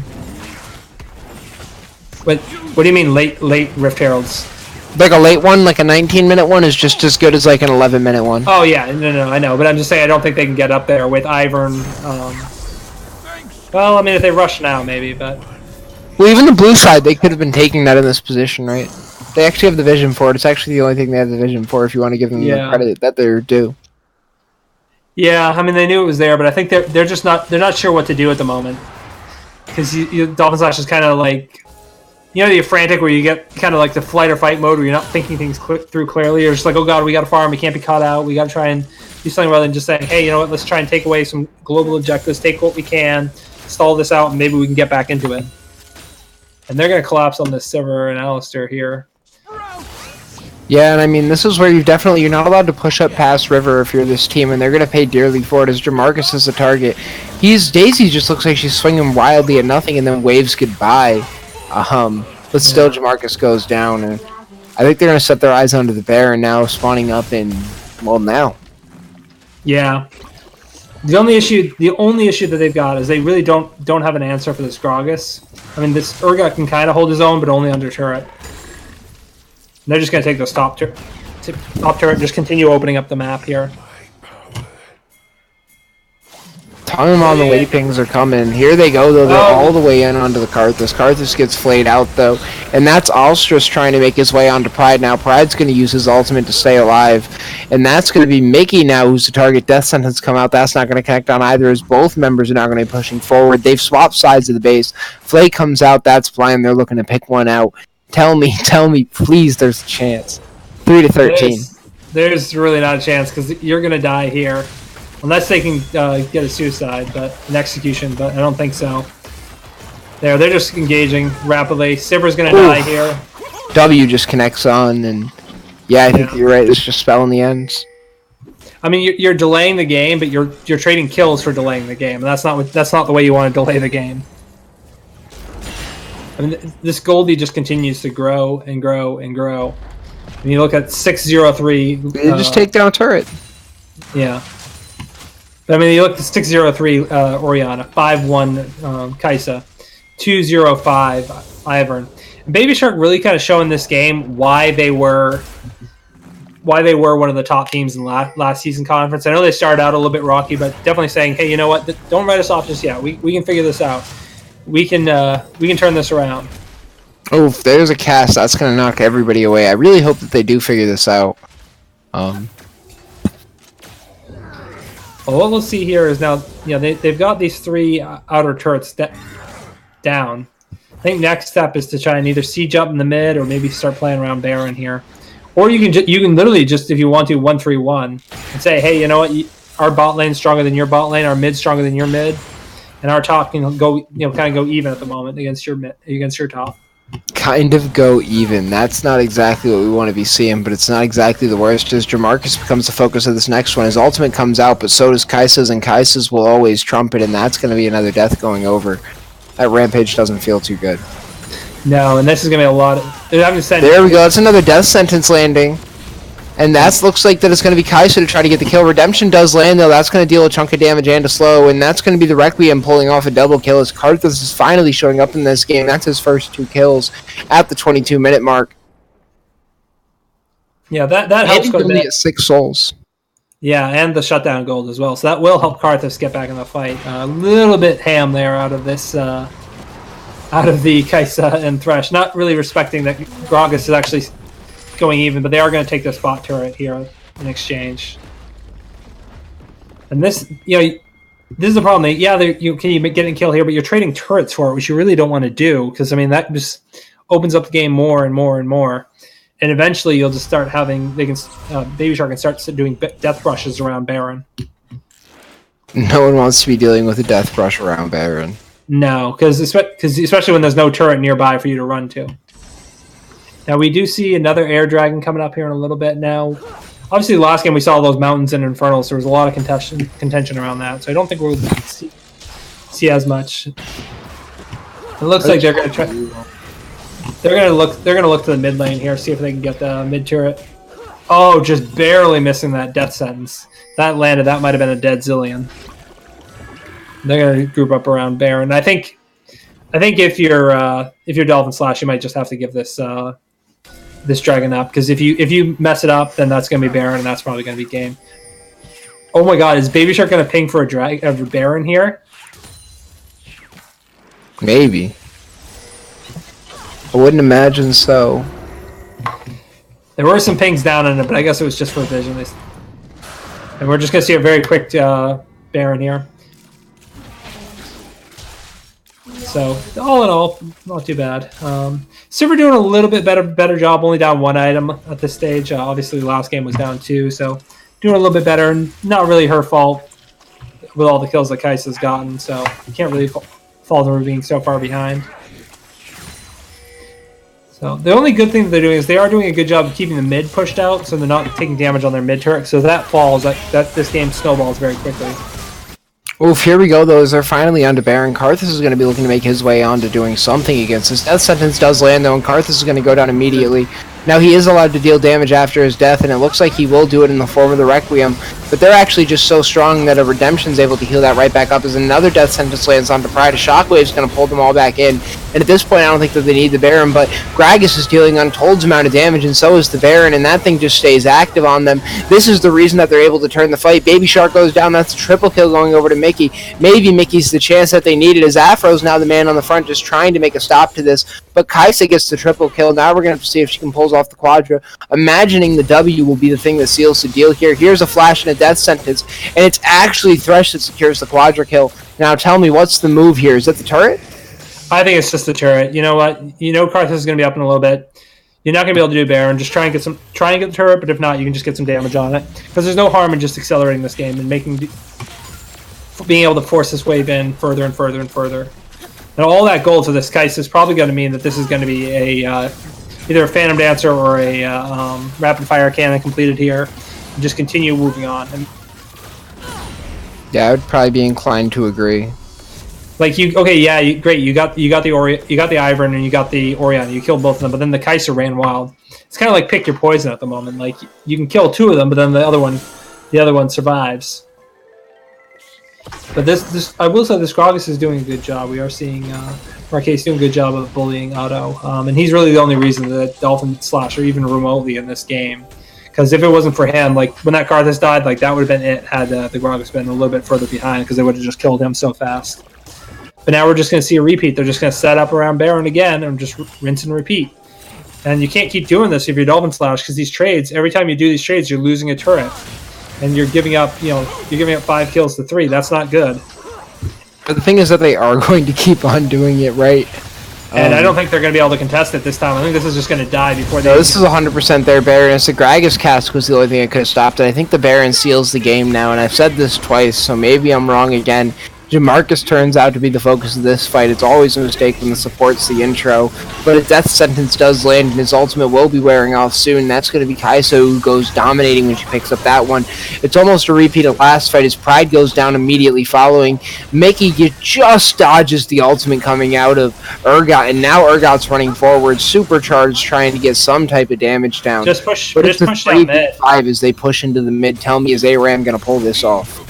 Speaker 3: What do you mean late Rift Heralds?
Speaker 4: Like a late one, like a 19-minute one, is just as good as like an 11-minute one.
Speaker 3: Oh yeah, no, I know, but I'm just saying I don't think they can get up there with Ivern. Well, I mean, if they rush now, maybe, but.
Speaker 4: Well, even the blue side, they could have been taking that in this position, right? They actually have the vision for it. It's actually the only thing they have the vision for, if you want to give them the credit that they're due.
Speaker 3: Yeah, I mean, they knew it was there, but I think they're just not sure what to do at the moment. Because Dolphin Slash is kind of like, you're frantic where you get kind of like the flight or fight mode where you're not thinking things through clearly. You're just like, oh god, we got to farm, we can't be caught out, we got to try and do something rather than just saying, hey, you know what, let's try and take away some global objectives, take what we can, stall this out, and maybe we can get back into it. And they're going to collapse on this Sivir and Alistar here.
Speaker 4: Yeah, and I mean, this is where you're not allowed to push up past River if you're this team, and they're going to pay dearly for it as Jamarcus is the target. Daisy just looks like she's swinging wildly at nothing, and then waves goodbye. But still, Jamarcus goes down, and I think they're going to set their eyes onto the Baron now, spawning up in, well, now.
Speaker 3: Yeah. The only issue that they've got is they really don't have an answer for this Gragas. I mean, this Urgot can kind of hold his own, but only under turret. And they're just going to take this top turret, just continue opening up the map here.
Speaker 4: Time on the way pings are coming. Here they go, though. They're all the way in onto the Karthus. Karthus gets flayed out, though. And that's Alstris trying to make his way onto Pride now. Pride's going to use his ultimate to stay alive. And that's going to be Mickey now who's the target. Death Sentence come out. That's not going to connect on either, as both members are now going to be pushing forward. They've swapped sides of the base. Flay comes out. That's blind. They're looking to pick one out. Tell me, please, there's a chance. 3-13.
Speaker 3: There's really not a chance because you're going to die here. Unless they can get a suicide, an execution, but I don't think so. They're just engaging rapidly. Sivir's going to die here.
Speaker 4: W just connects on, and yeah, I think you're right. It's just spelling the ends.
Speaker 3: I mean, you're delaying the game, but you're trading kills for delaying the game. And that's not the way you want to delay the game. I mean, this Goldie just continues to grow and grow and grow. And you look at 603.
Speaker 4: They just take down a turret.
Speaker 3: Yeah. I mean, you look at 603 Oriana, 5-1 Kaisa, 205 Ivern. And Baby Shark really kind of showing this game why they were one of the top teams in last season conference. I know they started out a little bit rocky, but definitely saying, hey, you know what? Don't write us off just yet. We can figure this out. We can turn this around.
Speaker 4: Oh, if there's a cast, that's going to knock everybody away. I really hope that they do figure this out.
Speaker 3: Well, what we'll see here is now, they've got these 3 outer turrets down. I think next step is to try and either siege up in the mid or maybe start playing around Baron here. Or you can literally just, if you want to, 1-3-1 and say, hey, you know what? Our bot lane's stronger than your bot lane, our mid's stronger than your mid, and our top can go, kind of go even at the moment against your top.
Speaker 4: Kind of go even. That's not exactly what we want to be seeing, but it's not exactly the worst as Jamarcus becomes the focus of this next one. His ultimate comes out, but so does Kaisa's, and Kaisa's will always trumpet, and that's going to be another death going over. That Rampage doesn't feel too good.
Speaker 3: No, and this is going to be a lot of... There
Speaker 4: we go. That's another death sentence landing. And that looks like that it's going to be Kaisa to try to get the kill. Redemption does land, though. That's going to deal a chunk of damage and a slow. And that's going to be the Requiem pulling off a double kill as Karthus is finally showing up in this game. That's his first 2 kills at the 22-minute mark.
Speaker 3: Yeah, that helps quite a bit.
Speaker 4: At 6 souls.
Speaker 3: Yeah, and the shutdown gold as well. So that will help Karthus get back in the fight. A little bit ham there out of this... out of the Kaisa and Thresh. Not really respecting that Gragas is actually going even, but they are going to take this bot turret here in exchange. And this, this is the problem. You get a kill here, but you're trading turrets for it, which you really don't want to do, because, I mean, that just opens up the game more and more and more. And eventually you'll just start having, Baby Shark can start doing death brushes around Baron.
Speaker 4: No one wants to be dealing with a death brush around Baron.
Speaker 3: No, because especially when there's no turret nearby for you to run to. Now, we do see another air dragon coming up here in a little bit now. Obviously, the last game we saw those mountains and infernals. There was a lot of contention around that, so I don't think we'll see as much. It looks like they're going to try. They're going to look to the mid lane here, see if they can get the mid turret. Oh, just barely missing that death sentence. That landed. That might have been a dead Zillion. They're going to group up around Baron. I think if you're Dolphin Slash, you might just have to give this this dragon up, because if you mess it up, then that's going to be Baron, and that's probably going to be game. Oh my God, is Baby Shark going to ping for a Baron here?
Speaker 4: Maybe. I wouldn't imagine so.
Speaker 3: There were some pings down in it, but I guess it was just for vision. And we're just going to see a very quick Baron here. So, all in all, not too bad. Silver doing a little bit better job, only down 1 item at this stage. Obviously, the last game was down 2, so doing a little bit better. And not really her fault with all the kills that Kaisa's gotten, so you can't really fault her being so far behind. So, the only good thing that they're doing is they are doing a good job of keeping the mid pushed out, so they're not taking damage on their mid turret. So, if that falls, this game snowballs very quickly.
Speaker 4: Oof, here we go, though, as they're finally onto Baron. Karthus is going to be looking to make his way on to doing something against this. Death sentence does land, though, and Karthus is going to go down immediately. Now, he is allowed to deal damage after his death, and it looks like he will do it in the form of the Requiem, but they're actually just so strong that a Redemption's able to heal that right back up as another death sentence lands onto Pride. A Shockwave's going to pull them all back in, and at this point, I don't think that they need the Baron, but Gragas is dealing untold amount of damage, and so is the Baron, and that thing just stays active on them. This is the reason that they're able to turn the fight. Baby Shark goes down. That's a triple kill going over to Mickey. Maybe Mickey's the chance that they needed, as Afro's now the man on the front just trying to make a stop to this, but Kaisa gets the triple kill. Now we're going to have to see if she can pull off the Quadra. Imagining the W will be the thing that seals the deal here. Here's a flash and a death sentence, and it's actually Thresh that secures the Quadra kill. Now tell me, what's the move here? Is that the turret?
Speaker 3: I think it's just the turret. You know what? You know Karthus is going to be up in a little bit. You're not going to be able to do Baron. Just try and get the turret, but if not, you can just get some damage on it. Because there's no harm in just accelerating this game and being able to force this wave in further and further and further. Now all that gold to this Kaisa is probably going to mean that this is going to be either a Phantom Dancer or a Rapid Fire Cannon completed here. And just continue moving on.
Speaker 4: Yeah, I would probably be inclined to agree.
Speaker 3: Like great. You got the Ivern and you got the Oriana. You killed both of them, but then the Kaisa ran wild. it's kind of like pick your poison at the moment. Like you can kill 2 of them, but then the other one survives. But this I will say this Gragas is doing a good job. We are seeing Marquez doing a good job of bullying Otto, and he's really the only reason that Dolphin Slash are even remotely in this game. Because if it wasn't for him, like when that Karthus died, like that would have been it had the Gragas been a little bit further behind, because they would have just killed him so fast. But now we're just going to see a repeat. They're just going to set up around Baron again and just rinse and repeat. And you can't keep doing this if you're Dolphin Slash, because these trades, every time you do these trades, you're losing a turret. And you're giving up 5 kills to 3. That's not good.
Speaker 4: But the thing is that they are going to keep on doing it, right?
Speaker 3: And I don't think they're going to be able to contest it this time. I think this is just going to die before they...
Speaker 4: No, this is 100% their Baron. It's the Gragas cast was the only thing that could have stopped it. I think the Baron seals the game now, and I've said this twice, so maybe I'm wrong again. Jamarcus turns out to be the focus of this fight. It's always a mistake when the support's the intro, but a death sentence does land, and his ultimate will be wearing off soon. That's going to be Kai'Sa, who goes dominating when she picks up that one. It's almost a repeat of last fight. His pride goes down immediately following. Mickey just dodges the ultimate coming out of Urgot, and now Urgot's running forward, supercharged, trying to get some type of damage down.
Speaker 3: Just push
Speaker 4: But it's a
Speaker 3: down mid.
Speaker 4: 3v5 as they push into the mid. Tell me, is ARAM going to pull this off?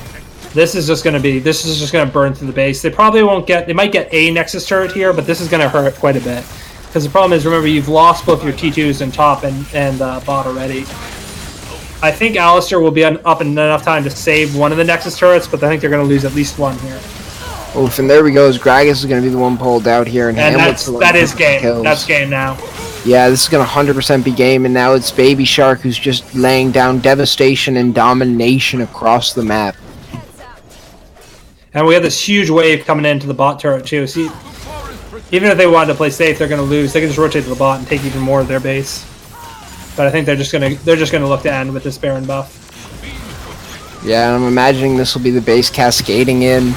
Speaker 3: This is just going to burn through the base. They probably won't get... They might get a Nexus turret here, but this is going to hurt quite a bit. Because the problem is, remember, you've lost both your T2s in top and bot already. I think Alistair will be up in enough time to save one of the Nexus turrets, but I think they're going to lose at least one here.
Speaker 4: Oof, and there we go. Gragas is going to be the one pulled out here. And
Speaker 3: that is game.
Speaker 4: Kills.
Speaker 3: That's game now.
Speaker 4: Yeah, this is going to 100% be game, and now it's Baby Shark who's just laying down devastation and domination across the map.
Speaker 3: And we have this huge wave coming into the bot turret too. See, even if they wanted to play safe, they're going to lose. They can just rotate to the bot and take even more of their base. But I think they're just going to look to end with this Baron buff.
Speaker 4: Yeah, I'm imagining this will be the base cascading in.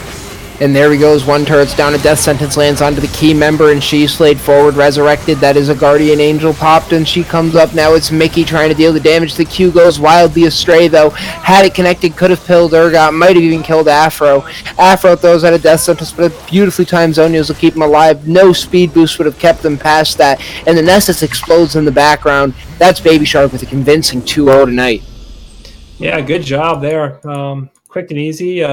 Speaker 4: And there he goes, one turret's down, a death sentence lands onto the key member, and she's slayed forward, resurrected. That is a Guardian Angel popped, and she comes up. Now it's Mickey trying to deal the damage. The Q goes wildly astray, though. Had it connected, could have killed Urgot, might have even killed Afro. Afro throws out a death sentence, but a beautifully timed Zonios will keep him alive. No speed boost would have kept them past that, and the Nessus explodes in the background. That's Baby Shark with a convincing 2-0 tonight.
Speaker 3: Yeah, good job there. Quick and easy.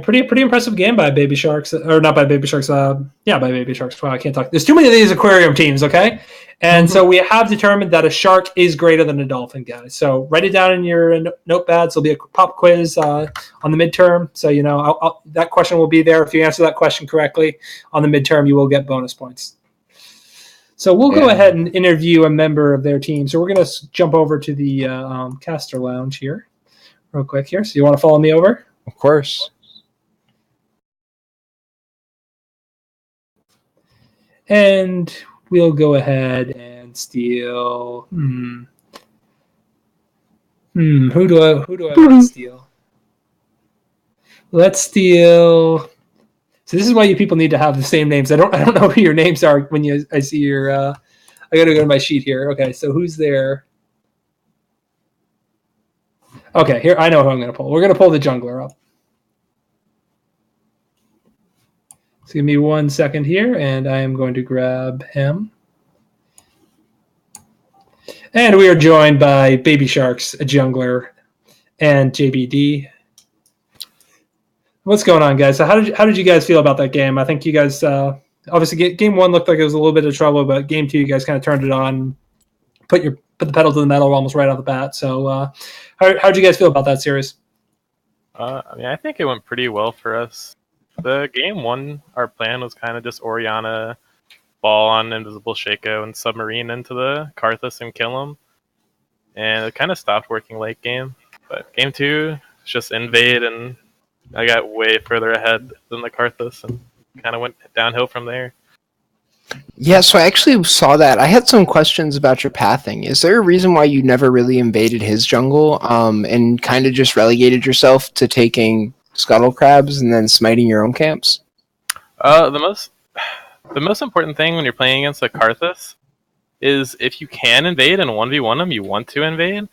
Speaker 3: Pretty impressive game by Baby Sharks, or not by Baby Sharks. By Baby Sharks. Wow, I can't talk. There's too many of these aquarium teams, okay? And so we have determined that a shark is greater than a dolphin, guys. So write it down in your notepads. There'll be a pop quiz on the midterm. So that question will be there. If you answer that question correctly on the midterm, you will get bonus points. So we'll go ahead and interview a member of their team. So we're going to jump over to the caster lounge here, real quick here. So you want to follow me over?
Speaker 4: Of course.
Speaker 3: And we'll go ahead and steal. Who do I want to steal? Let's steal. So this is why you people need to have the same names. I don't know who your names are when I see your. I got to go to my sheet here. Okay, so who's there? Okay, here I know who I'm going to pull. We're going to pull the jungler up. So give me 1 second here, and I am going to grab him. And we are joined by Baby Sharks, a jungler, and JBD. What's going on, guys? So how did you guys feel about that game? I think you guys obviously game one looked like it was a little bit of trouble, but game two you guys kind of turned it on, put the pedal to the metal almost right off the bat. So how'd you guys feel about that series?
Speaker 7: I think it went pretty well for us. The game one, our plan was kind of just Orianna, ball on Invisible Shaco, and submarine into the Karthus and kill him. And it kind of stopped working late game. But game two, it's just invade, and I got way further ahead than the Karthus, and kind of went downhill from there.
Speaker 4: Yeah, so I actually saw that. I had some questions about your pathing. Is there a reason why you never really invaded his jungle and kind of just relegated yourself to taking scuttle crabs and then smiting your own camps?
Speaker 7: The most important thing when you're playing against a Karthus is if you can invade and 1v1 him, you want to invade.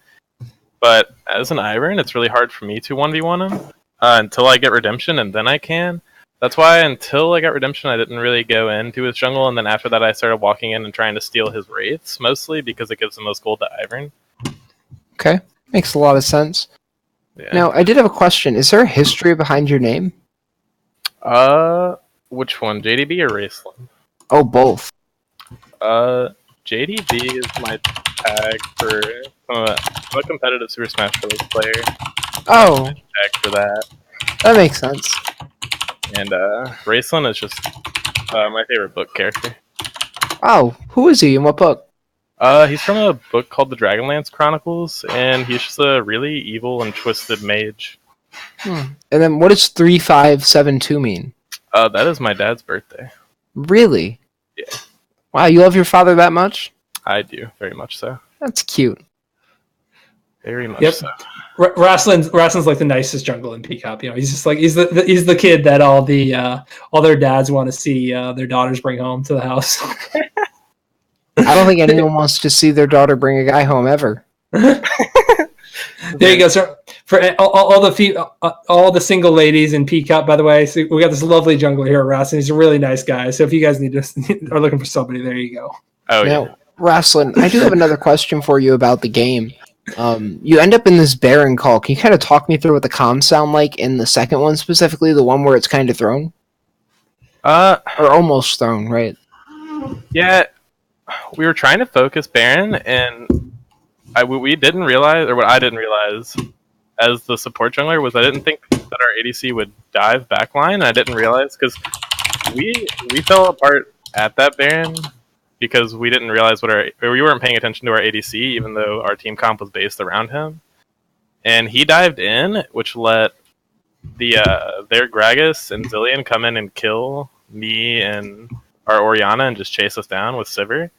Speaker 7: But as an Ivern, it's really hard for me to 1v1 him until I get redemption, and then I can. That's why until I got Redemption, I didn't really go into his jungle, and then after that, I started walking in and trying to steal his wraiths, mostly because it gives the most gold to Ivern.
Speaker 4: Okay, makes a lot of sense.
Speaker 7: Yeah.
Speaker 4: Now, I did have a question. Is there a history behind your name?
Speaker 7: Which one, JDB or Raceland?
Speaker 4: Oh, both.
Speaker 7: JDB is my tag for. I'm a competitive Super Smash Bros. Player.
Speaker 4: Oh,
Speaker 7: Tag for that.
Speaker 4: that makes sense.
Speaker 7: And Raceland is just my favorite book character.
Speaker 4: Oh, who is he and what book?
Speaker 7: He's from a book called the Dragonlance Chronicles, and he's just a really evil and twisted mage.
Speaker 4: And then what does 3572 mean?
Speaker 7: That is my dad's birthday.
Speaker 4: Really?
Speaker 7: Yeah.
Speaker 4: Wow, you love your father that much?
Speaker 7: I do, very much so.
Speaker 4: That's cute.
Speaker 7: Very much
Speaker 3: Yep.
Speaker 7: so.
Speaker 3: Wrestlin's like the nicest jungle in Peacock. You know, he's just like he's the kid that all their dads want to see their daughters bring home to the house.
Speaker 4: I don't think anyone wants to see their daughter bring a guy home ever.
Speaker 3: There you go, sir. For all the single ladies in Peacock, by the way, so we got this lovely jungler here, Wrestling. He's a really nice guy. So if you guys are looking for somebody, there you go.
Speaker 7: Oh yeah.
Speaker 4: Now, Wrestling, I do have another question for you about the game. You end up in this Baron call. Can you kind of talk me through what the comms sound like in the second one, specifically the one where it's kind of thrown? Or almost thrown, right?
Speaker 7: Yeah, we were trying to focus Baron, and we didn't realize, or what I didn't realize as the support jungler, was I didn't think that our ADC would dive backline, and I didn't realize, because we fell apart at that Baron, because we didn't realize we weren't paying attention to our ADC, even though our team comp was based around him. And he dived in, which let their Gragas and Zillion come in and kill me and our Orianna and just chase us down with Sivir.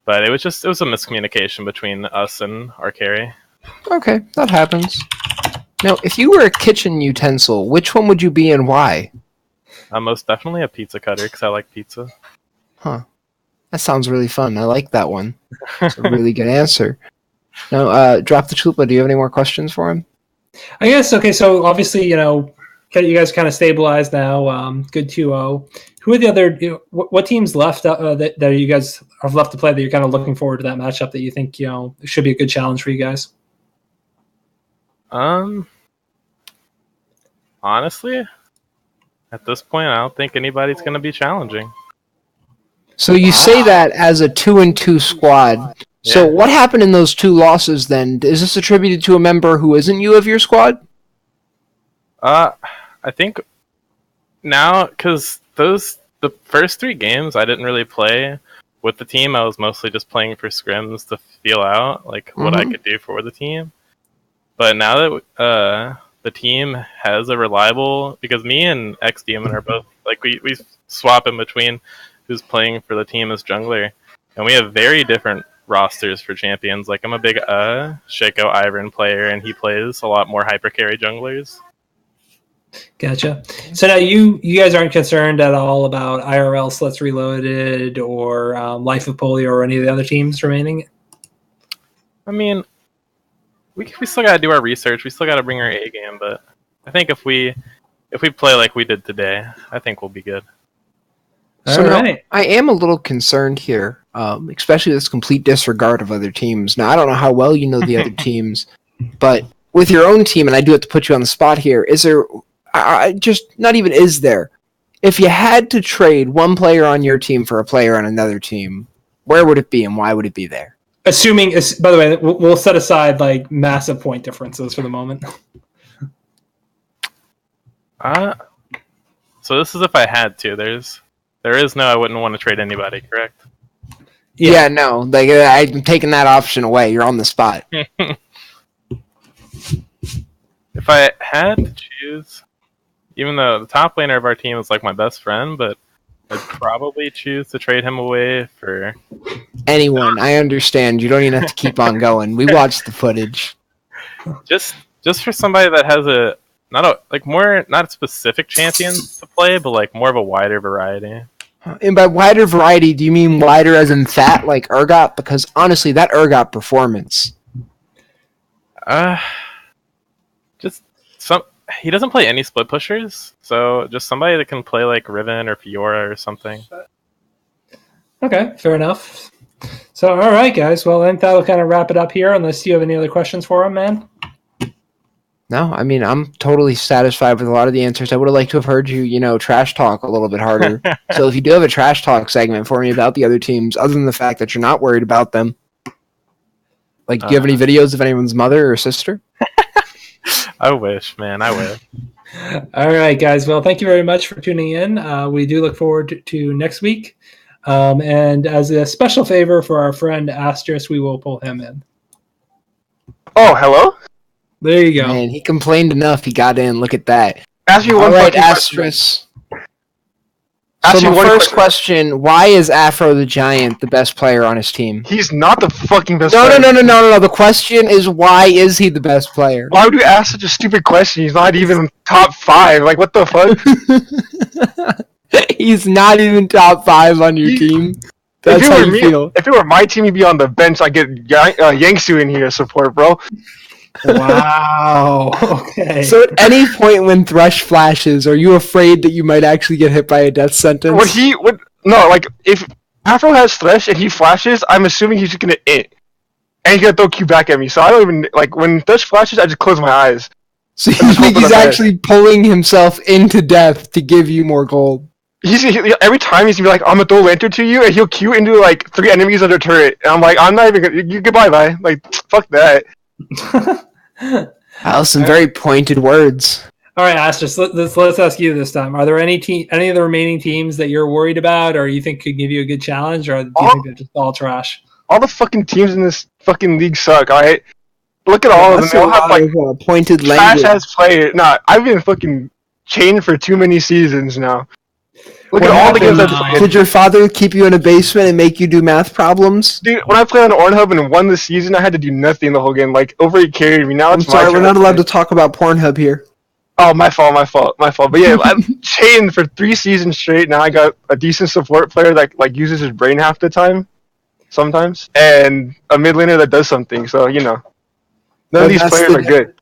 Speaker 7: But it was a miscommunication between us and our carry.
Speaker 4: Okay, that happens. Now, if you were a kitchen utensil, which one would you be and why?
Speaker 7: Most definitely a pizza cutter, because I like pizza.
Speaker 4: Huh. That sounds really fun. I like that one. It's a really good answer. Now, Drop the Chupa, do you have any more questions for him?
Speaker 3: I guess, okay, so obviously, you guys kind of stabilized now. Good 2-0. Who are the other, what teams left that you guys have left to play that you're kind of looking forward to that matchup that you think, should be a good challenge for you guys?
Speaker 7: Honestly, at this point, I don't think anybody's going to be challenging.
Speaker 4: So you say that as a 2-2 squad. So
Speaker 7: Yeah.
Speaker 4: what happened in those two losses then? Is this attributed to a member who isn't you of your squad?
Speaker 7: I think now, because the first 3 games I didn't really play with the team. I was mostly just playing for scrims to feel out what I could do for the team. But now that the team has a reliable, because me and XDemon are both we swap in between who's playing for the team as jungler, and we have very different rosters for champions. I'm a big Shaco Ivern player, and he plays a lot more hyper carry junglers.
Speaker 3: Gotcha. So now you guys aren't concerned at all about IRL Sluts Reloaded or Life of Polio or any of the other teams remaining?
Speaker 7: I mean, we still gotta do our research. We still gotta bring our A game, but I think if we play like we did today, I think we'll be good.
Speaker 4: So
Speaker 3: All
Speaker 4: now,
Speaker 3: right.
Speaker 4: I am a little concerned here, especially this complete disregard of other teams. Now, I don't know how well you know the other teams, but with your own team, and I do have to put you on the spot here, is there, not even is there, if you had to trade one player on your team for a player on another team, where would it be and why would it be there?
Speaker 3: Assuming, by the way, we'll set aside massive point differences for the moment.
Speaker 7: So this is if I had to. There is no, I wouldn't want to trade anybody, correct?
Speaker 4: Yeah, no, I'm taking that option away. You're on the spot.
Speaker 7: If I had to choose, even though the top laner of our team is my best friend, but I'd probably choose to trade him away for
Speaker 4: Anyone, I understand. You don't even have to keep on going. We watched the footage.
Speaker 7: just for somebody that has not specific champions to play, but more of a wider variety.
Speaker 4: And by wider variety, do you mean wider as in fat, like Urgot? Because honestly, that Urgot performance.
Speaker 7: Just some he doesn't play any split pushers, so just somebody that can play like Riven or Fiora or something.
Speaker 3: Okay, fair enough. So, all right, guys. Well, I think that'll kind of wrap it up here, unless you have any other questions for him, man.
Speaker 4: No, I mean, I'm totally satisfied with a lot of the answers. I would have liked to have heard you, trash talk a little bit harder. So if you do have a trash talk segment for me about the other teams, other than the fact that you're not worried about them, like, do you have any videos of anyone's mother or sister?
Speaker 7: I wish, man. I wish.
Speaker 3: All right, guys. Well, thank you very much for tuning in. We do look forward to next week. And as a special favor for our friend Asterisk, we will pull him in.
Speaker 8: Oh, hello?
Speaker 3: There you go.
Speaker 4: Man, he complained enough. He got in. Look at that.
Speaker 8: Ask me
Speaker 4: All
Speaker 8: one
Speaker 4: right,
Speaker 8: fucking
Speaker 4: Asterisk.
Speaker 8: Ask
Speaker 4: So
Speaker 8: me
Speaker 4: my
Speaker 8: one
Speaker 4: first question, why is Afro the Giant the best player on his team?
Speaker 8: He's not the fucking best
Speaker 4: No.
Speaker 8: player.
Speaker 4: The question is, why is he the best player?
Speaker 8: Why would you ask such a stupid question? He's not even top 5. Like, what the fuck?
Speaker 4: He's not even top 5 on your team. That's how you feel.
Speaker 8: If it were my team, he'd be on the bench. I'd get Yangsu in here to support, bro.
Speaker 3: Wow. Okay.
Speaker 4: So at any point when Thresh flashes, are you afraid that you might actually get hit by a death sentence?
Speaker 8: If Afro has Thresh and he flashes, I'm assuming he's just gonna int. And he's gonna throw Q back at me. So I don't even, when Thresh flashes, I just close my eyes.
Speaker 4: So you think he's actually pulling himself into death to give you more gold?
Speaker 8: Every time he's gonna be like, I'm gonna throw Lantern to you, and he'll Q into 3 enemies under turret. And I'm like, I'm not even gonna, goodbye, bye. Like, fuck that.
Speaker 4: Wow, some very pointed words.
Speaker 3: All right, Asterisk, let's ask you this time. Are there any of the remaining teams that you're worried about or you think could give you a good challenge, or do you think they're just all trash?
Speaker 8: All the fucking teams in this fucking league suck, alright? Look at all of them. They all have,
Speaker 4: pointed language.
Speaker 8: trash-ass players. Nah, I've been fucking chained for too many seasons now. Look at all the games I've played.
Speaker 6: Did your father keep you in a basement and make you do math problems?
Speaker 8: Dude, when I played on Ornhub and won the season, I had to do nothing the whole game. Overly carried me. Now
Speaker 6: I'm
Speaker 8: it's
Speaker 6: sorry,
Speaker 8: my
Speaker 6: we're
Speaker 8: turn.
Speaker 6: not allowed to talk about Pornhub here.
Speaker 8: Oh, my fault. But yeah, I'm chained for 3 seasons straight. Now I got a decent support player that uses his brain half the time, sometimes, and a mid laner that does something. So none of these players are good.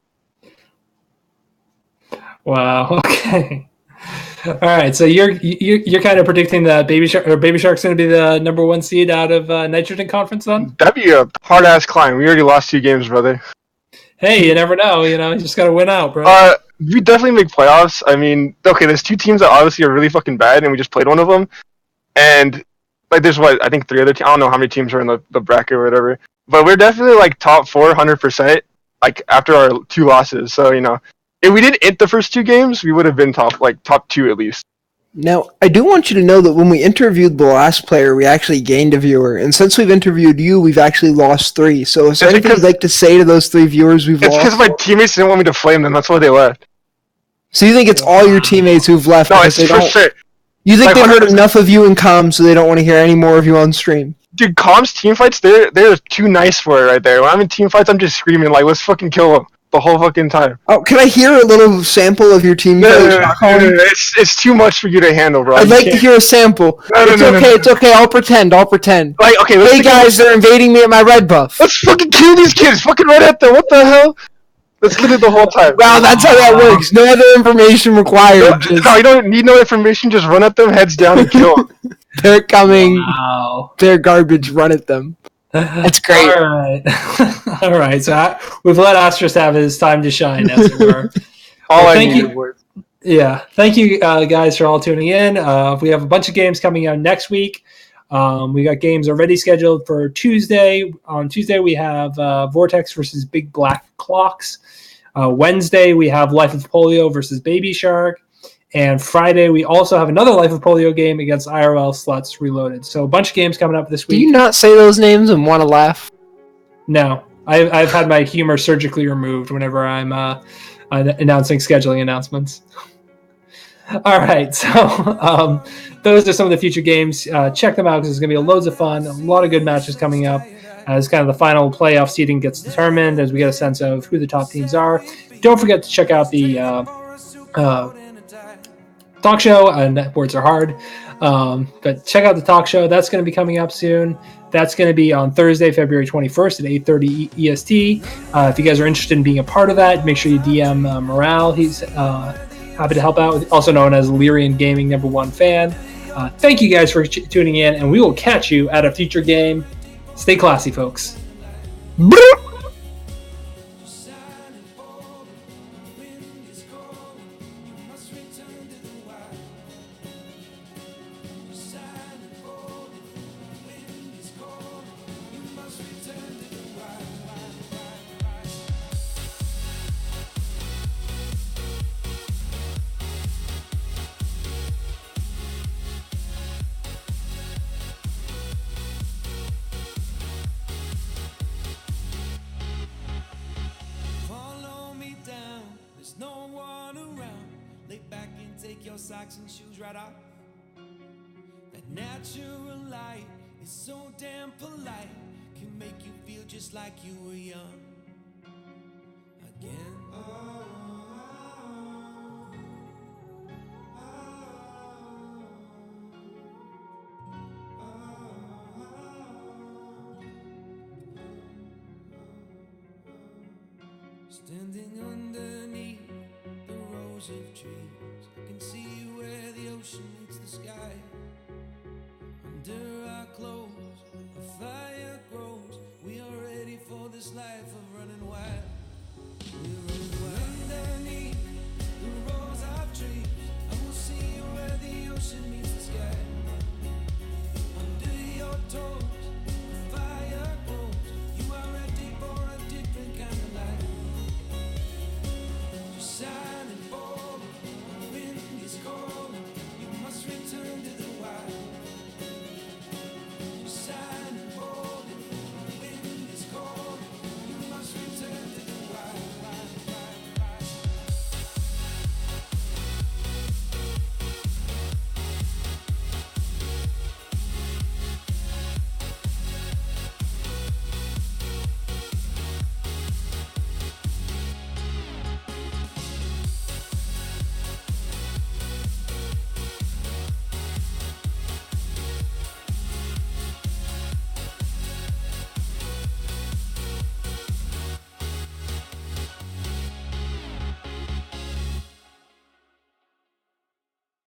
Speaker 3: Wow. Okay. All right. So you're kind of predicting that Baby Shark's going to be the number 1 seed out of Nitrogen Conference, then?
Speaker 8: That'd be a hard ass climb. We already lost 2 games, brother.
Speaker 3: Hey, you never know. You just got to win out, bro.
Speaker 8: We definitely make playoffs. I mean, okay, there's 2 teams that obviously are really fucking bad, and we just played one of them. And there's I think 3 other teams. I don't know how many teams are in the bracket or whatever. But we're definitely top 4, 100%. After our 2 losses. So if we didn't hit the first 2 games, we would have been top 2 at least.
Speaker 6: Now, I do want you to know that when we interviewed the last player, we actually gained a viewer. And since we've interviewed you, we've actually lost 3. So is there anything you'd like to say to those 3 viewers we've lost?
Speaker 8: It's because my teammates didn't want me to flame them. That's why they left.
Speaker 6: So you think it's all your teammates who've left?
Speaker 8: No,
Speaker 6: because
Speaker 8: it's for sure.
Speaker 6: You think they've heard enough of you in comms so they don't want to hear any more of you on stream?
Speaker 8: Dude, comms teamfights, they're too nice for it right there. When I'm in teamfights, I'm just screaming, let's fucking kill them the whole fucking time.
Speaker 6: Oh, can I hear a little sample of your team?
Speaker 8: No, it's too much for you to handle, bro.
Speaker 6: I'd like to hear a sample. It's okay. I'll pretend. Okay, hey guys, they're invading me at my red buff.
Speaker 8: Let's fucking kill these kids. Fucking right at them. What the hell? Let's get it the whole time.
Speaker 6: Wow, that's how that works. No other information required.
Speaker 8: No, you don't need no information. Just run at them, heads down, and kill them.
Speaker 6: They're coming.
Speaker 3: Wow.
Speaker 6: They're garbage. Run at them. That's great.
Speaker 3: All right. All right. So we've let Asterisk have his time to shine, as it were.
Speaker 8: Thank you.
Speaker 3: Yeah. Thank you, guys, for all tuning in. We have a bunch of games coming out next week. We got games already scheduled for Tuesday. On Tuesday, we have Vortex versus Big Black Clocks. Wednesday, we have Life of Polio versus Baby Shark. And Friday, we also have another Life of Polio game against IRL Sluts Reloaded. So a bunch of games coming up this week.
Speaker 6: Do you not say those names and want to laugh?
Speaker 3: No. I've had my humor surgically removed whenever I'm announcing scheduling announcements. All right. So those are some of the future games. Check them out because it's going to be loads of fun. A lot of good matches coming up as kind of the final playoff seeding gets determined as we get a sense of who the top teams are. Don't forget to check out the talk show and Boards Are Hard. But check out the talk show. That's going to be coming up soon. That's going to be on Thursday, February 21st at 8:30 EST. If you guys are interested in being a part of that, make sure you DM Morale. He's happy to help out, also known as Lyrian Gaming #1 fan. Thank you guys for tuning in, and we will catch you at a future game. Stay classy, folks.
Speaker 5: Follow me down, there's no one around. Lay back and take your socks and shoes right off. That natural light is so damn polite, can make you feel just like you were young again. Standing underneath the rows of trees, I can see where the ocean meets the sky. Under our clothes, a fire grows. We are ready for this life of running wild.